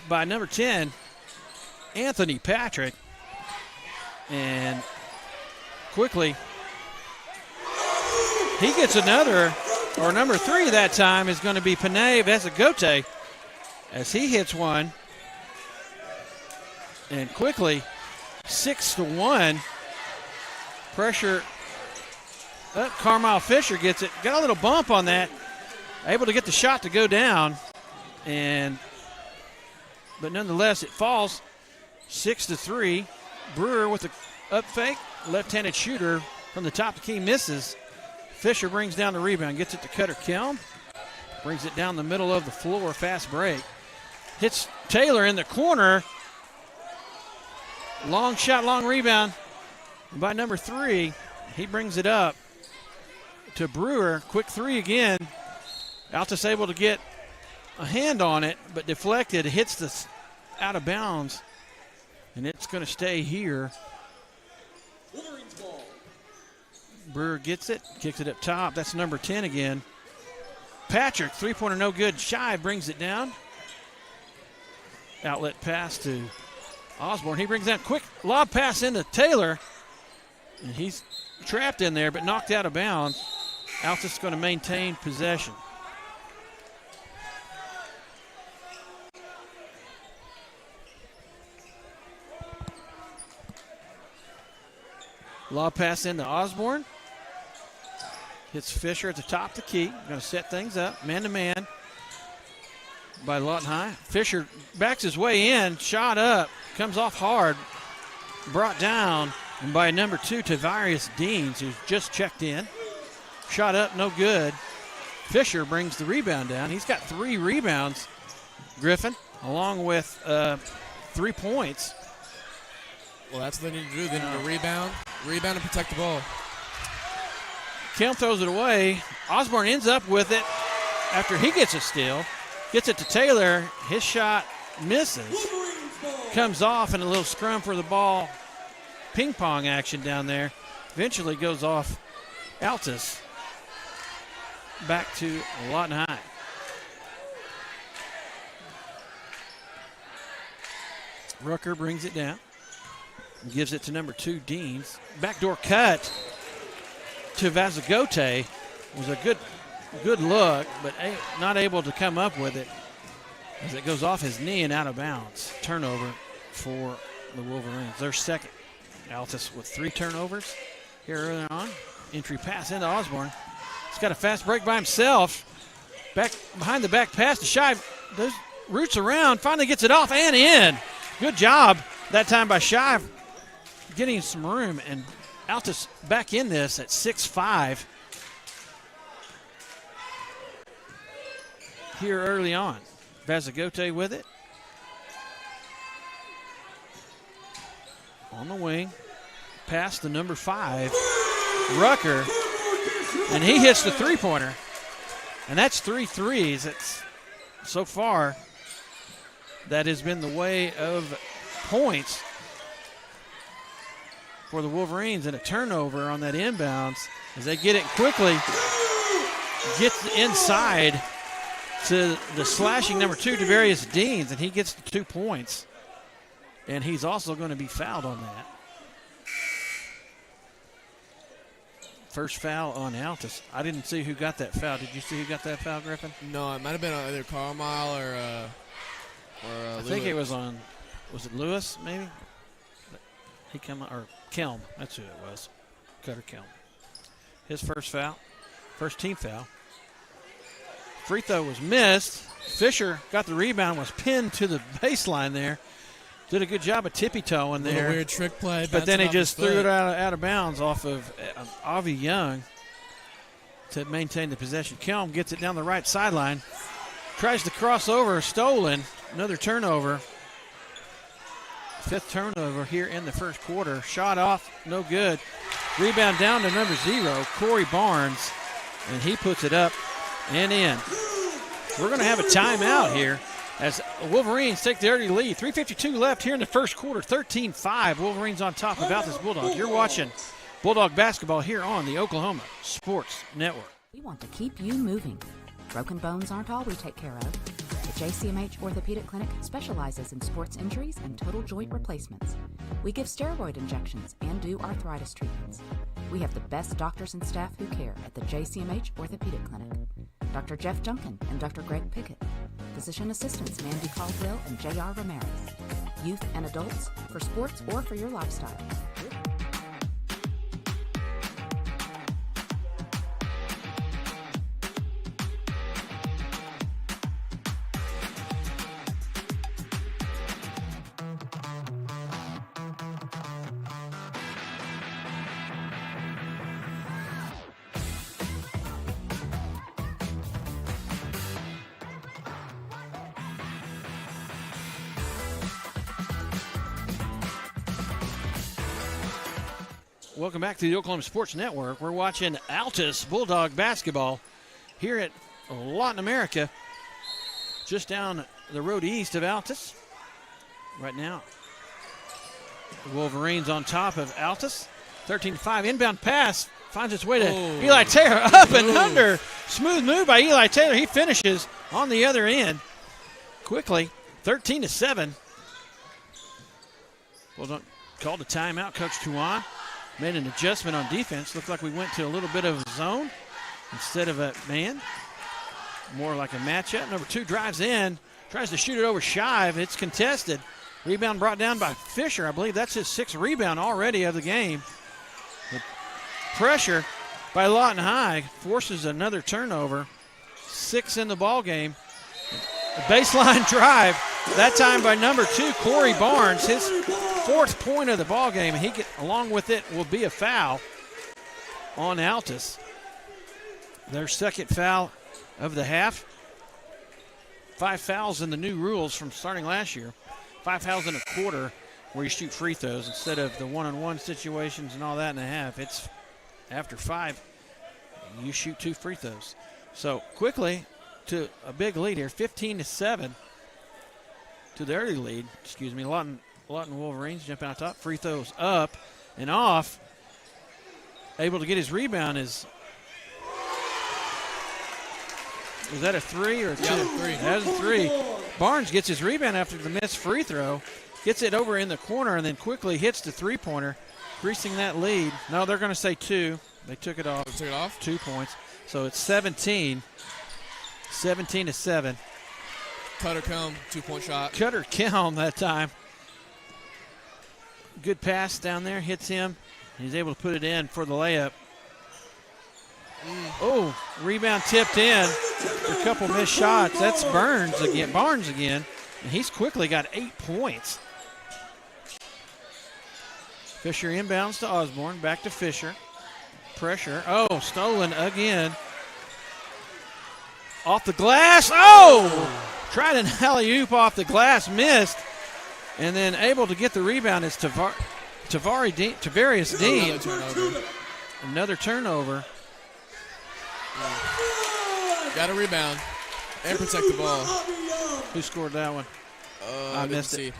by number 10, Anthony Patrick. And quickly, he gets another, or number 3 that time is going to be Panay Vezagote as he hits one. And quickly, 6-1. Pressure up. Carmile Fisher gets it. Got a little bump on that. Able to get the shot to go down. But nonetheless, it falls 6-3. Brewer with the up fake. Left-handed shooter from the top of the key misses. Fisher brings down the rebound. Gets it to Cutter Kelm. Brings it down the middle of the floor. Fast break. Hits Taylor in the corner. Long shot, long rebound by number 3. He brings it up to Brewer. Quick 3 again. Altus able to get a hand on it, but deflected. Hits the out of bounds, and it's going to stay here. Brewer gets it, kicks it up top. That's number 10 again. Patrick, three-pointer no good. Shy brings it down. Outlet pass to Osborne. He brings that quick lob pass into Taylor. And he's trapped in there, but knocked out of bounds. Altus is going to maintain possession. Lob pass into Osborne. Hits Fisher at the top of the key. Going to set things up. Man-to-man by Lawton High. Fisher backs his way in. Shot up. Comes off hard. Brought down by number 2, Tavarius Deans, who's just checked in. Shot up, no good. Fisher brings the rebound down. He's got 3 rebounds, Griffin, along with 3 points. Well, that's what they need to do. They need to rebound and protect the ball. Kelm throws it away. Osborne ends up with it after he gets a steal. Gets it to Taylor. His shot misses. Comes off in a little scrum for the ball. Ping pong action down there. Eventually goes off Altus. Back to Lawton High. Rucker brings it down. Gives it to number 2, Deans. Backdoor cut to Vazagote. Was a good look, but not able to come up with it as it goes off his knee and out of bounds. Turnover for the Wolverines. Their second. Altus with 3 turnovers here early on. Entry pass into Osborne. He's got a fast break by himself. Back behind the back pass to Shive. Those roots around. Finally gets it off and in. Good job that time by Shive. Getting some room, and Altus back in this at 6-5 here early on. Vazagote with it. On the wing. Pass to number 5, Rucker. And he hits the three-pointer. And that's 3 threes. It's, so far, that has been the way of points for the Wolverines, and a turnover on that inbounds as they get it quickly. Gets inside to the slashing number 2, Tavarius Deans, and he gets the 2 points. And he's also going to be fouled on that. First foul on Altus. I didn't see who got that foul. Did you see who got that foul, Griffin? No, it might have been either Carmile or I think it was on, was it Lewis maybe? He come, or Kelm, that's who it was. Cutter Kelm. His first foul, first team foul. Free throw was missed. Fisher got the rebound, was pinned to the baseline there. Did a good job of tippy-toeing there. Weird trick play. But then he just threw it out of bounds off of Avi Young to maintain the possession. Kelm gets it down the right sideline. Tries to cross over, stolen. Another turnover. 5th turnover here in the first quarter. Shot off, no good. Rebound down to number 0, Corey Barnes. And he puts it up and in. We're going to have a timeout here as Wolverines take the early lead. 3:52 left here in the first quarter. 13-5. Wolverines on top of Altus Bulldogs. You're watching Bulldog basketball here on the Oklahoma Sports Network. We want to keep you moving. Broken bones aren't all we take care of. The The JCMH Orthopedic Clinic specializes in sports injuries and total joint replacements. We give steroid injections and do arthritis treatments. We have the best doctors and staff who care at the JCMH Orthopedic Clinic. Dr. Jeff Junkin and Dr. Greg Pickett. Physician assistants Mandy Caldwell and J.R. Ramirez. Youth and adults, for sports or for your lifestyle. Welcome back to the Oklahoma Sports Network. We're watching Altus Bulldog basketball here at Lawton, America, just down the road east of Altus. Right now, the Wolverines on top of Altus. 13-5 inbound pass finds its way to Eli Taylor, up and under. Smooth move by Eli Taylor. He finishes on the other end quickly. 13-7. Bulldog called a timeout. Coach Tuan made an adjustment on defense. Looked like we went to a little bit of a zone instead of a man. More like a matchup. Number 2 drives in, tries to shoot it over Shive. It's contested. Rebound brought down by Fisher. I believe that's his 6th rebound already of the game. The pressure by Lawton High forces another turnover. 6 in the ball game. A baseline drive, that time by number 2, Corey Barnes. His 4th point of the ball game, and along with it will be a foul on Altus. Their 2nd foul of the half. 5 fouls in the new rules from starting last year. 5 fouls in a quarter where you shoot free throws instead of the one-on-one situations and all that in a half. It's after 5, you shoot 2 free throws. So quickly to a big lead here, 15-7 to the early lead. Excuse me, Lawton Wolverines jumping out top. Free throws up and off. Able to get his rebound is that a 3 or a 2? Yeah, 3. That's a 3. Barnes gets his rebound after the missed free throw. Gets it over in the corner and then quickly hits the 3-pointer, increasing that lead. No, they're going to say 2. They took it off. 2 points. So it's 17-7. Cutter Kelm, 2-point shot. Cutter Kelm that time. Good pass down there, hits him. He's able to put it in for the layup. Oh, rebound tipped in. A couple missed shots. That's Barnes again. And he's quickly got 8 points. Fisher inbounds to Osborne. Back to Fisher. Pressure. Oh, stolen again. Off the glass. Oh! Tried an alley-oop off the glass. Missed. And then able to get the rebound is Tavarius Dean. Another turnover. Got a rebound and protect the ball. Who scored that one? I missed it.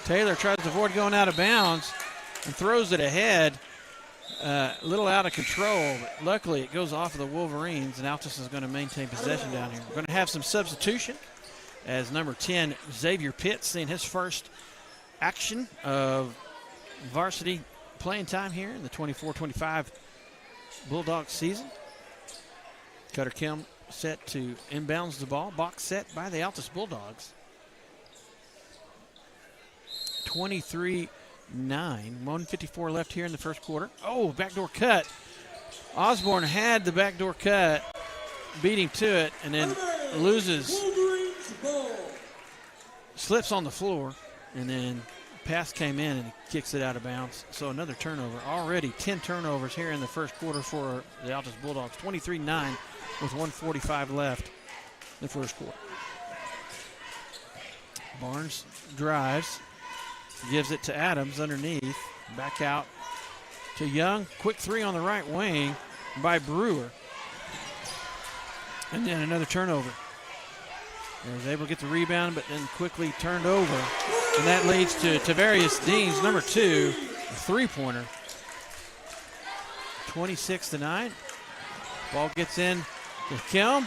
Taylor tries to avoid going out of bounds and throws it ahead. A little out of control, but luckily it goes off of the Wolverines, and Altus is going to maintain possession down here. We're going to have some substitution as number 10, Xavier Pitts, seeing his first action of varsity playing time here in the 24-25 Bulldog season. Cutter Kelm set to inbounds the ball. Box set by the Altus Bulldogs. 23-9. 1:54 left here in the first quarter. Oh, backdoor cut. Osborne had the backdoor cut, beat him to it, and then loses. Slips on the floor, and then pass came in and kicks it out of bounds. So another turnover. Already 10 turnovers here in the first quarter for the Altus Bulldogs. 23-9 with 1:45 left in the first quarter. Barnes drives. Gives it to Adams underneath. Back out to Young. Quick 3 on the right wing by Brewer. And then another turnover. He was able to get the rebound, but then quickly turned over. And that leads to Tavarius Dean's number 2, a 3-pointer. 26-9. Ball gets in Kelm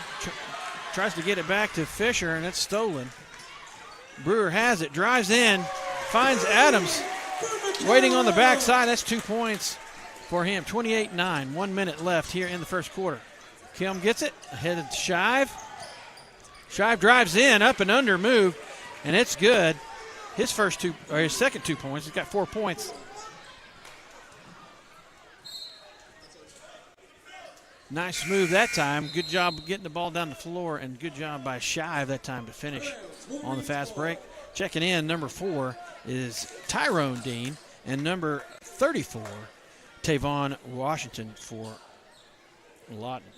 tries to get it back to Fisher, and it's stolen. Brewer has it, drives in, finds Adams waiting on the backside. That's 2 points for him. 28-9, 1 minute left here in the first quarter. Kelm gets it, ahead of Shive. Shive drives in, up and under move, and it's good. His second 2 points. He's got 4 points. Nice move that time. Good job getting the ball down the floor, and good job by Shive that time to finish on the fast break. Checking in, number 4 is Tyrone Dean, and number 34, Tavon Washington for Lawton.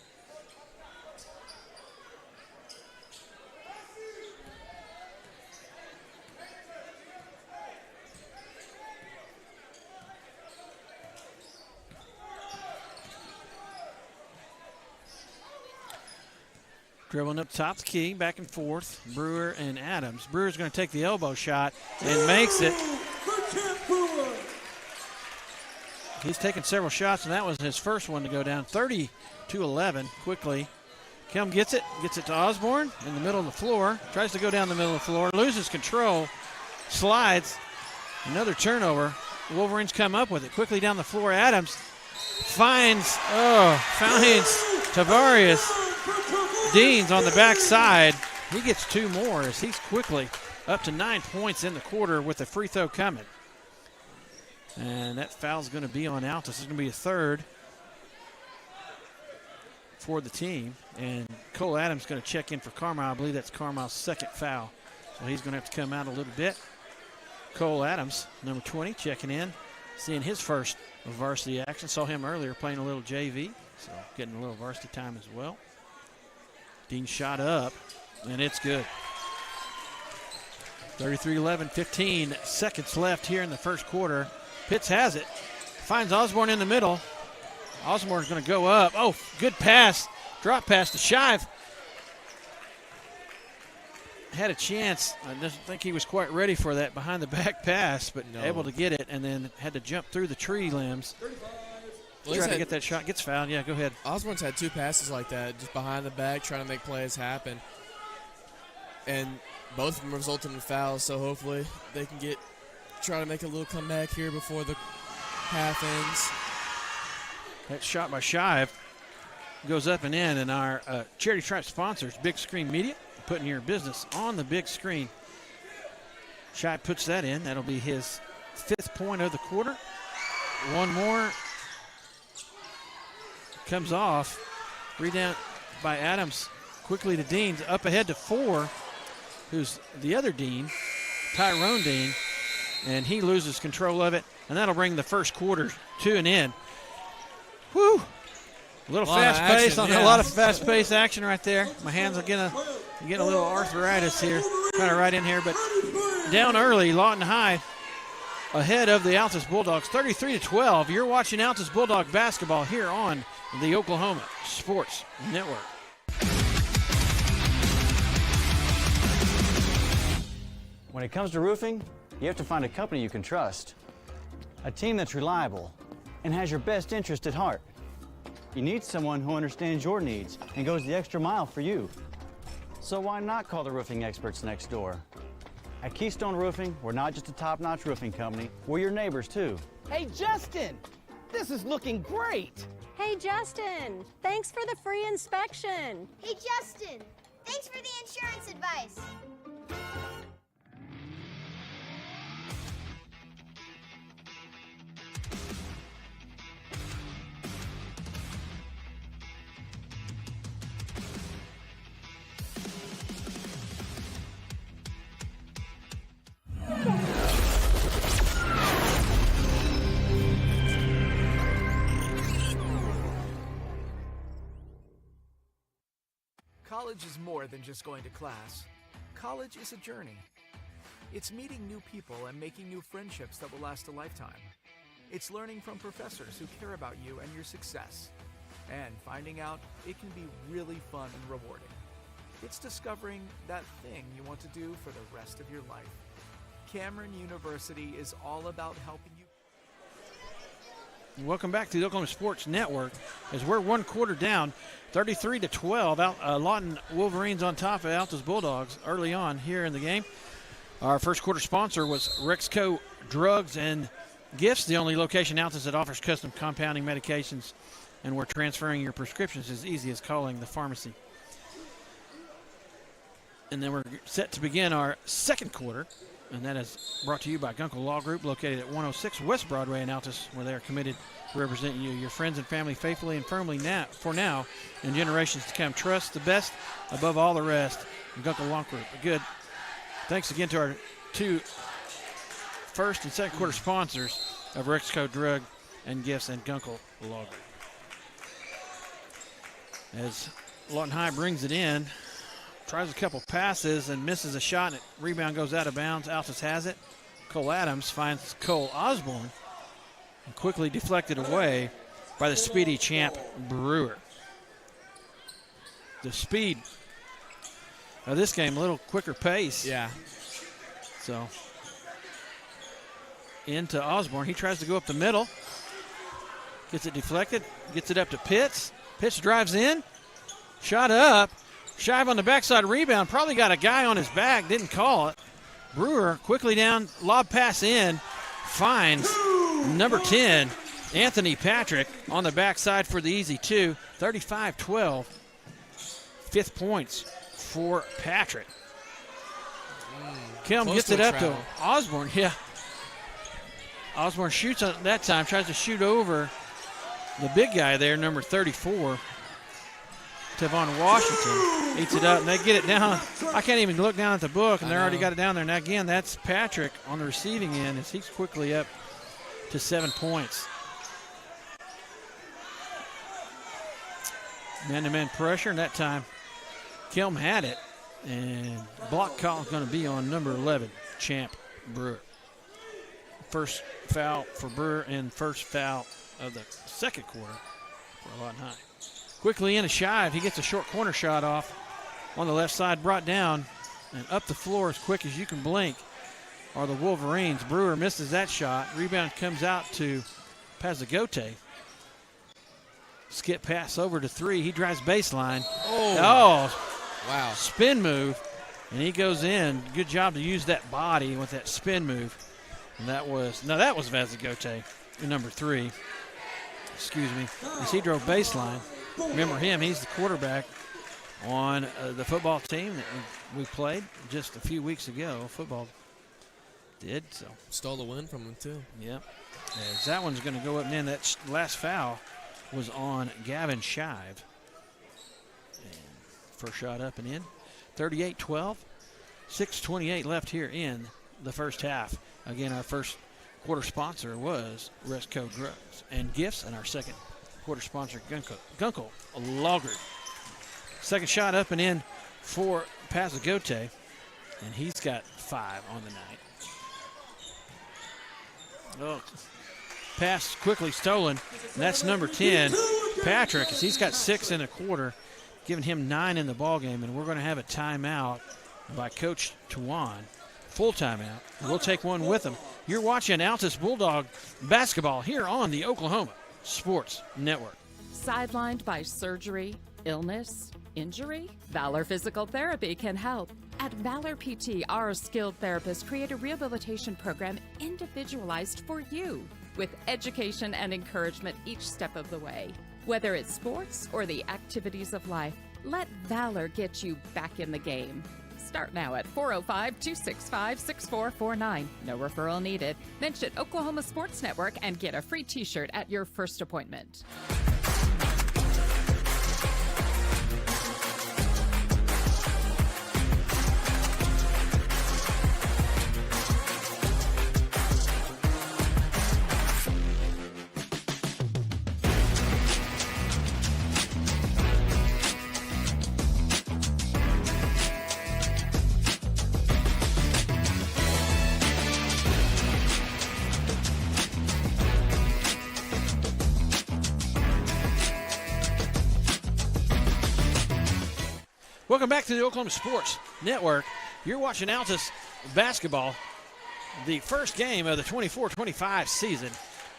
Dribbling up top of the key, back and forth, Brewer and Adams. Brewer's going to take the elbow shot and makes it. He's taken several shots, and that was his first one to go down. 30-11 quickly. Kelm gets it to Osborne in the middle of the floor. Tries to go down the middle of the floor, loses control, slides. Another turnover. Wolverines come up with it. Quickly down the floor, Adams finds Tavarius Deans on the backside. He gets 2 more as he's quickly up to 9 points in the quarter with the free throw coming. And that foul's going to be on Altus. It's going to be a third for the team. And Cole Adams going to check in for Carmile. I believe that's Carmile's second foul. So he's going to have to come out a little bit. Cole Adams, number 20, checking in, seeing his first varsity action. Saw him earlier playing a little JV, so getting a little varsity time as well. Dean shot up, and it's good. 33-11, 15 seconds left here in the first quarter. Pitts has it, finds Osborne in the middle. Osborne's going to go up. Oh, good pass, drop pass to Shive. Had a chance. I don't think he was quite ready for that behind the back pass, but able to get it, and then had to jump through the tree limbs. Trying to get that shot, gets fouled. Yeah, go ahead. Osborne's had 2 passes like that, just behind the back, trying to make plays happen. And both of them resulted in fouls, so hopefully they can try to make a little comeback here before the half ends. That shot by Shive goes up and in, and our Charity Stripe sponsors, Big Screen Media, putting your business on the big screen. Shive puts that in. That'll be his 5th point of the quarter. One more. Comes off. Rebound by Adams. Quickly to Dean. Up ahead to 4. Who's the other Dean? Tyrone Dean. And he loses control of it. And that'll bring the first quarter to an end. Whew. A little fast pace on a lot of fast pace action right there. My hands are getting a little arthritis here. Kind of right in here. But down early, Lawton High ahead of the Altus Bulldogs. 33-12. You're watching Altus Bulldog basketball here on the Oklahoma Sports Network. When it comes to roofing, you have to find a company you can trust. A team that's reliable and has your best interest at heart. You need someone who understands your needs and goes the extra mile for you. So why not call the roofing experts next door? At Keystone Roofing, we're not just a top-notch roofing company, we're your neighbors too. Hey, Justin, this is looking great. Hey, Justin, thanks for the free inspection. Hey, Justin, thanks for the insurance advice. College is more than just going to class. College is a journey. It's meeting new people and making new friendships that will last a lifetime. It's learning from professors who care about you and your success. And finding out it can be really fun and rewarding. It's discovering that thing you want to do for the rest of your life. Cameron University is all about helping you. Welcome back to the Oklahoma Sports Network as we're one quarter down, 33-12. Lawton Wolverines on top of Altus Bulldogs early on here in the game. Our first quarter sponsor was Rexco Drugs and Gifts, the only location Altus that offers custom compounding medications and where transferring your prescriptions is as easy as calling the pharmacy. And then we're set to begin our second quarter, and that is brought to you by Gunkel Law Group, located at 106 West Broadway in Altus, where they are committed to representing you, your friends and family faithfully and firmly for now and generations to come. Trust the best above all the rest. Gunkel Law Group. Good. Thanks again to our two first and second quarter sponsors of Rexco Drug and Gifts and Gunkel Law Group. As Lawton High brings it in, tries a couple passes and misses a shot, and the rebound goes out of bounds. Altus has it. Cole Adams finds Cole Osborne and quickly deflected away by the speedy champ Brewer. The speed of this game, a little quicker pace. Yeah. So into Osborne. He tries to go up the middle. Gets it deflected. Gets it up to Pitts. Pitts drives in. Shot up. Shive on the backside rebound. Probably got a guy on his back. Didn't call it. Brewer quickly down. Lob pass in. Finds number 10, Anthony Patrick, on the backside for the easy two. 35-12. Fifth points for Patrick. Kelm gets it up to Osborne. Yeah. Osborne shoots on that time. Tries to shoot over the big guy there, number 34. Tavon Washington eats it up, and they get it down. I can't even look down at the book, and they already got it down there. And again, that's Patrick on the receiving end as he's quickly up to 7 points. Man-to-man pressure, and that time Kelm had it, and block call is going to be on number 11, Champ Brewer. First foul for Brewer and first foul of the second quarter for Lawton High. Quickly in a Shive. He gets a short corner shot off on the left side, brought down and up the floor as quick as you can blink are the Wolverines. Brewer misses that shot. Rebound comes out to Pazagote. Skip pass over to three. He drives baseline. Oh, wow. Spin move. And he goes in. Good job to use that body with that spin move. And that was Vazagote, number 3. Excuse me. As he drove baseline. Remember him, he's the quarterback on the football team that we played just a few weeks ago. Football did, so. Stole the win from him, too. Yep. As that one's going to go up and in. That last foul was on Gavin Shive. And first shot up and in. 38-12. 6:28 left here in the first half. Again, our first quarter sponsor was Rexco Drugs and Gifts, and our second quarter sponsor, Gunkel Law Group. Second shot up and in for Pazagote, and he's got 5 on the night. Oh, pass quickly stolen, and that's number 10, Patrick, as he's got 6 in a quarter, giving him 9 in the ball game, and we're going to have a timeout by Coach Tawan. Full timeout. We'll take one with him. You're watching Altus Bulldog basketball here on the Oklahoma Sports Network. Sidelined by surgery, illness, injury? Valor Physical Therapy can help. At Valor PT, our skilled therapists create a rehabilitation program individualized for you, with education and encouragement each step of the way. Whether it's sports or the activities of life, let Valor get you back in the game. Start now at 405-265-6449. No referral needed. Mention Oklahoma Sports Network and get a free t-shirt at your first appointment. Welcome back to the Oklahoma Sports Network. You're watching Altus basketball, the first game of the 24-25 season.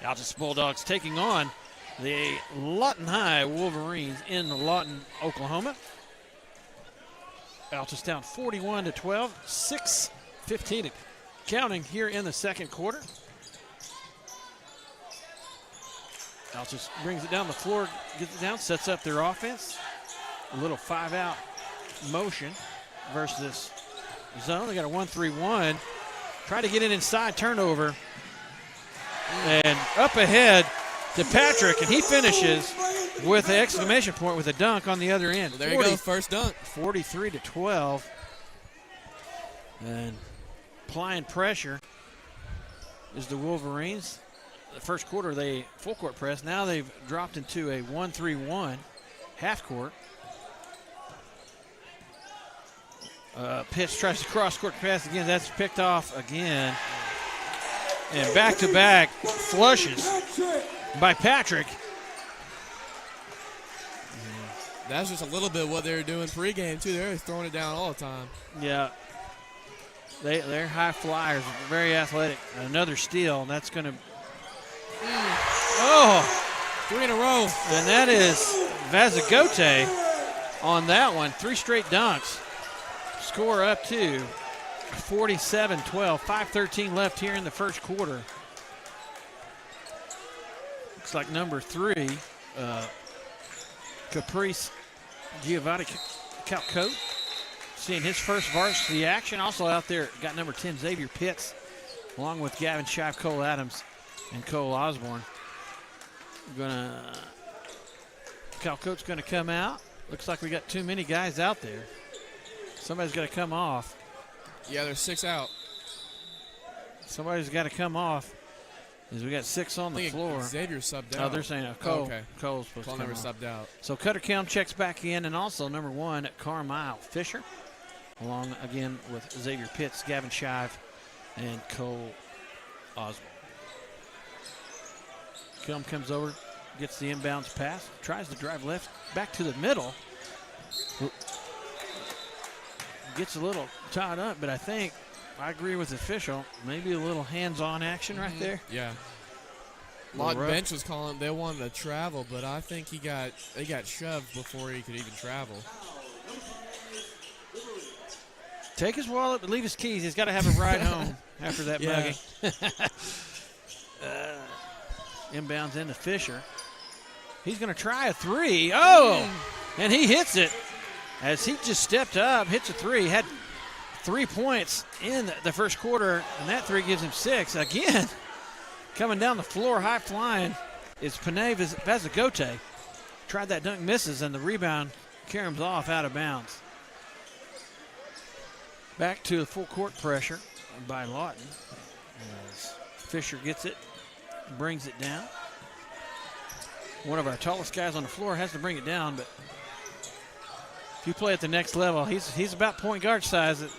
Altus Bulldogs taking on the Lawton High Wolverines in Lawton, Oklahoma. Altus down 41-12, 6:15 counting here in the second quarter. Altus brings it down the floor, gets it down, sets up their offense. A little 5-out motion versus this zone. They got a 1-3-1. Try to get it inside, turnover. And up ahead to Patrick, and he finishes with an exclamation point with a dunk on the other end. Well, there you go, first dunk. 43-12. And applying pressure is the Wolverines. The first quarter, they full court press. Now they've dropped into a 1-3-1 half court. Pitch tries to cross court pass again. That's picked off again. And back-to-back flushes by Patrick. That's just a little bit what they were doing pregame, too. They were throwing it down all the time. Yeah. They're high flyers, very athletic. Another steal, and that's going to... Oh! 3 in a row. And that is Vazagote on that one. 3 straight dunks. Score up to 47-12. 5:13 left here in the first quarter. Looks like number 3, Caprice Giovanni Calcote, seeing his first varsity action. Also out there, got number 10, Xavier Pitts, along with Gavin Shive, Cole Adams, and Cole Osborne. Calcote's going to come out. Looks like we got too many guys out there. Somebody's got to come off. Yeah, there's 6 out. Somebody's got to come off. As we got 6 on the floor. Xavier subbed out. Oh, they're saying Cole. Okay. Cole's supposed Cole to come never off. subbed out. So Cutter Kelm checks back in, and also number 1, Carmile Fisher, along again with Xavier Pitts, Gavin Shive, and Cole Osborne. Kelm comes over, gets the inbounds pass, tries to drive left, back to the middle. Gets a little tied up, but I agree with the official. Maybe a little hands-on action right there. Yeah. Lawton bench was calling. They wanted to travel, but I think they got shoved before he could even travel. Take his wallet, but leave his keys. He's got to have a ride home after that mugging. Inbounds into Fisher. He's going to try a 3. Oh! And he hits it. As he just stepped up, hits a 3, had 3 points in the first quarter, and that 3 gives him 6. Again, coming down the floor, high flying, is Panay Vazagote. Tried that dunk, misses, and the rebound caroms off out of bounds. Back to the full court pressure by Lawton. As Fisher gets it, brings it down. One of our tallest guys on the floor has to bring it down, but if you play at the next level, he's about point guard size at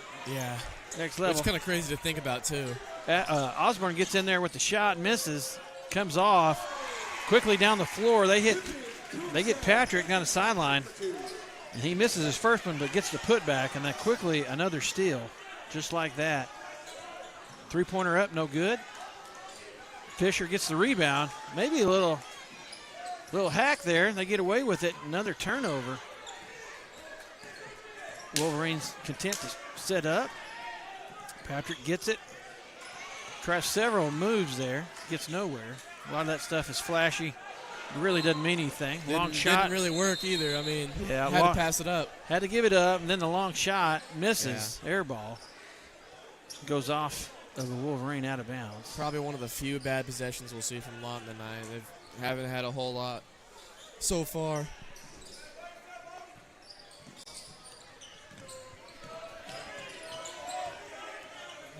next level. It's kind of crazy to think about, too. Osborne gets in there with the shot, misses, comes off. Quickly down the floor, they get Patrick down the sideline, and he misses his first one but gets the putback, and then quickly another steal, just like that. 3-pointer up, no good. Fisher gets the rebound. Maybe a little hack there, and they get away with it. Another turnover. Wolverines content to set up. Patrick gets it. Tries several moves there. Gets nowhere. A lot of that stuff is flashy. It really doesn't mean anything. Long shot. Didn't really work either. I mean, had to pass it up. Had to give it up, and then the long shot misses. Air ball. Goes off of the Wolverine out of bounds. Probably one of the few bad possessions we'll see from Lawton tonight. They haven't had a whole lot so far.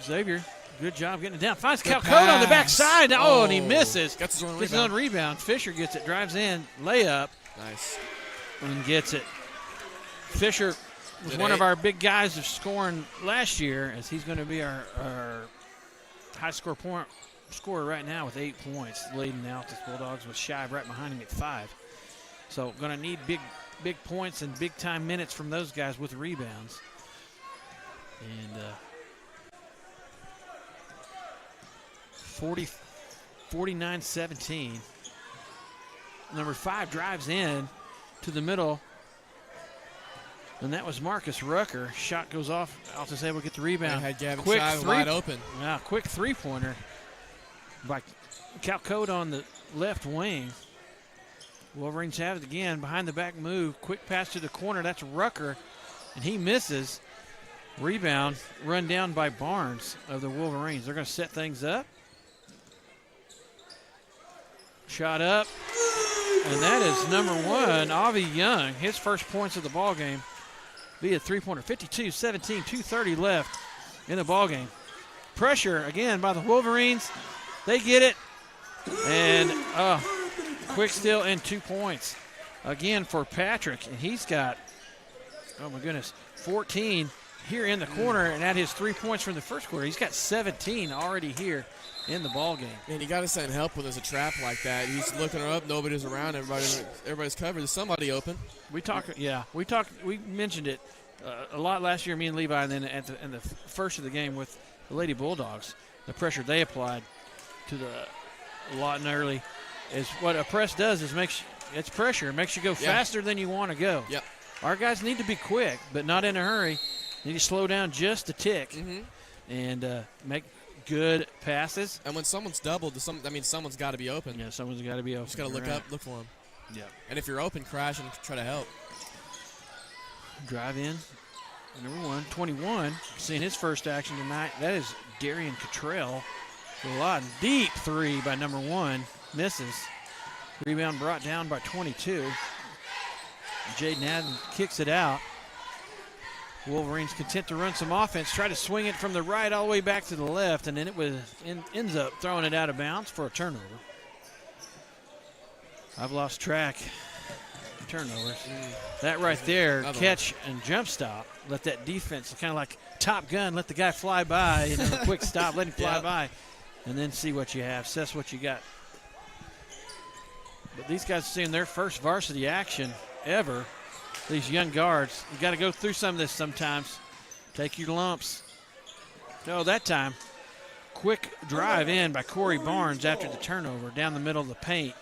Xavier, good job getting it down. Finds Calcote on the backside. Oh, and he misses. Gets his own Gets his own rebound. Fisher gets it, drives in, layup. Nice. And gets it. Fisher was one of our big guys of scoring last year, as he's going to be our high scorer right now with 8 points, leading the Altus Bulldogs with Shive right behind him at 5. So going to need big points and big-time minutes from those guys with rebounds. And 49-17. Number 5 drives in to the middle, and that was Marcus Rucker. Shot goes off. Altus able to get the rebound. Had Gavin Quick Shive wide open. Yeah, quick three-pointer by Calcote on the left wing. Wolverines have it again. Behind the back move. Quick pass to the corner. That's Rucker, and he misses. Rebound run down by Barnes of the Wolverines. They're going to set things up. Shot up, and that is number 1, Avi Young. His first points of the ball game via three-pointer. 52-17, 2:30 left in the ball game. Pressure again by the Wolverines. They get it, and quick steal and 2 points again for Patrick, and he's got, oh my goodness, 14 here in the corner, and at his 3 points from the first quarter, he's got 17 already here in the ball game. And you got to send help when there's a trap like that. He's looking up, nobody's around, everybody's covered. There's somebody open. We mentioned it a lot last year, me and Levi, and then in the first of the game with the Lady Bulldogs, the pressure they applied to the Lawton early is what a press does is it's pressure. It makes you go faster than you want to go. Yep. Our guys need to be quick, but not in a hurry. Need to slow down just a tick and make good passes. And when someone's doubled, that means someone's got to be open. Yeah, someone's got to be open. Just got to look up, look for them. Yeah. And if you're open, crash and try to help. Drive in. Number 1, 21, seeing his first action tonight. That is Darian Cottrell. A lot deep 3 by number 1. Misses. Rebound brought down by 22. Jaden Adden kicks it out. Wolverines content to run some offense, try to swing it from the right all the way back to the left, and then ends up throwing it out of bounds for a turnover. I've lost track. Turnovers. That right there, catch and jump stop. Let that defense, kind of like Top Gun, let the guy fly by, quick stop, let him fly by, and then see what you have, assess what you got. But these guys are seeing their first varsity action ever. These young guards, you got to go through some of this sometimes. Take your lumps. Oh, that time, quick drive in by Corey Barnes after the turnover down the middle of the paint.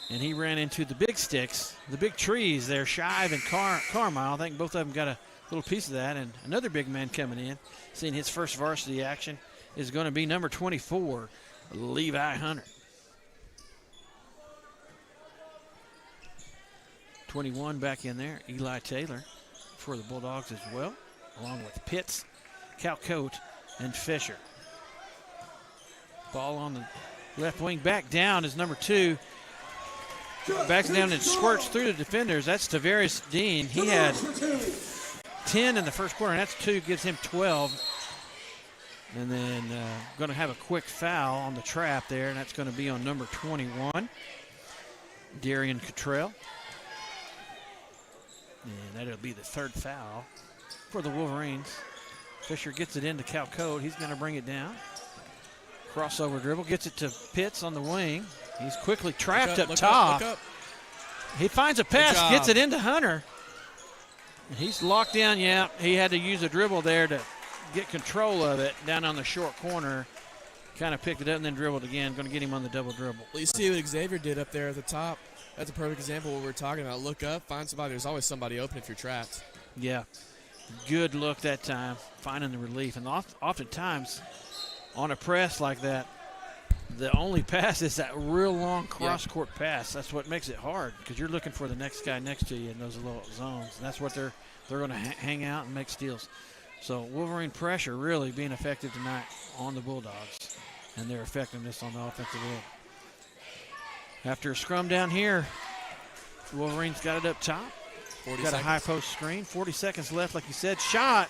And he ran into the big sticks, the big trees there, Shive and Carmile. I think both of them got a little piece of that. And another big man coming in, seeing his first varsity action, is going to be number 24, Levi Hunter. 21 back in there, Eli Taylor for the Bulldogs as well, along with Pitts, Calcote, and Fisher. Ball on the left wing, back down is number 2. Backs down and squirts through the defenders. That's Tavares Dean. He had 10 in the first quarter, and that's 2, gives him 12. And then going to have a quick foul on the trap there, and that's going to be on number 21, Darian Cottrell. And that'll be the 3rd foul for the Wolverines. Fisher gets it into Calcote. He's going to bring it down. Crossover dribble, gets it to Pitts on the wing. He's quickly trapped up top. Look up. He finds a pass, gets it into Hunter. And he's locked down. Yeah, he had to use a dribble there to get control of it down on the short corner. Kind of picked it up and then dribbled again. Going to get him on the double dribble. Well, you see what Xavier did up there at the top. That's a perfect example of what we're talking about. Look up, find somebody. There's always somebody open if you're trapped. Yeah, good look that time, finding the relief. And oftentimes on a press like that, the only pass is that real long cross-court pass. That's what makes it hard because you're looking for the next guy next to you in those little zones. And that's what they're going to hang out and make steals. So Wolverine pressure really being effective tonight on the Bulldogs and their effectiveness on the offensive end. After a scrum down here, Wolverines got it up top. Got a high post screen. 40 seconds left, like you said. Shot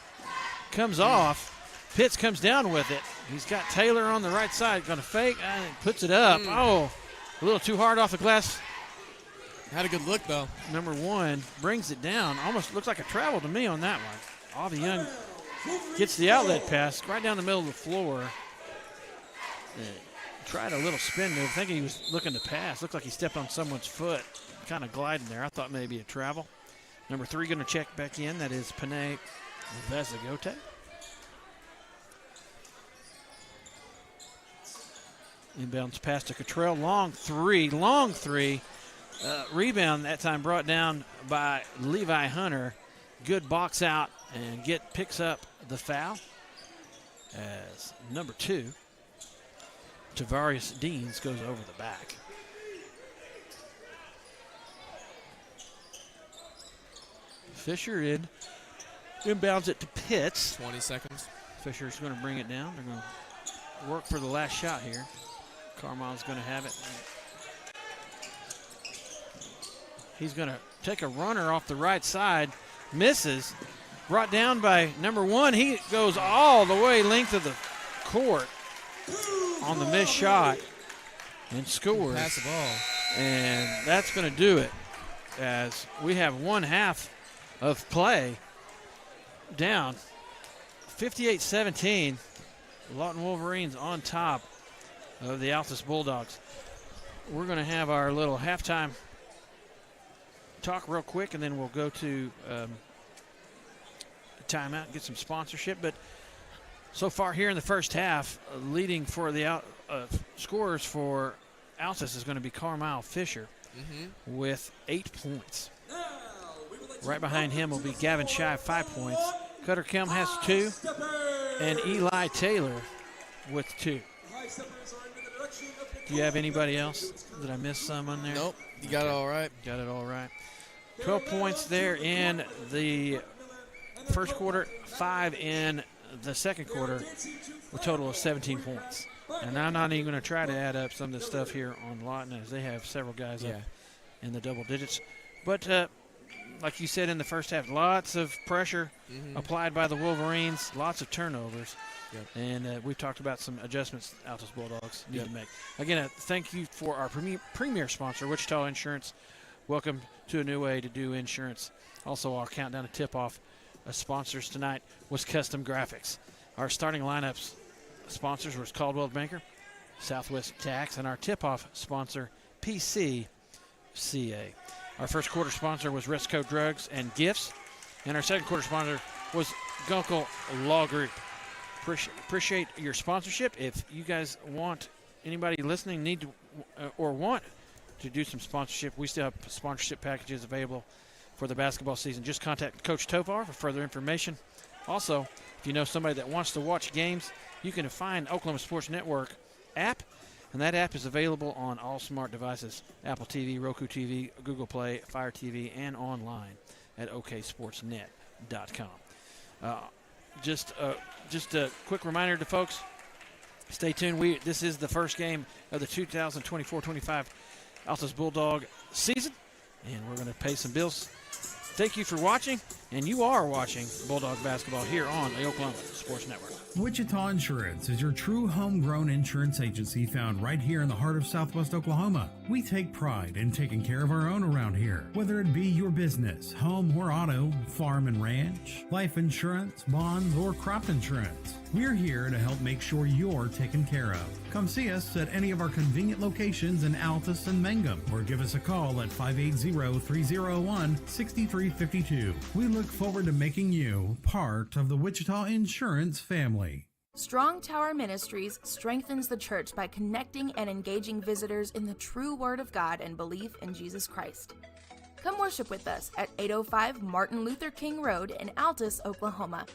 comes off. Pitts comes down with it. He's got Taylor on the right side. Going to fake and puts it up. Oh, a little too hard off the glass. Had a good look, though. Number 1 brings it down. Almost looks like a travel to me on that one. Avi Young gets the outlet pass right down the middle of the floor. Tried a little spin move, thinking he was looking to pass. Looked like he stepped on someone's foot, kind of gliding there. I thought maybe a travel. Number 3 going to check back in. That is Panay Vezagote. Inbounds pass to Cottrell. Long three. Rebound that time brought down by Levi Hunter. Good box out and picks up the foul as number 2, Tavarius Deans, goes over the back. Fisher inbounds it to Pitts. 20 seconds. Fisher's going to bring it down. They're going to work for the last shot here. Carmile's going to have it. He's going to take a runner off the right side. Misses. Brought down by number 1. He goes all the way length of the court on the missed shot and scores. Pass the ball. And that's going to do it as we have one half of play down. 58-17. Lawton Wolverines on top of the Altus Bulldogs. We're going to have our little halftime talk real quick, and then we'll go to timeout and get some sponsorship. But so far here in the first half, leading for the scorers for Altus is going to be Carmile Fisher with 8 points. Right behind him will be Gavin Shive, 5 points. Cutter Kelm has 2, and Eli Taylor with 2. Do you have anybody else? Did I miss some on there? Nope. You got it all right. Got it all right. 12 points there in the first quarter, 5 in the second quarter, a total of 17 points. And I'm not even going to try to add up some of the stuff here on Lawton as they have several guys up in the double digits. But like you said in the first half, lots of pressure applied by the Wolverines, lots of turnovers. And we've talked about some adjustments Altus Bulldogs need to make. Again, thank you for our premier sponsor, Wichita Insurance. Welcome to a new way to do insurance. Also, our countdown to tip-off sponsors tonight was Custom Graphics. Our starting lineups sponsors was Caldwell Banker, Southwest Tax, and our tip-off sponsor, PCCA. Our first quarter sponsor was Resco Drugs and Gifts, and our second quarter sponsor was Gunkel Law Group. Appreciate your sponsorship. If you guys want, anybody listening need to or want to do some sponsorship, we still have sponsorship packages available for the basketball season. Just contact Coach Tovar for further information. Also, if you know somebody that wants to watch games, you can find Oklahoma Sports Network app, and that app is available on all smart devices, Apple TV, Roku TV, Google Play, Fire TV, and online at oksportsnet.com. Just a quick reminder to folks, stay tuned. This is the first game of the 2024-25 Altus Bulldog season, and we're going to pay some bills. Thank you for watching, and you are watching Bulldog basketball here on the Oklahoma Sports Network. Wichita Insurance is your true homegrown insurance agency found right here in the heart of Southwest Oklahoma. We take pride in taking care of our own around here, whether it be your business, home or auto, farm and ranch, life insurance, bonds, or crop insurance. We're here to help make sure you're taken care of. Come see us at any of our convenient locations in Altus and Mangum, or give us a call at 580-301-6352. We look forward to making you part of the Wichita Insurance family. Strong Tower Ministries strengthens the church by connecting and engaging visitors in the true Word of God and belief in Jesus Christ. Come worship with us at 805 Martin Luther King Road in Altus, Oklahoma.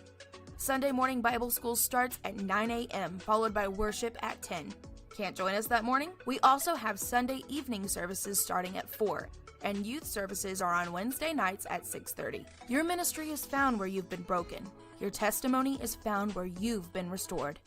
Sunday morning Bible school starts at 9 a.m., followed by worship at 10. Can't join us that morning? We also have Sunday evening services starting at 4, and youth services are on Wednesday nights at 6:30. Your ministry is found where you've been broken. Your testimony is found where you've been restored.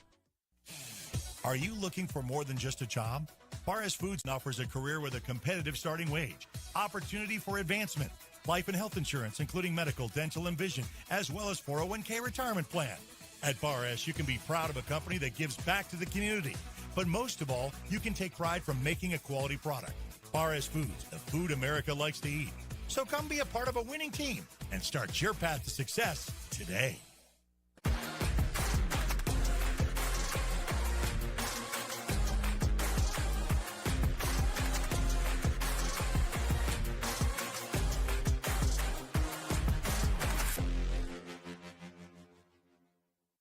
Are you looking for more than just a job? Bar S Foods offers a career with a competitive starting wage, opportunity for advancement, life and health insurance, including medical, dental, and vision, as well as 401k retirement plan. At Bar S, you can be proud of a company that gives back to the community. But most of all, you can take pride from making a quality product. Bar S Foods, the food America likes to eat. So come be a part of a winning team and start your path to success today.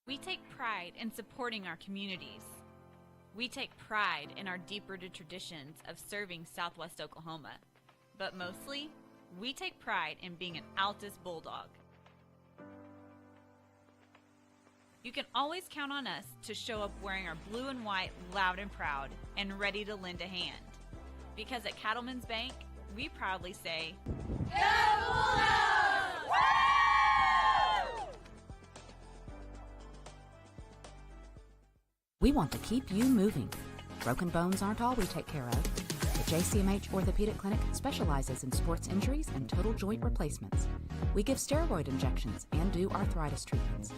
We take pride in supporting our communities. We take pride in our deep-rooted traditions of serving Southwest Oklahoma, but mostly, we take pride in being an Altus Bulldog. You can always count on us to show up wearing our blue and white loud and proud and ready to lend a hand. Because at Cattlemen's Bank, we proudly say, Go Bulldogs! We want to keep you moving. Broken bones aren't all we take care of. The JCMH Orthopedic Clinic specializes in sports injuries and total joint replacements. We give steroid injections and do arthritis treatments.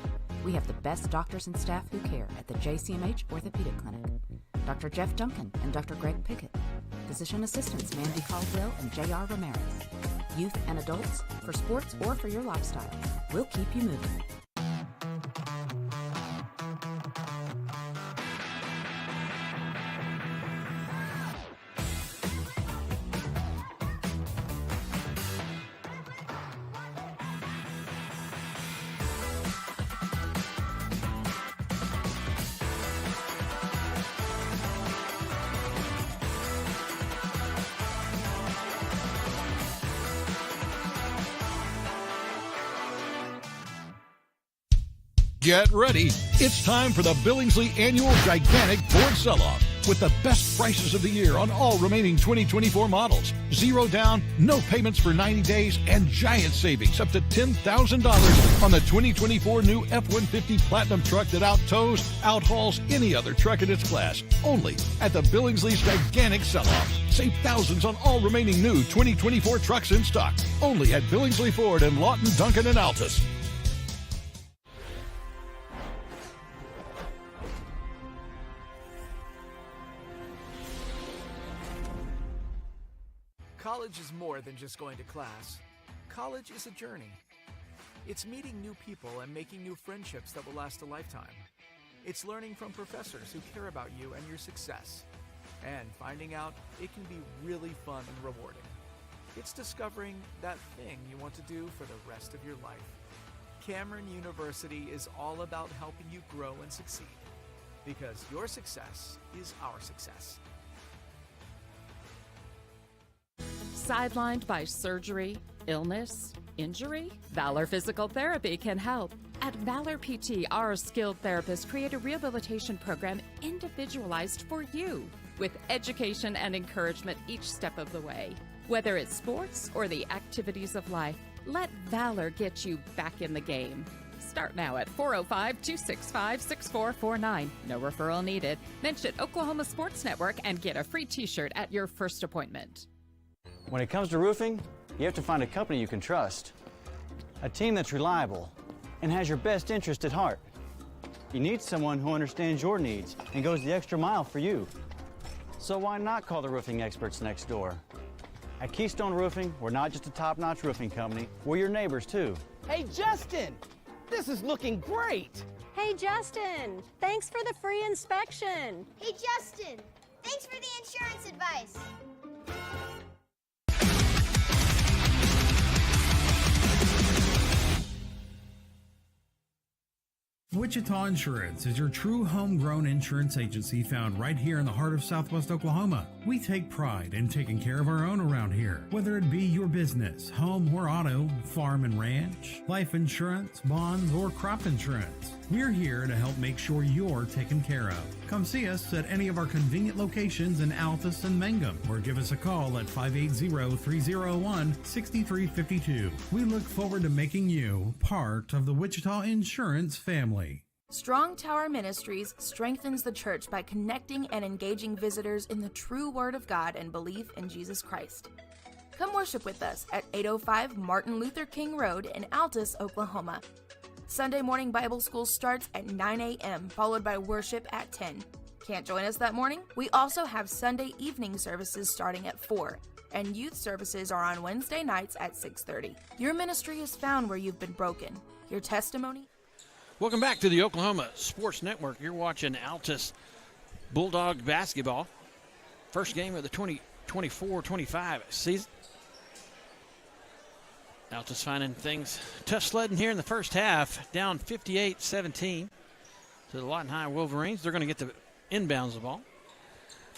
We have the best doctors and staff who care at the JCMH Orthopedic Clinic. Dr. Jeff Duncan and Dr. Greg Pickett. Physician assistants Mandy Caldwell and J.R. Ramirez. Youth and adults, for sports or for your lifestyle. We'll keep you moving. Get ready. It's time for the Billingsley Annual Gigantic Ford Sell-Off with the best prices of the year on all remaining 2024 models. Zero down, no payments for 90 days, and giant savings up to $10,000 on the 2024 new F-150 Platinum truck that out-tows, out-hauls any other truck in its class. Only at the Billingsley's Gigantic Sell-Off. Save thousands on all remaining new 2024 trucks in stock. Only at Billingsley Ford in Lawton, Duncan, and Altus. College is more than just going to class. College is a journey. It's meeting new people and making new friendships that will last a lifetime. It's learning from professors who care about you and your success. And finding out it can be really fun and rewarding. It's discovering that thing you want to do for the rest of your life. Cameron University is all about helping you grow and succeed. Because your success is our success. Sidelined by surgery, illness, injury? Valor Physical Therapy can help. At Valor PT, our skilled therapists create a rehabilitation program individualized for you, with education and encouragement each step of the way. Whether it's sports or the activities of life, let Valor get you back in the game. Start now at 405-265-6449. No referral needed. Mention Oklahoma Sports Network and get a free t-shirt at your first appointment. When it comes to roofing, you have to find a company you can trust. A team that's reliable and has your best interest at heart. You need someone who understands your needs and goes the extra mile for you. So why not call the roofing experts next door? At Keystone Roofing, we're not just a top-notch roofing company, we're your neighbors too. Hey, Justin, this is looking great. Hey, Justin, thanks for the free inspection. Hey, Justin, thanks for the insurance advice. Wichita Insurance is your true homegrown insurance agency found right here in the heart of Southwest Oklahoma. We take pride in taking care of our own around here, whether it be your business, home or auto, farm and ranch, life insurance, bonds, or crop insurance. We're here to help make sure you're taken care of. Come see us at any of our convenient locations in Altus and Mangum, or give us a call at 580-301-6352. We look forward to making you part of the Wichita Insurance family. Strong Tower Ministries strengthens the church by connecting and engaging visitors in the true Word of God and belief in Jesus Christ. Come worship with us at 805 Martin Luther King Road in Altus, Oklahoma. Sunday morning Bible school starts at 9 a.m., followed by worship at 10. Can't join us that morning? We also have Sunday evening services starting at 4, and youth services are on Wednesday nights at 6:30. Your ministry is found where you've been broken. Your testimony? Welcome back to the Oklahoma Sports Network. You're watching Altus Bulldog basketball. First game of the 2024-25 season. Altus finding things tough sledding here in the first half, down 58-17 to the Lawton High Wolverines. They're going to get the inbounds the ball.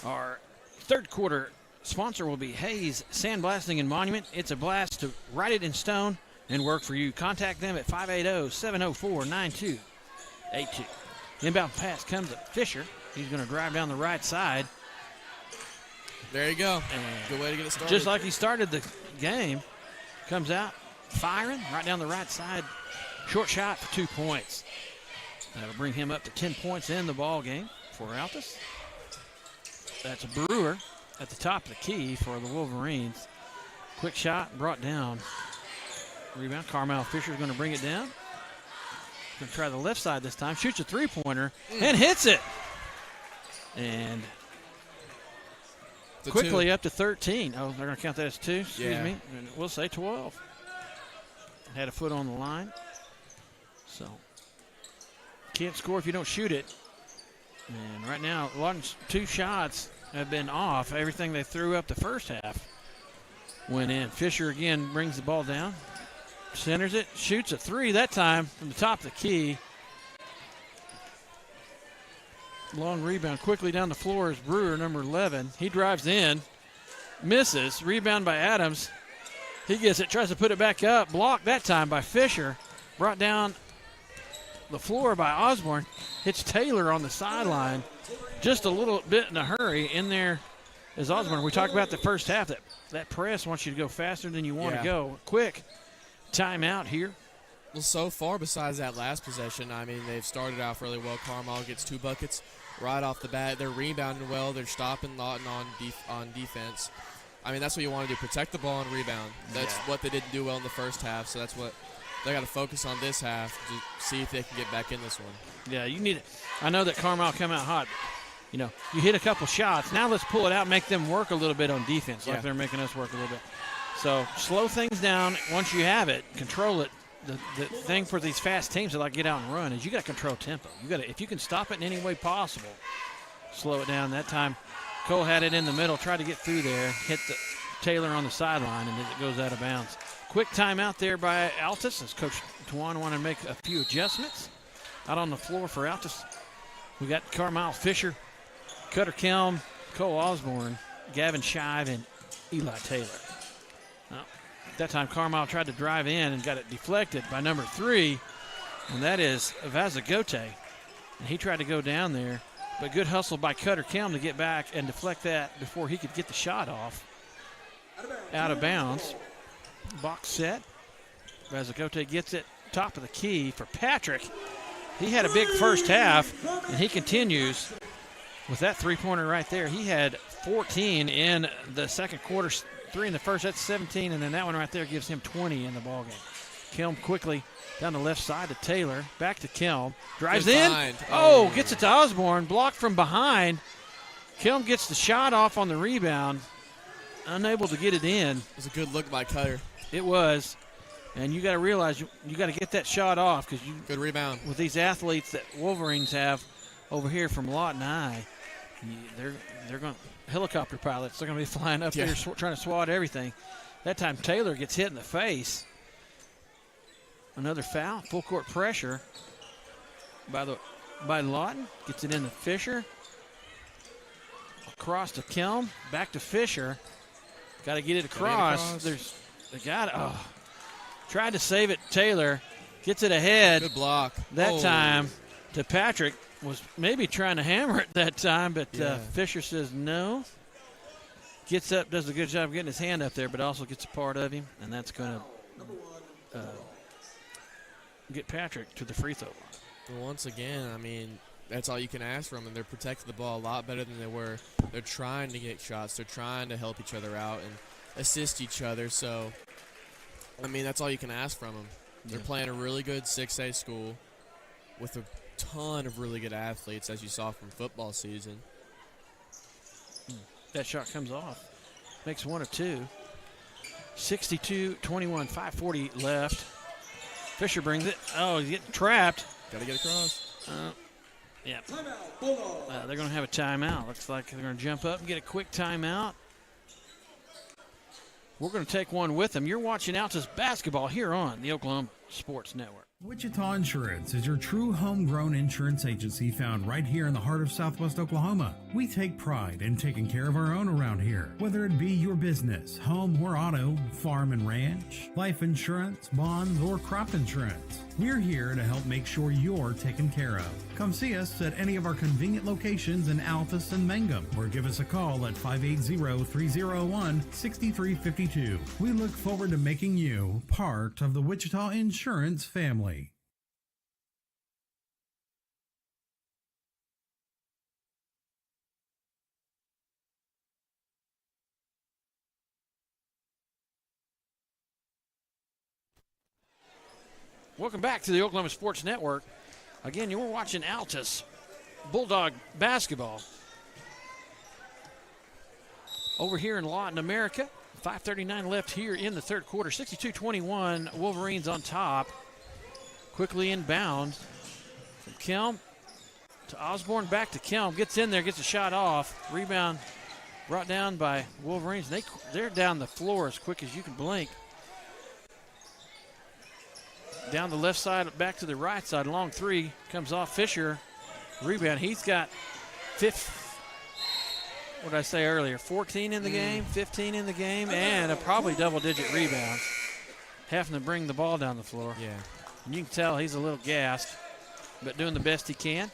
Our third quarter sponsor will be Hayes Sandblasting and Monument. It's a blast to write it in stone and work for you. Contact them at 580-704-9282. Inbound pass comes to Fisher. He's going to drive down the right side. There you go. Good way to get it started. Just like he started the game. Comes out firing right down the right side. Short shot for 2 points. That'll bring him up to 10 points in the ball game for Altus. That's Brewer at the top of the key for the Wolverines. Quick shot brought down. Rebound. Carmel Fisher's going to bring it down. Going to try the left side this time. Shoots a three-pointer and hits it. And quickly up to 13. Oh, they're going to count that as 2. Excuse me. And we'll say 12. Had a foot on the line. So can't score if you don't shoot it. And right now, Lawton's 2 shots have been off. Everything they threw up the first half went in. Fisher again brings the ball down. Centers it. Shoots a 3 that time from the top of the key. Long rebound quickly down the floor is Brewer, number 11. He drives in. Misses. Rebound by Adams. He gets it. Tries to put it back up. Blocked that time by Fisher. Brought down the floor by Osborne. Hits Taylor on the sideline. Just a little bit in a hurry. In there is Osborne. We talked about the first half. That press wants you to go faster than you want to go. Quick timeout here. Well, so far, besides that last possession, I mean, they've started off really well. Carmel gets 2 buckets right off the bat. They're rebounding well. They're stopping Lawton on defense. I mean, that's what you want to do, protect the ball and rebound. That's what they didn't do well in the first half, so that's what they got to focus on this half to see if they can get back in this one. Yeah, you need it. I know that Carmel come out hot. You know, you hit a couple shots. Now let's pull it out, make them work a little bit on defense like they're making us work a little bit. So slow things down. Once you have it, control it. The thing for these fast teams that like get out and run is you got to control tempo. You got to, if you can stop it in any way possible, slow it down. That time, Cole had it in the middle, tried to get through there, hit the Taylor on the sideline, and it goes out of bounds. Quick timeout there by Altus as Coach Tuan wanted to make a few adjustments. Out on the floor for Altus, we got Carmel Fisher, Cutter Kelm, Cole Osborne, Gavin Shive, and Eli Taylor. That time Carmel tried to drive in and got it deflected by number 3, and that is Vazagote. And he tried to go down there, but good hustle by Cutter Kelm to get back and deflect that before he could get the shot off. Out of bounds. Box set. Vazagote gets it top of the key for Patrick. He had a big first half, and he continues with that three-pointer right there. He had 14 in the second quarter. 3 in the first, that's 17, and then that one right there gives him 20 in the ballgame. Kelm quickly down the left side to Taylor, back to Kelm, drives in. Gets it to Osborne, blocked from behind. Kelm gets the shot off on the rebound, unable to get it in. It was a good look by Cutter. It was, and you got to realize you got to get that shot off because good rebound with these athletes that Wolverines have over here from Lawton High. They're going to. Helicopter pilots, they're going to be flying up there trying to swat everything. That time Taylor gets hit in the face. Another foul, full court pressure by Lawton. Gets it into Fisher. Across to Kelm, back to Fisher. Got to get it across. Tried to save it. Taylor gets it ahead. Good block. That time to Patrick. Was maybe trying to hammer it that time, but Fisher says no. Gets up, does a good job getting his hand up there, but also gets a part of him, and that's going to get Patrick to the free throw line. Well, once again, I mean, that's all you can ask from them. They're protecting the ball a lot better than they were. They're trying to get shots. They're trying to help each other out and assist each other. So, I mean, that's all you can ask from them. They're playing a really good 6A school with a ton of really good athletes, as you saw from football season. That shot comes off. Makes 1 of 2. 62-21, 5:40 left. Fisher brings it. Oh, he's getting trapped. Got to get across. They're going to have a timeout. Looks like they're going to jump up and get a quick timeout. We're going to take one with them. You're watching Altus basketball here on the Oklahoma Sports Network. Wichita Insurance is your true homegrown insurance agency found right here in the heart of Southwest Oklahoma. We take pride in taking care of our own around here, whether it be your business, home or auto, farm and ranch, life insurance, bonds, or crop insurance. We're here to help make sure you're taken care of. Come see us at any of our convenient locations in Altus and Mangum, or give us a call at 580-301-6352. We look forward to making you part of the Wichita Insurance family. Welcome back to the Oklahoma Sports Network. Again, you're watching Altus Bulldog basketball. Over here in Lawton, America, 5:39 left here in the third quarter. 62-21, Wolverines on top. Quickly inbound from Kelm to Osborne, back to Kelm. Gets in there, gets a shot off. Rebound brought down by Wolverines. They're down the floor as quick as you can blink. Down the left side, back to the right side. Long three comes off Fisher. Rebound. He's got what did I say earlier? 14 in the game, 15 in the game, and probably double-digit rebounds. Having to bring the ball down the floor. Yeah. And you can tell he's a little gassed, but doing the best he can.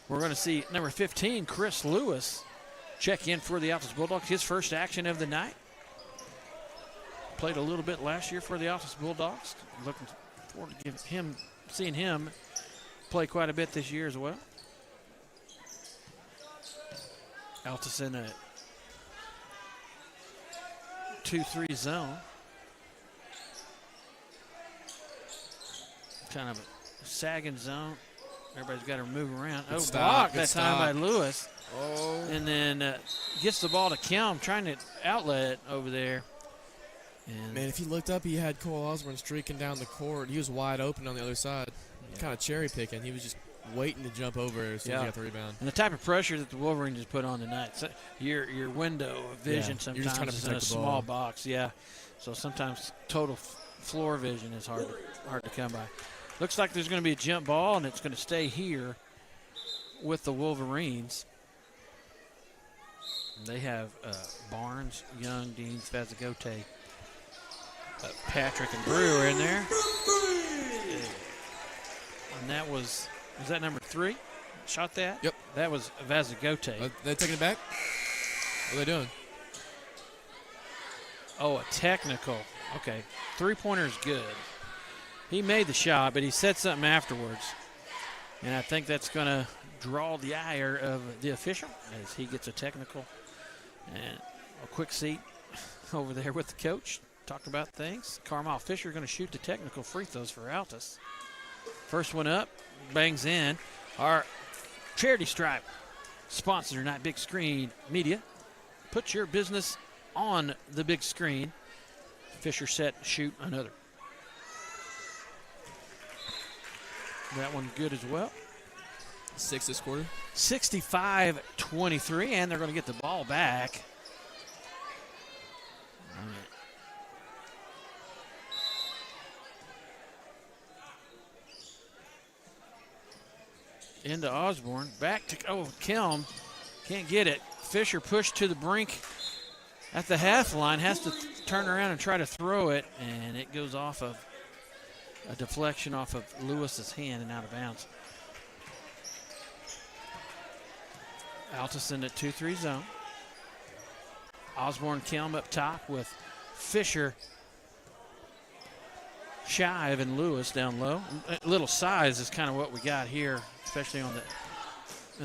We're going to see number 15, Chris Lewis, check in for the Altus Bulldogs. His first action of the night. Played a little bit last year for the Altus Bulldogs. Looking forward to seeing him play quite a bit this year as well. Altus in a 2-3 zone. Kind of a sagging zone. Everybody's got to move around. Blocked that time by Lewis. Oh. And then gets the ball to Kelm, trying to outlet it over there. And man, if he looked up, he had Cole Osborne streaking down the court. He was wide open on the other side, kind of cherry picking. He was just waiting to jump over as soon as he got the rebound. And the type of pressure that the Wolverines just put on tonight. So your window of vision sometimes is in a small box. Yeah, so sometimes total floor vision is hard to come by. Looks like there's going to be a jump ball, and it's going to stay here with the Wolverines. They have Barnes, Young, Deans, Vazagote, Patrick, and Brewer in there. And that was that number 3? Shot that? Yep. That was Vazagote. They taking it back? What are they doing? Oh, a technical. Okay. Three-pointer is good. He made the shot, but he said something afterwards. And I think that's going to draw the ire of the official as he gets a technical. And a quick seat over there with the coach. Talk about things. Carmel Fisher going to shoot the technical free throws for Altus. First one up, bangs in. Our charity stripe sponsor tonight, Big Screen Media. Put your business on the big screen. Fisher set, shoot another. That one good as well. 6 this quarter. 65-23, and they're going to get the ball back. Into Osborne. Back to Kelm. Can't get it. Fisher pushed to the brink at the half line. Has to turn around and try to throw it, and it goes off of a deflection off of Lewis's hand and out of bounds. Altus in the 2-3 zone. Osborne, Kelm up top with Fisher, Shive, and Lewis down low. A little size is kind of what we got here, especially in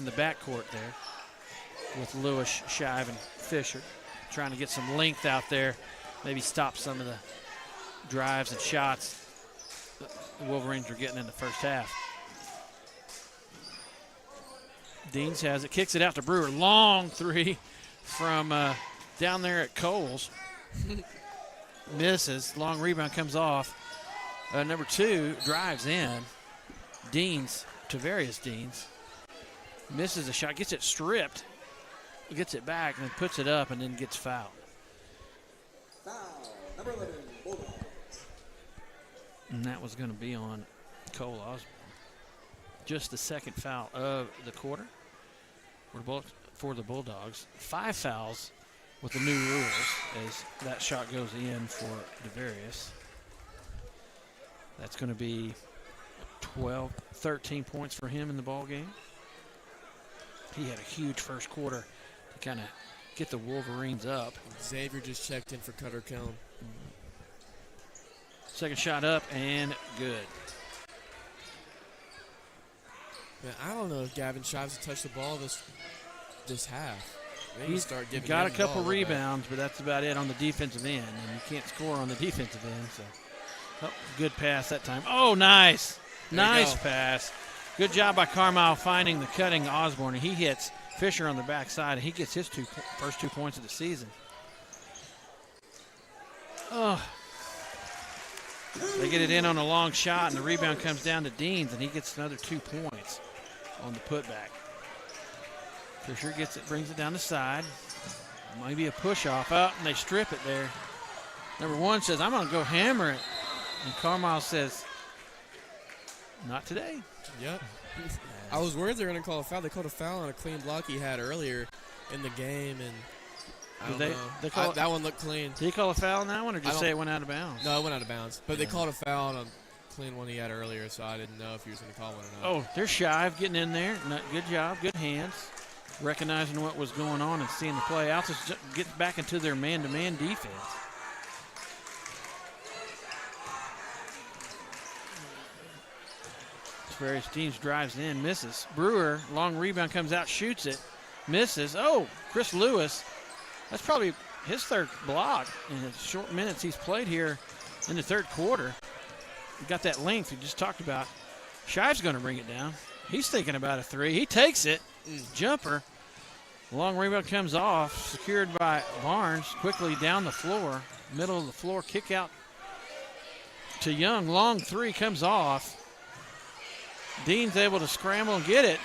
the backcourt there with Lewis, Shive, and Fisher. Trying to get some length out there, maybe stop some of the drives and shots the Wolverines are getting in the first half. Deans has it, kicks it out to Brewer. Long three from down there at Coles. Misses. Long rebound comes off. Number 2 drives in. Deans, Tavarius Deans, misses a shot, gets it stripped, gets it back, and then puts it up and then gets fouled. Foul, number 11, Bulldogs. And that was going to be on Cole Osborne. Just the second foul of the quarter for the Bulldogs. 5 fouls with the new rules as that shot goes in for DeVarius. That's going to be 13 points for him in the ball game. He had a huge first quarter to kind of get the Wolverines up. Xavier just checked in for Cutter Kelm. Second shot up and good. Man, I don't know if Gavin Shives will touch the ball this half. Maybe start giving got a him couple the ball rebounds, but that's about it on the defensive end, and you can't score on the defensive end. So, good pass that time. Oh, nice. Nice pass. Good job by Carmile finding the cutting Osborne, and he hits Fisher on the backside, and he gets his first 2 points of the season. Oh. They get it in on a long shot, and the rebound comes down to Deans, and he gets another 2 points on the putback. Fisher gets it, brings it down the side. Maybe a push-off. Up, and they strip it there. Number 1 says, I'm going to go hammer it. And Carmile says, not today. Yep. I was worried they were going to call a foul. They called a foul on a clean block he had earlier in the game, and I don't know. That one looked clean. Did he call a foul on that one, or just say it went out of bounds? No, it went out of bounds. But they called a foul on a clean one he had earlier, so I didn't know if he was going to call one or not. Oh, they're Shive getting in there. Good job, good hands. Recognizing what was going on and seeing the play. Altus gets back into their man-to-man defense. Various teams drives in, misses. Brewer, long rebound, comes out, shoots it, misses. Oh, Chris Lewis. That's probably his third block in the short minutes he's played here in the third quarter. He got that length we just talked about. Shive's going to bring it down. He's thinking about a three. He takes it. Jumper. Long rebound comes off, secured by Barnes. Quickly down the floor, middle of the floor, kick out to Young. Long three comes off. Dean's able to scramble and get it.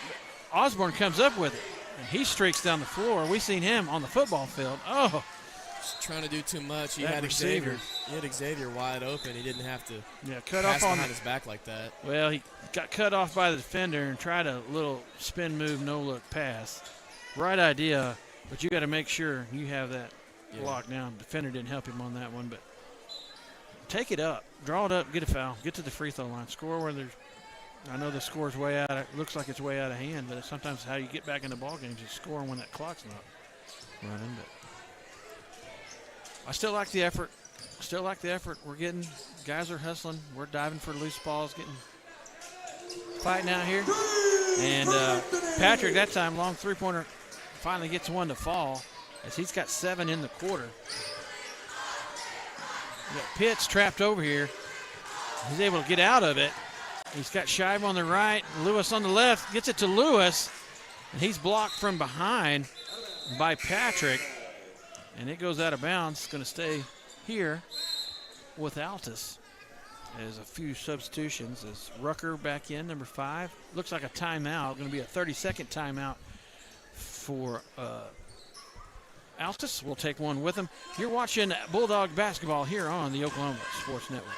Osborne comes up with it, and he streaks down the floor. We've seen him on the football field. Oh. Just trying to do too much. He had Xavier wide open. He didn't have to cut pass off behind his back like that. Well, he got cut off by the defender and tried a little spin move, no-look pass. Right idea, but you got to make sure you have that locked down. The defender didn't help him on that one, but take it up. Draw it up, get a foul, get to the free throw line. Score where there's I know the score's way out. Looks like it's way out of hand, but it's sometimes how you get back in the ball games is scoring when that clock's not running. But I still like the effort. We're getting guys are hustling. We're diving for loose balls, fighting out here. And Patrick that time long three-pointer finally gets one to fall as he's got 7 in the quarter. We got Pitts trapped over here. He's able to get out of it. He's got Shive on the right, Lewis on the left, gets it to Lewis, and he's blocked from behind by Patrick, and it goes out of bounds. It's going to stay here with Altus. There's a few substitutions as Rucker back in, number 5. Looks like a timeout, going to be a 30-second timeout for Altus. We'll take one with him. You're watching Bulldog basketball here on the Oklahoma Sports Network.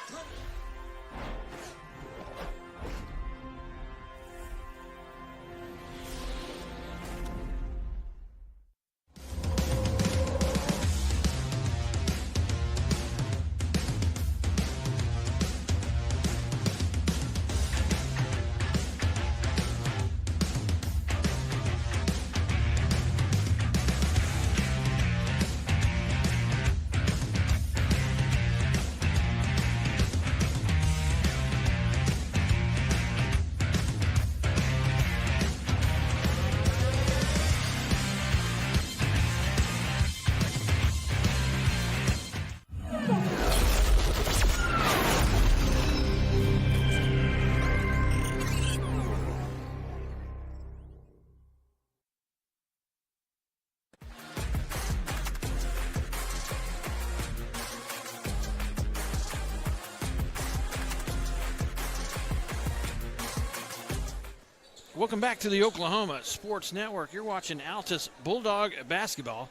Welcome back to the Oklahoma Sports Network. You're watching Altus Bulldog basketball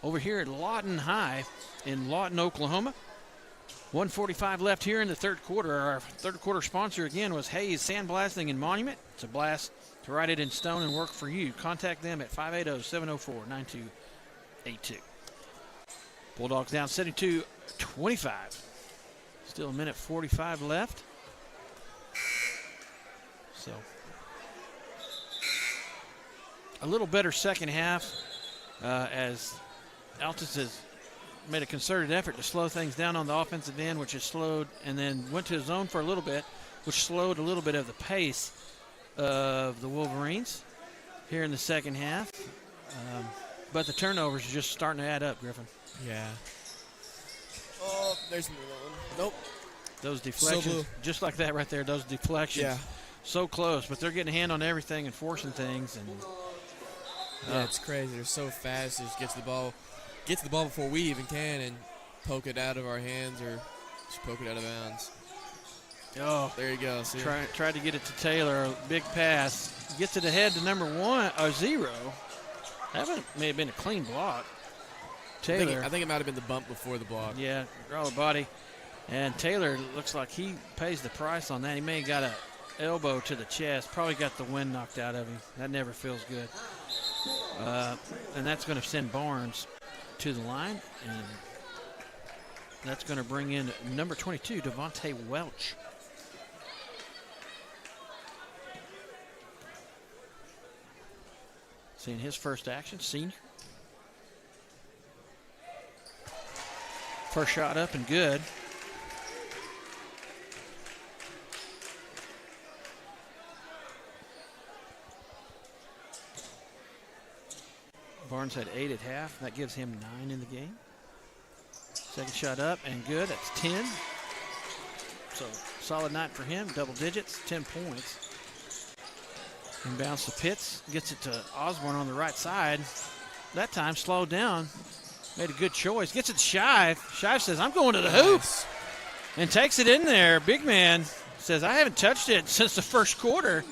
over here at Lawton High in Lawton, Oklahoma. 1:45 left here in the third quarter. Our third quarter sponsor again was Hayes Sandblasting and Monument. It's a blast to write it in stone and work for you. Contact them at 580-704-9282. Bulldogs down 72-25. Still a minute 45 left. So a little better second half as Altus has made a concerted effort to slow things down on the offensive end, which has slowed, and then went to his zone for a little bit, which slowed a little bit of the pace of the Wolverines here in the second half. But the turnovers are just starting to add up, Griffin. Yeah. Oh, there's another one. Nope. Those deflections, just like that right there, those deflections. Yeah. So close, but they're getting a hand on everything and forcing things. And yeah, it's crazy. They're so fast. They just get to the ball before we even can and poke it out of our hands or just poke it out of bounds. Oh, there you go. See? Tried to get it to Taylor. A big pass. Gets it ahead to number 0. That may have been a clean block. Taylor. I think it might have been the bump before the block. Yeah, draw the body. And Taylor looks like he pays the price on that. He may have got an elbow to the chest. Probably got the wind knocked out of him. That never feels good. And that's going to send Barnes to the line. And that's going to bring in number 22, Devontae Welch. Seeing his first action, senior. First shot up and good. Barnes had 8 at half. That gives him 9 in the game. Second shot up and good. That's 10. So solid night for him. Double digits, 10 points. Inbounds to Pitts. Gets it to Osborne on the right side. That time slowed down. Made a good choice. Gets it to Shive. Shive says, I'm going to the hoop. And takes it in there. Big man says, I haven't touched it since the first quarter.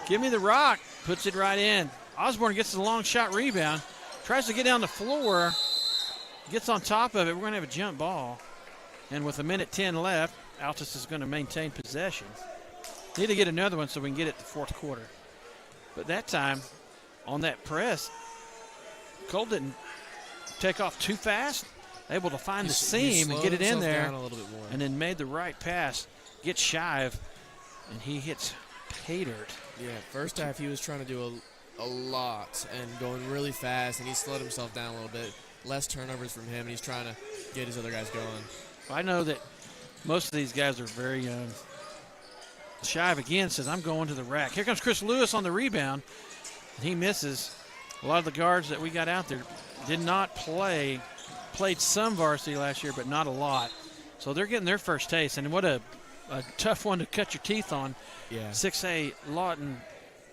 Give me the rock. Puts it right in. Osborne gets the long shot rebound. Tries to get down the floor. Gets on top of it. We're going to have a jump ball. And with 1:10 left, Altus is going to maintain possession. Need to get another one so we can get it the fourth quarter. But that time, on that press, Cole didn't take off too fast. Able to find the seam and get it in there. A little bit more. And then made the right pass. Gets Shive. And he hits Pater. Yeah, first half he was trying to do a lot and going really fast, and he slowed himself down a little bit. Less turnovers from him, and he's trying to get his other guys going. I know that most of these guys are very young. Shive again says, I'm going to the rack. Here comes Chris Lewis on the rebound. And he misses. A lot of the guards that we got out there did not play. Played some varsity last year, but not a lot. So they're getting their first taste. And what a tough one to cut your teeth on. Yeah. 6A Lawton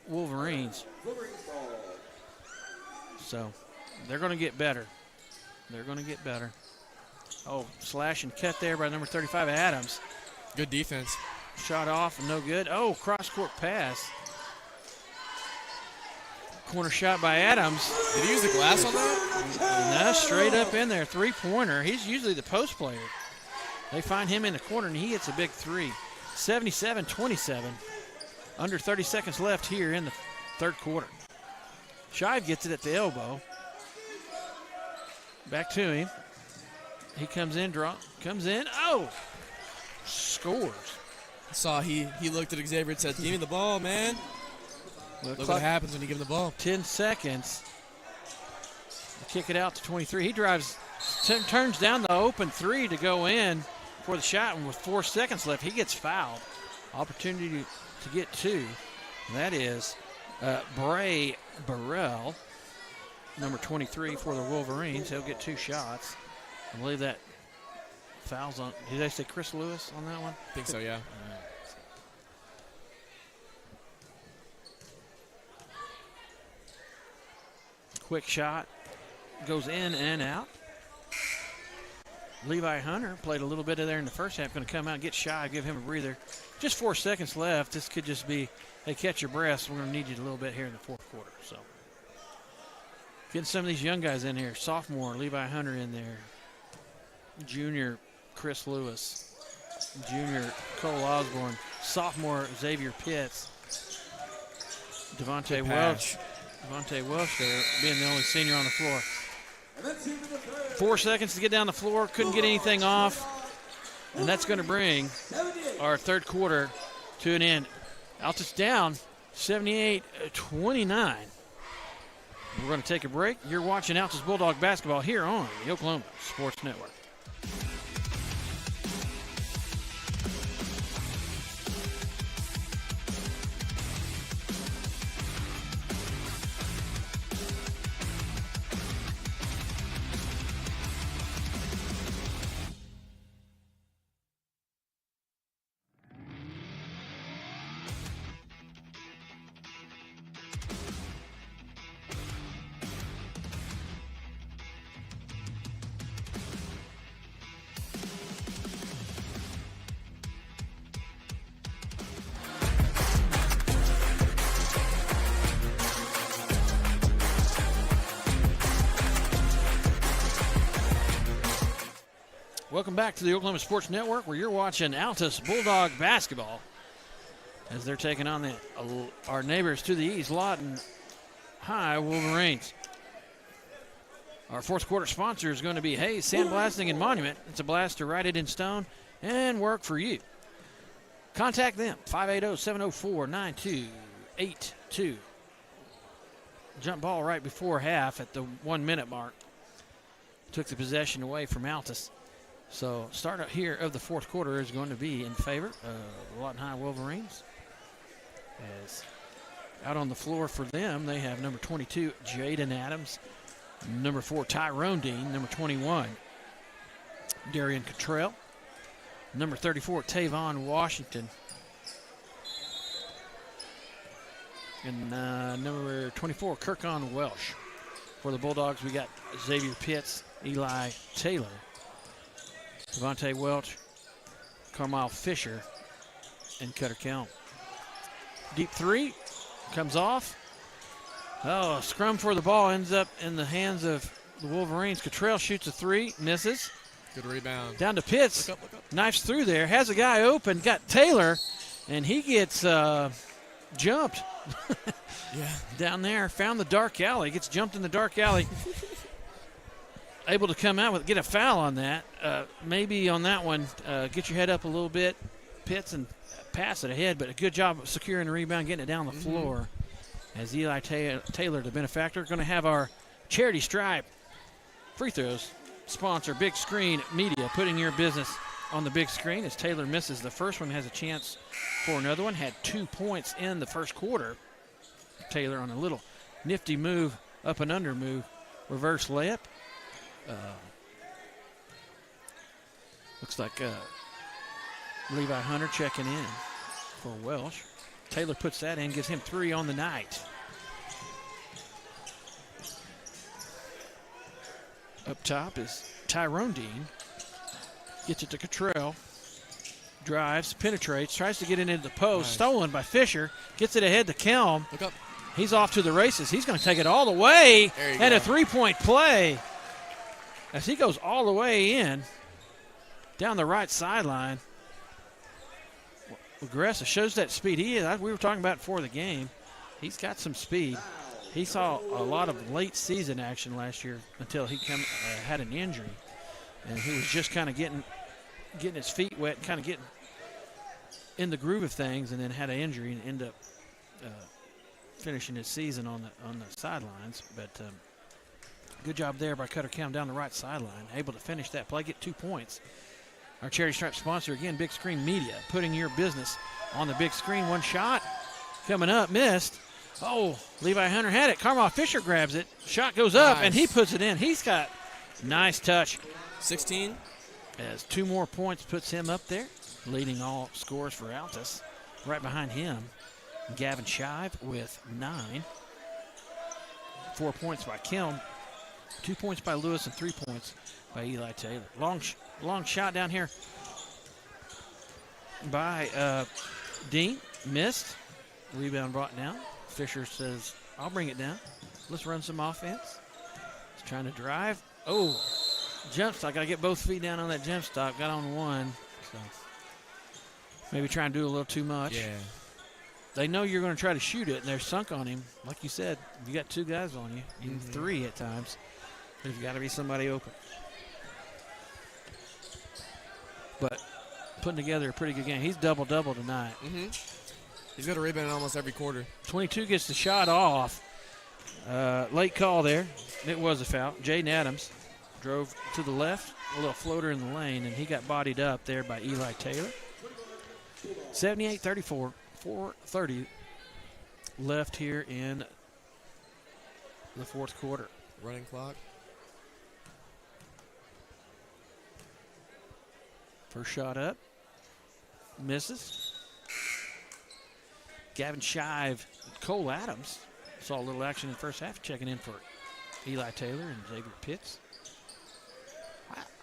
Wolverines. So they're going to get better. They're going to get better. Oh, slash and cut there by number 35, Adams. Good defense. Shot off and no good. Oh, cross-court pass. Corner shot by Adams. Did he use the glass on that? No, straight up in there. Three-pointer. He's usually the post player. They find him in the corner, and he hits a big three. 77-27. Under 30 seconds left here in the third quarter. Shive gets it at the elbow. Back to him. He comes in, comes in. Oh! Scores. Saw he looked at Xavier and said, give me the ball, man. Look what happens when you give him the ball. 10 seconds. Kick it out to 23. He drives, turns down the open three to go in for the shot, and with 4 seconds left, he gets fouled. Opportunity to get 2. And that is Bray Burrell, number 23 for the Wolverines. He'll get 2 shots. I believe that foul's on. Did they say Chris Lewis on that one? I think so, yeah. Quick shot. Goes in and out. Levi Hunter played a little bit of there in the first half. Going to come out and get shy, give him a breather. Just 4 seconds left. This could just be, hey, catch your breath. We're going to need you a little bit here in the fourth quarter. So getting some of these young guys in here. Sophomore, Levi Hunter in there. Junior, Chris Lewis, junior Cole Osborne, sophomore Xavier Pitts, Devontae Welch there being the only senior on the floor. 4 seconds to get down the floor, couldn't get anything off, and that's going to bring our third quarter to an end. Altus down 78-29. We're going to take a break. You're watching Altus Bulldog basketball here on the Oklahoma Sports Network. Welcome back to the Oklahoma Sports Network, where you're watching Altus Bulldog basketball as they're taking on our neighbors to the east, Lawton High Wolverines. Our fourth quarter sponsor is going to be Hayes Sandblasting and Monument. It's a blast to write it in stone and work for you. Contact them, 580-704-9282. Jump ball right before half at the 1 minute mark. Took the possession away from Altus. So start here of the fourth quarter is going to be in favor of Lawton High Wolverines. As out on the floor for them, they have number 22, Jaden Adams, number 4, Tyrone Dean, number 21, Darian Cottrell, number 34, Tavon Washington, and number 24, Kirkon Welsh. For the Bulldogs, we got Xavier Pitts, Eli Taylor, Devontae Welch, Carmile Fisher, and Cutter Kelm. Deep three comes off. Oh, a scrum for the ball ends up in the hands of the Wolverines. Cottrell shoots a three, misses. Good rebound. Down to Pitts. Look up. Knifes through there, has a guy open, got Taylor, and he gets jumped. Yeah. Down there, found the dark alley, gets jumped in the dark alley. Able to come out get a foul on that. Maybe on that one, get your head up a little bit, Pitts, and pass it ahead. But a good job of securing the rebound, getting it down the floor. As Eli Taylor, the benefactor, going to have our charity stripe free throws sponsor, Big Screen Media, putting your business on the big screen. As Taylor misses the first one, has a chance for another one. Had 2 points in the first quarter. Taylor on a little nifty move, up and under move, reverse layup. Looks like Levi Hunter checking in for Welsh. Taylor puts that in, gives him 3 on the night. Up top is Tyrone Dean. Gets it to Cottrell. Drives, penetrates, tries to get it into the post. Nice. Stolen by Fisher. Gets it ahead to Kelm. Look up. He's off to the races. He's going to take it all the way. And a 3-point play. As he goes all the way in, down the right sideline. Aggressive, shows that speed. We were talking about before the game. He's got some speed. He saw a lot of late season action last year until he had an injury. And he was just kind of getting his feet wet and kind of getting in the groove of things, and then had an injury and ended up finishing his season on the sidelines. But good job there by Cutter Kelm down the right sideline, able to finish that play, get 2 points. Our charity stripe sponsor, again, Big Screen Media, putting your business on the big screen. One shot coming up, missed. Oh, Levi Hunter had it. Carmel Fisher grabs it. Shot goes up, and he puts it in. He's got nice touch. 16. As 2 more points puts him up there, leading all scores for Altus. Right behind him, Gavin Shive with 9. 4 points by Kelm, 2 points by Lewis, and 3 points by Eli Taylor. Long shot down here by Dean. Missed. Rebound brought down. Fisher says, I'll bring it down. Let's run some offense. He's trying to drive. Oh, Jump stock. Got to get both feet down on that jump stock. Got on one. So maybe try and do a little too much. Yeah. They know you're going to try to shoot it, and they're sunk on him. Like you said, you got 2 guys on you, even 3 at times. There's got to be somebody open. But putting together a pretty good game. He's double-double tonight. He's got a rebound in almost every quarter. 22 gets the shot off. Late call there. It was a foul. Jaden Adams drove to the left, a little floater in the lane, and he got bodied up there by Eli Taylor. 78-34. 4:30 left here in the fourth quarter. Running clock. First shot up. Misses. Gavin Shive, Cole Adams saw a little action in the first half, checking in for Eli Taylor and Xavier Pitts.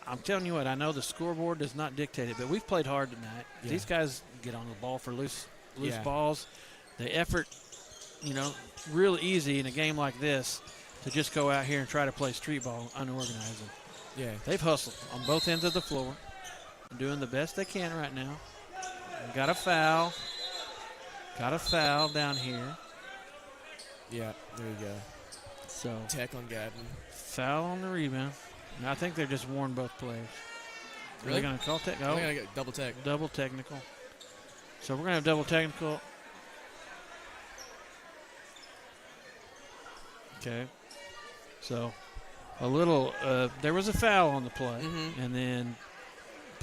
I'm telling you what, I know the scoreboard does not dictate it, but we've played hard tonight. Yeah. These guys get on the ball for loose balls. The effort, real easy in a game like this to just go out here and try to play street ball unorganized. Yeah. They've hustled on both ends of the floor, doing the best they can right now. Got a foul. Got a foul down here. Yeah, there you go. So tech on Gadden. Foul on the rebound. And I think they're just warned both players. Really? Are they going to call tech? They're going to get double tech. Double technical. So we're going to have double technical. Okay. So a little, there was a foul on the play. And then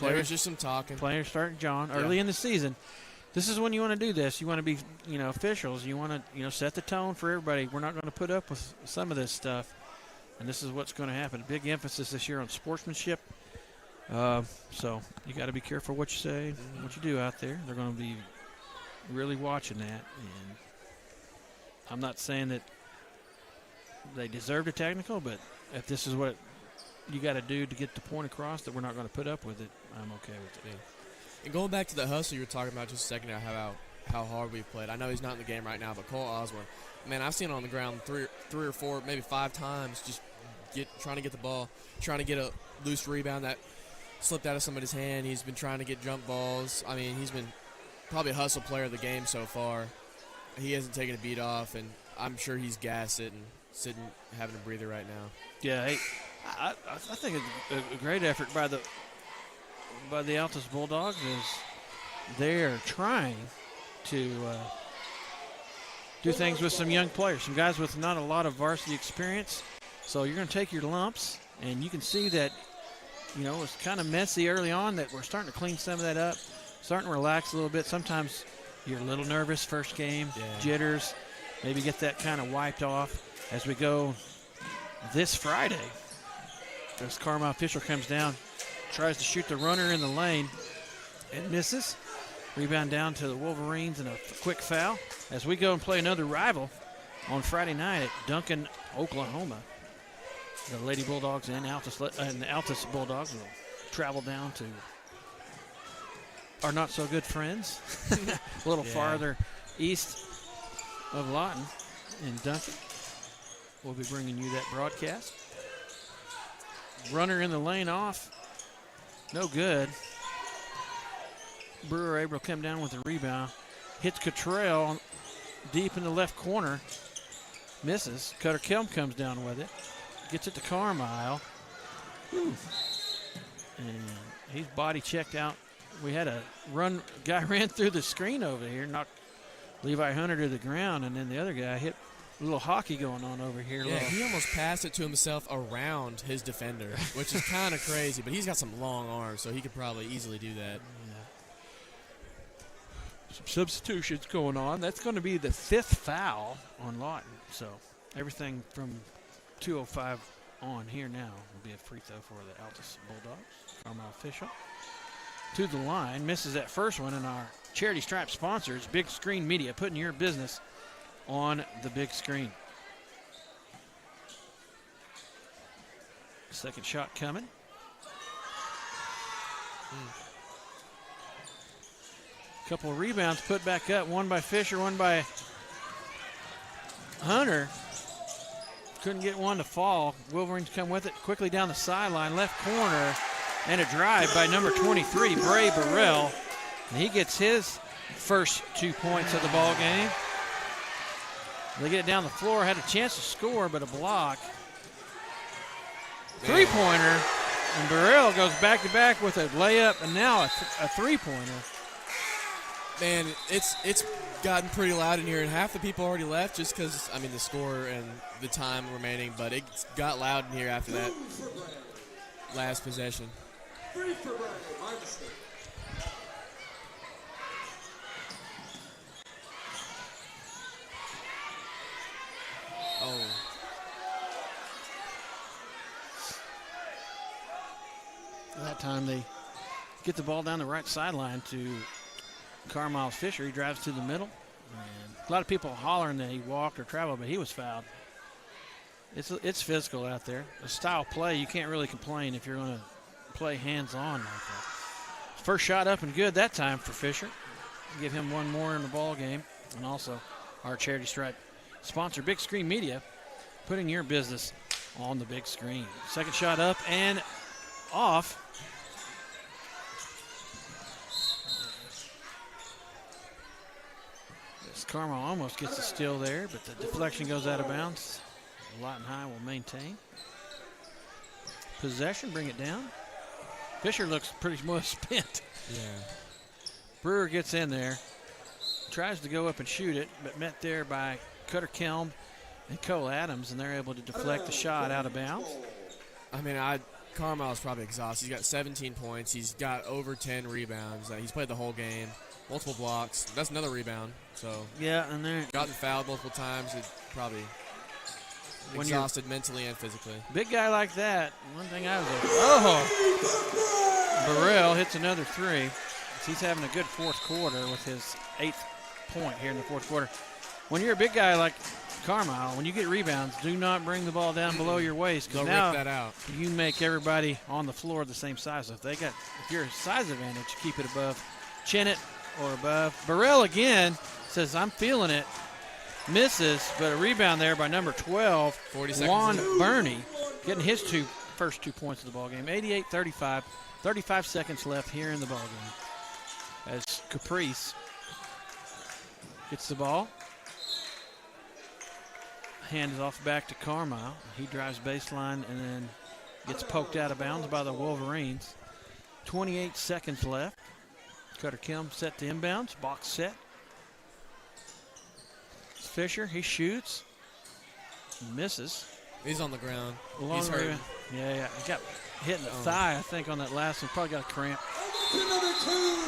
there was just some talking. Players starting John early in the season. This is when you want to do this. You want to be, officials. You want to, set the tone for everybody. We're not going to put up with some of this stuff. And this is what's going to happen. A big emphasis this year on sportsmanship. So you got to be careful what you say, what you do out there. They're going to be really watching that. And I'm not saying that they deserved a technical, but if this is what you got to do to get the point across that we're not going to put up with it, I'm okay with it. Yeah. And going back to the hustle you were talking about just a second ago, how hard we've played. I know he's not in the game right now, but Cole Osborne, man, I've seen him on the ground three or four, maybe 5 times, just trying to get the ball, trying to get a loose rebound that slipped out of somebody's hand. He's been trying to get jump balls. I mean, he's been probably a hustle player of the game so far. He hasn't taken a beat off, and I'm sure he's gassed it and sitting, having a breather right now. Yeah, I think a great effort by the Altus Bulldogs is they're trying to do things with some young players, some guys with not a lot of varsity experience. So you're going to take your lumps, and you can see that, it's kind of messy early on, that we're starting to clean some of that up, starting to relax a little bit. Sometimes you're a little nervous first game, jitters, maybe get that kind of wiped off as we go this Friday. As Carmine Fisher comes down, tries to shoot the runner in the lane and misses. Rebound down to the Wolverines and a quick foul as we go and play another rival on Friday night at Duncan, Oklahoma. The Lady Bulldogs and the Altus Bulldogs will travel down to our not-so-good friends a little farther east of Lawton in Duncan. We'll be bringing you that broadcast. Runner in the lane off. No good. Brewer able to come down with the rebound. Hits Cottrell deep in the left corner. Misses. Cutter Kelm comes down with it. Gets it to Carmile. And he's body checked out. We had a guy ran through the screen over here, knocked Levi Hunter to the ground, and then the other guy hit a little hockey going on over here. Yeah, he almost passed it to himself around his defender, which is kind of crazy, but he's got some long arms, so he could probably easily do that. Some substitutions going on. That's going to be the 5th foul on Lawton. So everything from 2:05 on here now will be a free throw for the Altus Bulldogs. Carmel Fisher to the line. Misses that first one, and our charity stripe sponsors, Big Screen Media, putting your business on the big screen. Second shot coming. Couple of rebounds put back up. One by Fisher, one by Hunter. couldn't get one to fall. Wolverines come with it quickly down the sideline, left corner, and a drive by number 23, Bray Burrell. And he gets his first 2 points of the ball game. They get it down the floor, had a chance to score, but a block. Three-pointer, and Burrell goes back-to-back with a layup, and now a three-pointer. Man, it's gotten pretty loud in here, and half the people already left just because, I mean, the score and the time remaining, but it got loud in here after that last possession. Oh. That time they get the ball down the right sideline to Carmile Fisher. He drives to the middle. And a lot of people hollering that he walked or traveled, but he was fouled. It's physical out there. A style play, you can't really complain if you're going to play hands-on like that. First shot up and good that time for Fisher. Give him one more in the ball game. And also our charity stripe sponsor, Big Screen Media, putting your business on the big screen. Second shot up and off. Carmel almost gets a steal there, but the deflection goes out of bounds. Lawton High will maintain possession, bring it down. Fisher looks pretty much spent. Yeah. Brewer gets in there, tries to go up and shoot it, but met there by Cutter Kelm and Cole Adams, and they're able to deflect the shot out of bounds. I mean, Carmile's probably exhausted. He's got 17 points. He's got over 10 rebounds. He's played the whole game. Multiple blocks. That's another rebound. So yeah, and they're gotten fouled multiple times. It's probably exhausted mentally and physically. Big guy like that. One thing I was like, oh, Burrell hits another three. He's having a good fourth quarter with his 8th point here in the fourth quarter. When you're a big guy like Carmile, when you get rebounds, do not bring the ball down below your waist. They'll now rip that out. You make everybody on the floor the same size. So if you're a size advantage, keep it above, chin it or above. Burrell again says, I'm feeling it. Misses, but a rebound there by number 12, Juan Burney, getting his first 2 points of the ball game. 88-35, 35 seconds left here in the ball game. As Caprice gets the ball. Hand is off back to Carmile. He drives baseline and then gets poked out of bounds by the Wolverines. 28 seconds left. Cutter Kelm set to inbounds. Box set. Fisher, he shoots. Misses. He's on the ground. He's hurt. Yeah. He got hit in the thigh, I think, on that last one. Probably got a cramp.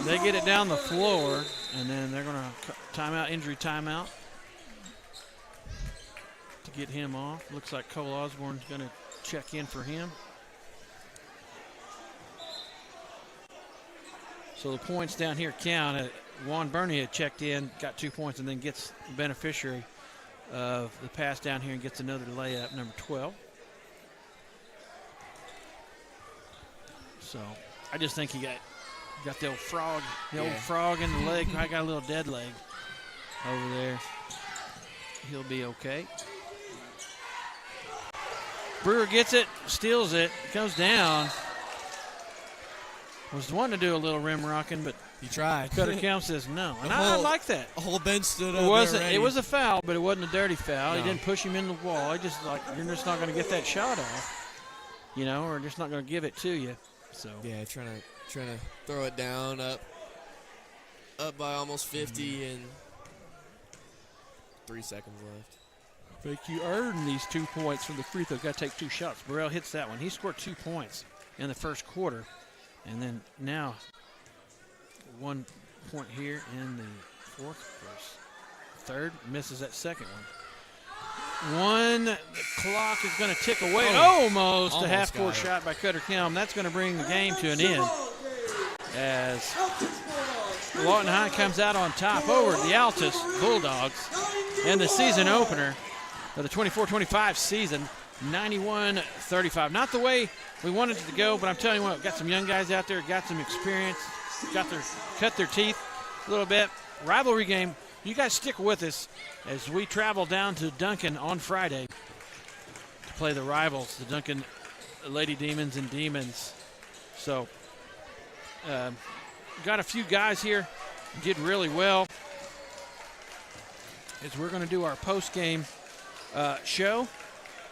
They get it down the floor, and then they're going to injury timeout to get him off. Looks like Cole Osborne's going to check in for him. So the points down here count. Juan Burney had checked in, got 2 points, and then gets the beneficiary of the pass down here and gets another layup, number 12. So I just think he got the old frog, frog in the leg. I got a little dead leg over there. He'll be okay. Brewer gets it, steals it, goes down. Was wanting to do a little rim rocking, but he tried. Cutter Kelm says no, and I like that. The whole bench stood up. It was a foul, but it wasn't a dirty foul. No. He didn't push him in the wall. He just you're just not going to get that shot off, or just not going to give it to you. So yeah, trying to throw it down up by almost 50 and 3 seconds left. I think you earned these 2 points from the free throw. Got to take 2 shots. Burrell hits that one. He scored 2 points in the first quarter. And then now 1 point here in the fourth. Third, misses that second one. The clock is going to tick away. Almost a half-court shot by Cutter Kelm. That's going to bring the game to an end as Lawton High comes out on top over the Altus Bulldogs in the season opener of the 24-25 season, 91-35. Not the way we wanted it to go, but I'm telling you what, got some young guys out there, got some experience, cut their teeth a little bit. Rivalry game. You guys stick with us as we travel down to Duncan on Friday play the rivals, the Duncan Lady Demons and Demons. So got a few guys here did really well. As we're going to do our post-game show,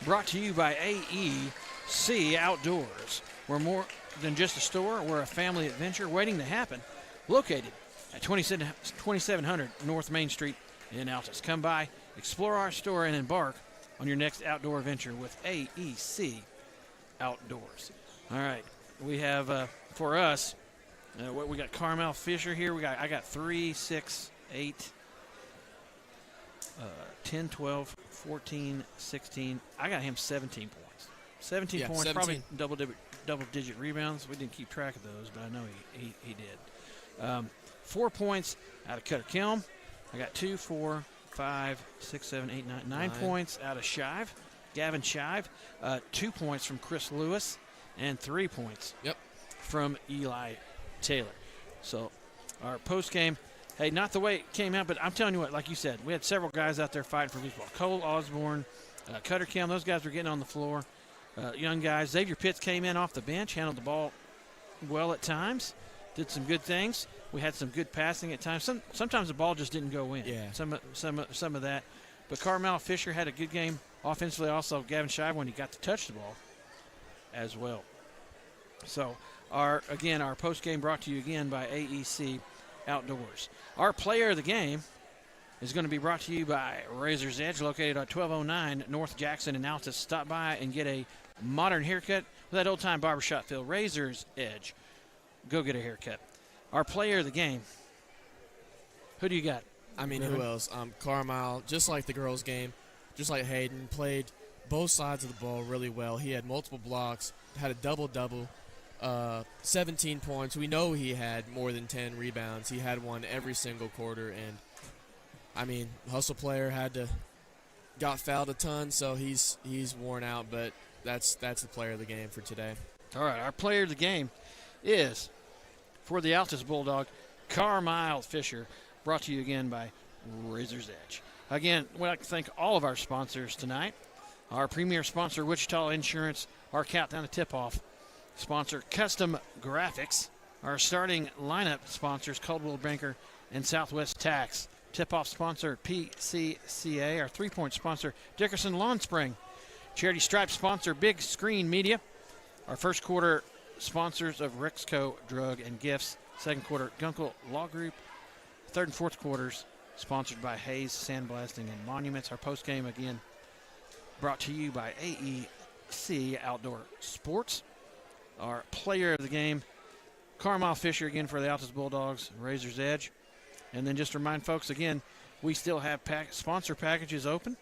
brought to you by AEC Outdoors. We're more than just a store. We're a family adventure waiting to happen. Located at 2700 North Main Street in Altus. Come by, explore our store, and embark on your next outdoor adventure with AEC Outdoors. All right, we have for us, what we got Carmel Fisher here. I got 3, 6, 8, 10, 12, 14, 16. I got him 17 points. 17 points, 17. Probably double-digit rebounds. We didn't keep track of those, but I know he did. 4 points out of Cutter Kelm. I got 2, 4, 5, 6, 7, 8, 9 points out of Shive, Gavin Shive. 2 points from Chris Lewis, and 3 points from Eli Taylor. So our post game, hey, not the way it came out, but I'm telling you what, like you said, we had several guys out there fighting for these balls. Cole Osborne, Cutter Kelm, those guys were getting on the floor. Young guys. Xavier Pitts came in off the bench, handled the ball well at times, did some good things. We had some good passing at times. Sometimes the ball just didn't go in. Yeah. Some of that. But Carmel Fisher had a good game offensively. Also, Gavin Shive when he got to touch the ball as well. So, our post game brought to you again by AEC Outdoors. Our player of the game is going to be brought to you by Razor's Edge, located at 1209 North Jackson in Altus. Stop by and get a modern haircut with that old-time barbershop feel. Razor's Edge. Go get a haircut. Our player of the game, who do you got? I mean, who else? Carmel, just like the girls' game, just like Hayden, played both sides of the ball really well. He had multiple blocks, had a double-double, 17 points. We know he had more than 10 rebounds. He had one every single quarter, and I mean, hustle player got fouled a ton, so he's worn out. But that's the player of the game for today. All right, our player of the game is for the Altus Bulldog, Carmel Fisher, brought to you again by Razor's Edge. Again, we'd like to thank all of our sponsors tonight. Our premier sponsor, Wichita Insurance. Our countdown to tip-off sponsor, Custom Graphics. Our starting lineup sponsors, Coldwell Banker and Southwest Tax. Tip-off sponsor, PCCA. Our three-point sponsor, Dickerson Lawn Spring. Charity Stripe sponsor, Big Screen Media. Our first quarter sponsors of Rexco Drug and Gifts. Second quarter, Gunkel Law Group. Third and fourth quarters sponsored by Hayes Sandblasting and Monuments. Our post game again brought to you by AEC Outdoor Sports. Our player of the game, Carmel Fisher again for the Altus Bulldogs, Razor's Edge. And then just to remind folks again, we still have sponsor packages open.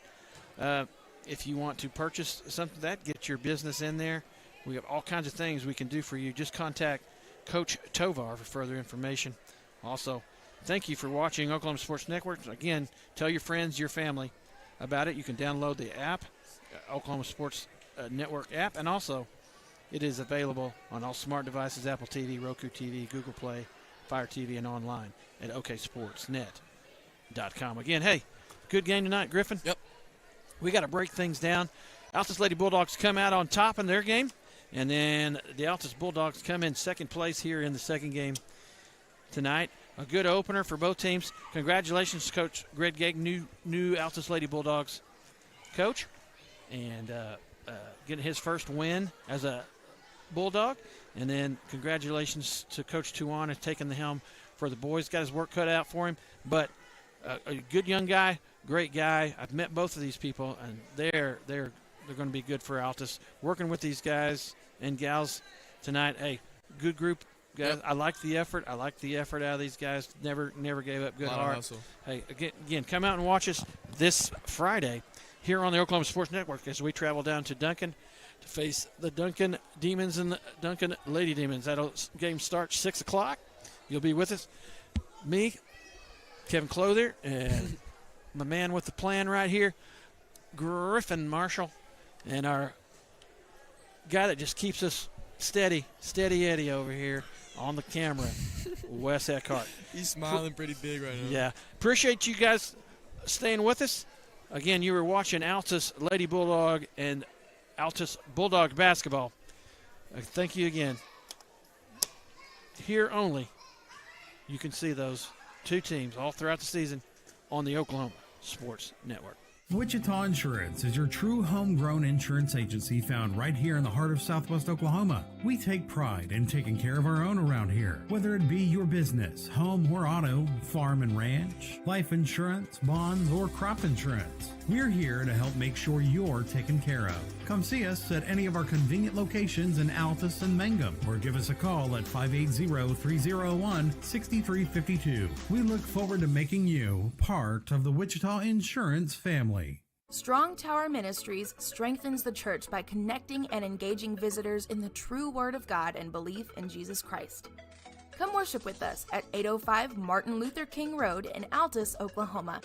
If you want to purchase something that, get your business in there. We have all kinds of things we can do for you. Just contact Coach Tovar for further information. Also, thank you for watching Oklahoma Sports Network. Again, tell your friends, your family about it. You can download the app, Oklahoma Sports Network app, and also it is available on all smart devices, Apple TV, Roku TV, Google Play, Fire TV, and online at oksportsnet.com. Again, hey, good game tonight, Griffin. Yep. We got to break things down. Altus Lady Bulldogs come out on top in their game, and then the Altus Bulldogs come in second place here in the second game tonight. A good opener for both teams. Congratulations, Coach Greg Gegg, new Altus Lady Bulldogs coach, and getting his first win as a Bulldog. And then congratulations to Coach Tuan for taking the helm for the boys. Got his work cut out for him, but a good young guy, great guy. I've met both of these people, and they're going to be good for Altus. Working with these guys and gals tonight, hey, good group. Guys, yep. I like the effort. I like the effort out of these guys. Never gave up. Good heart. Hey, again, come out and watch us this Friday here on the Oklahoma Sports Network as we travel down to Duncan to face the Duncan Demons and the Duncan Lady Demons. That game starts 6 o'clock. You'll be with us. Me, Kevin Clothier, and my man with the plan right here, Griffin Marshall, and our guy that just keeps us steady Eddie over here on the camera, Wes Eckhart. He's smiling pretty big right now. Yeah. Appreciate you guys staying with us. Again, you were watching Altus Lady Bulldog and Altus Bulldog basketball. Thank you again. Here only, you can see those two teams all throughout the season on the Oklahoma Sports Network. Wichita Insurance is your true homegrown insurance agency found right here in the heart of Southwest Oklahoma. We take pride in taking care of our own around here, whether it be your business, home or auto, farm and ranch, life insurance, bonds, or crop insurance. We're here to help make sure you're taken care of. Come see us at any of our convenient locations in Altus and Mangum, or give us a call at 580-301-6352. We look forward to making you part of the Wichita Insurance family. Strong Tower Ministries strengthens the church by connecting and engaging visitors in the true Word of God and belief in Jesus Christ. Come worship with us at 805 Martin Luther King Road in Altus, Oklahoma.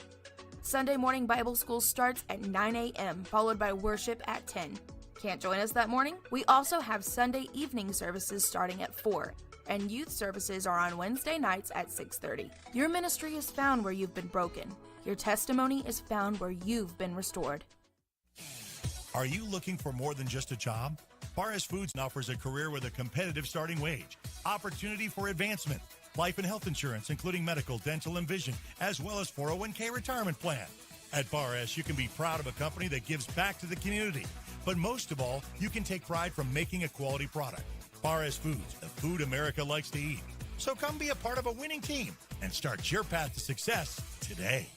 Sunday morning Bible school starts at 9 a.m., followed by worship at 10. Can't join us that morning? We also have Sunday evening services starting at 4, and youth services are on Wednesday nights at 6:30. Your ministry is found where you've been broken. Your testimony is found where you've been restored. Are you looking for more than just a job? Barres Foods offers a career with a competitive starting wage, opportunity for advancement, life and health insurance, including medical, dental, and vision, as well as 401k retirement plan. At Barres, you can be proud of a company that gives back to the community. But most of all, you can take pride from making a quality product. Barres Foods, the food America likes to eat. So come be a part of a winning team and start your path to success today.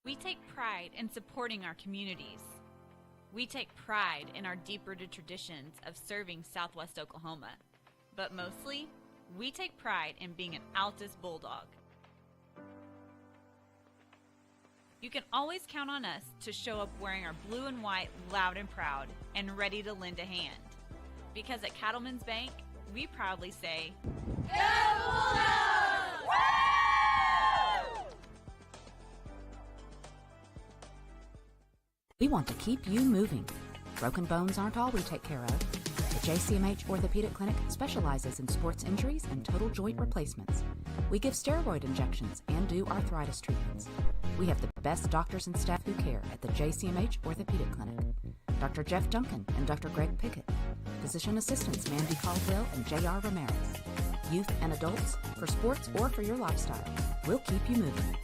We take pride in supporting our communities. We take pride in our deep-rooted traditions of serving Southwest Oklahoma. But mostly, we take pride in being an Altus Bulldog. You can always count on us to show up wearing our blue and white loud and proud and ready to lend a hand. Because at Cattlemen's Bank, we proudly say, Go Bulldogs! Woo! We want to keep you moving. Broken bones aren't all we take care of. The JCMH Orthopedic Clinic specializes in sports injuries and total joint replacements. We give steroid injections and do arthritis treatments. We have the best doctors and staff who care at the JCMH Orthopedic Clinic. Dr. Jeff Duncan and Dr. Greg Pickett. Physician assistants Mandy Caldwell and J.R. Ramirez. Youth and adults, for sports or for your lifestyle. We'll keep you moving.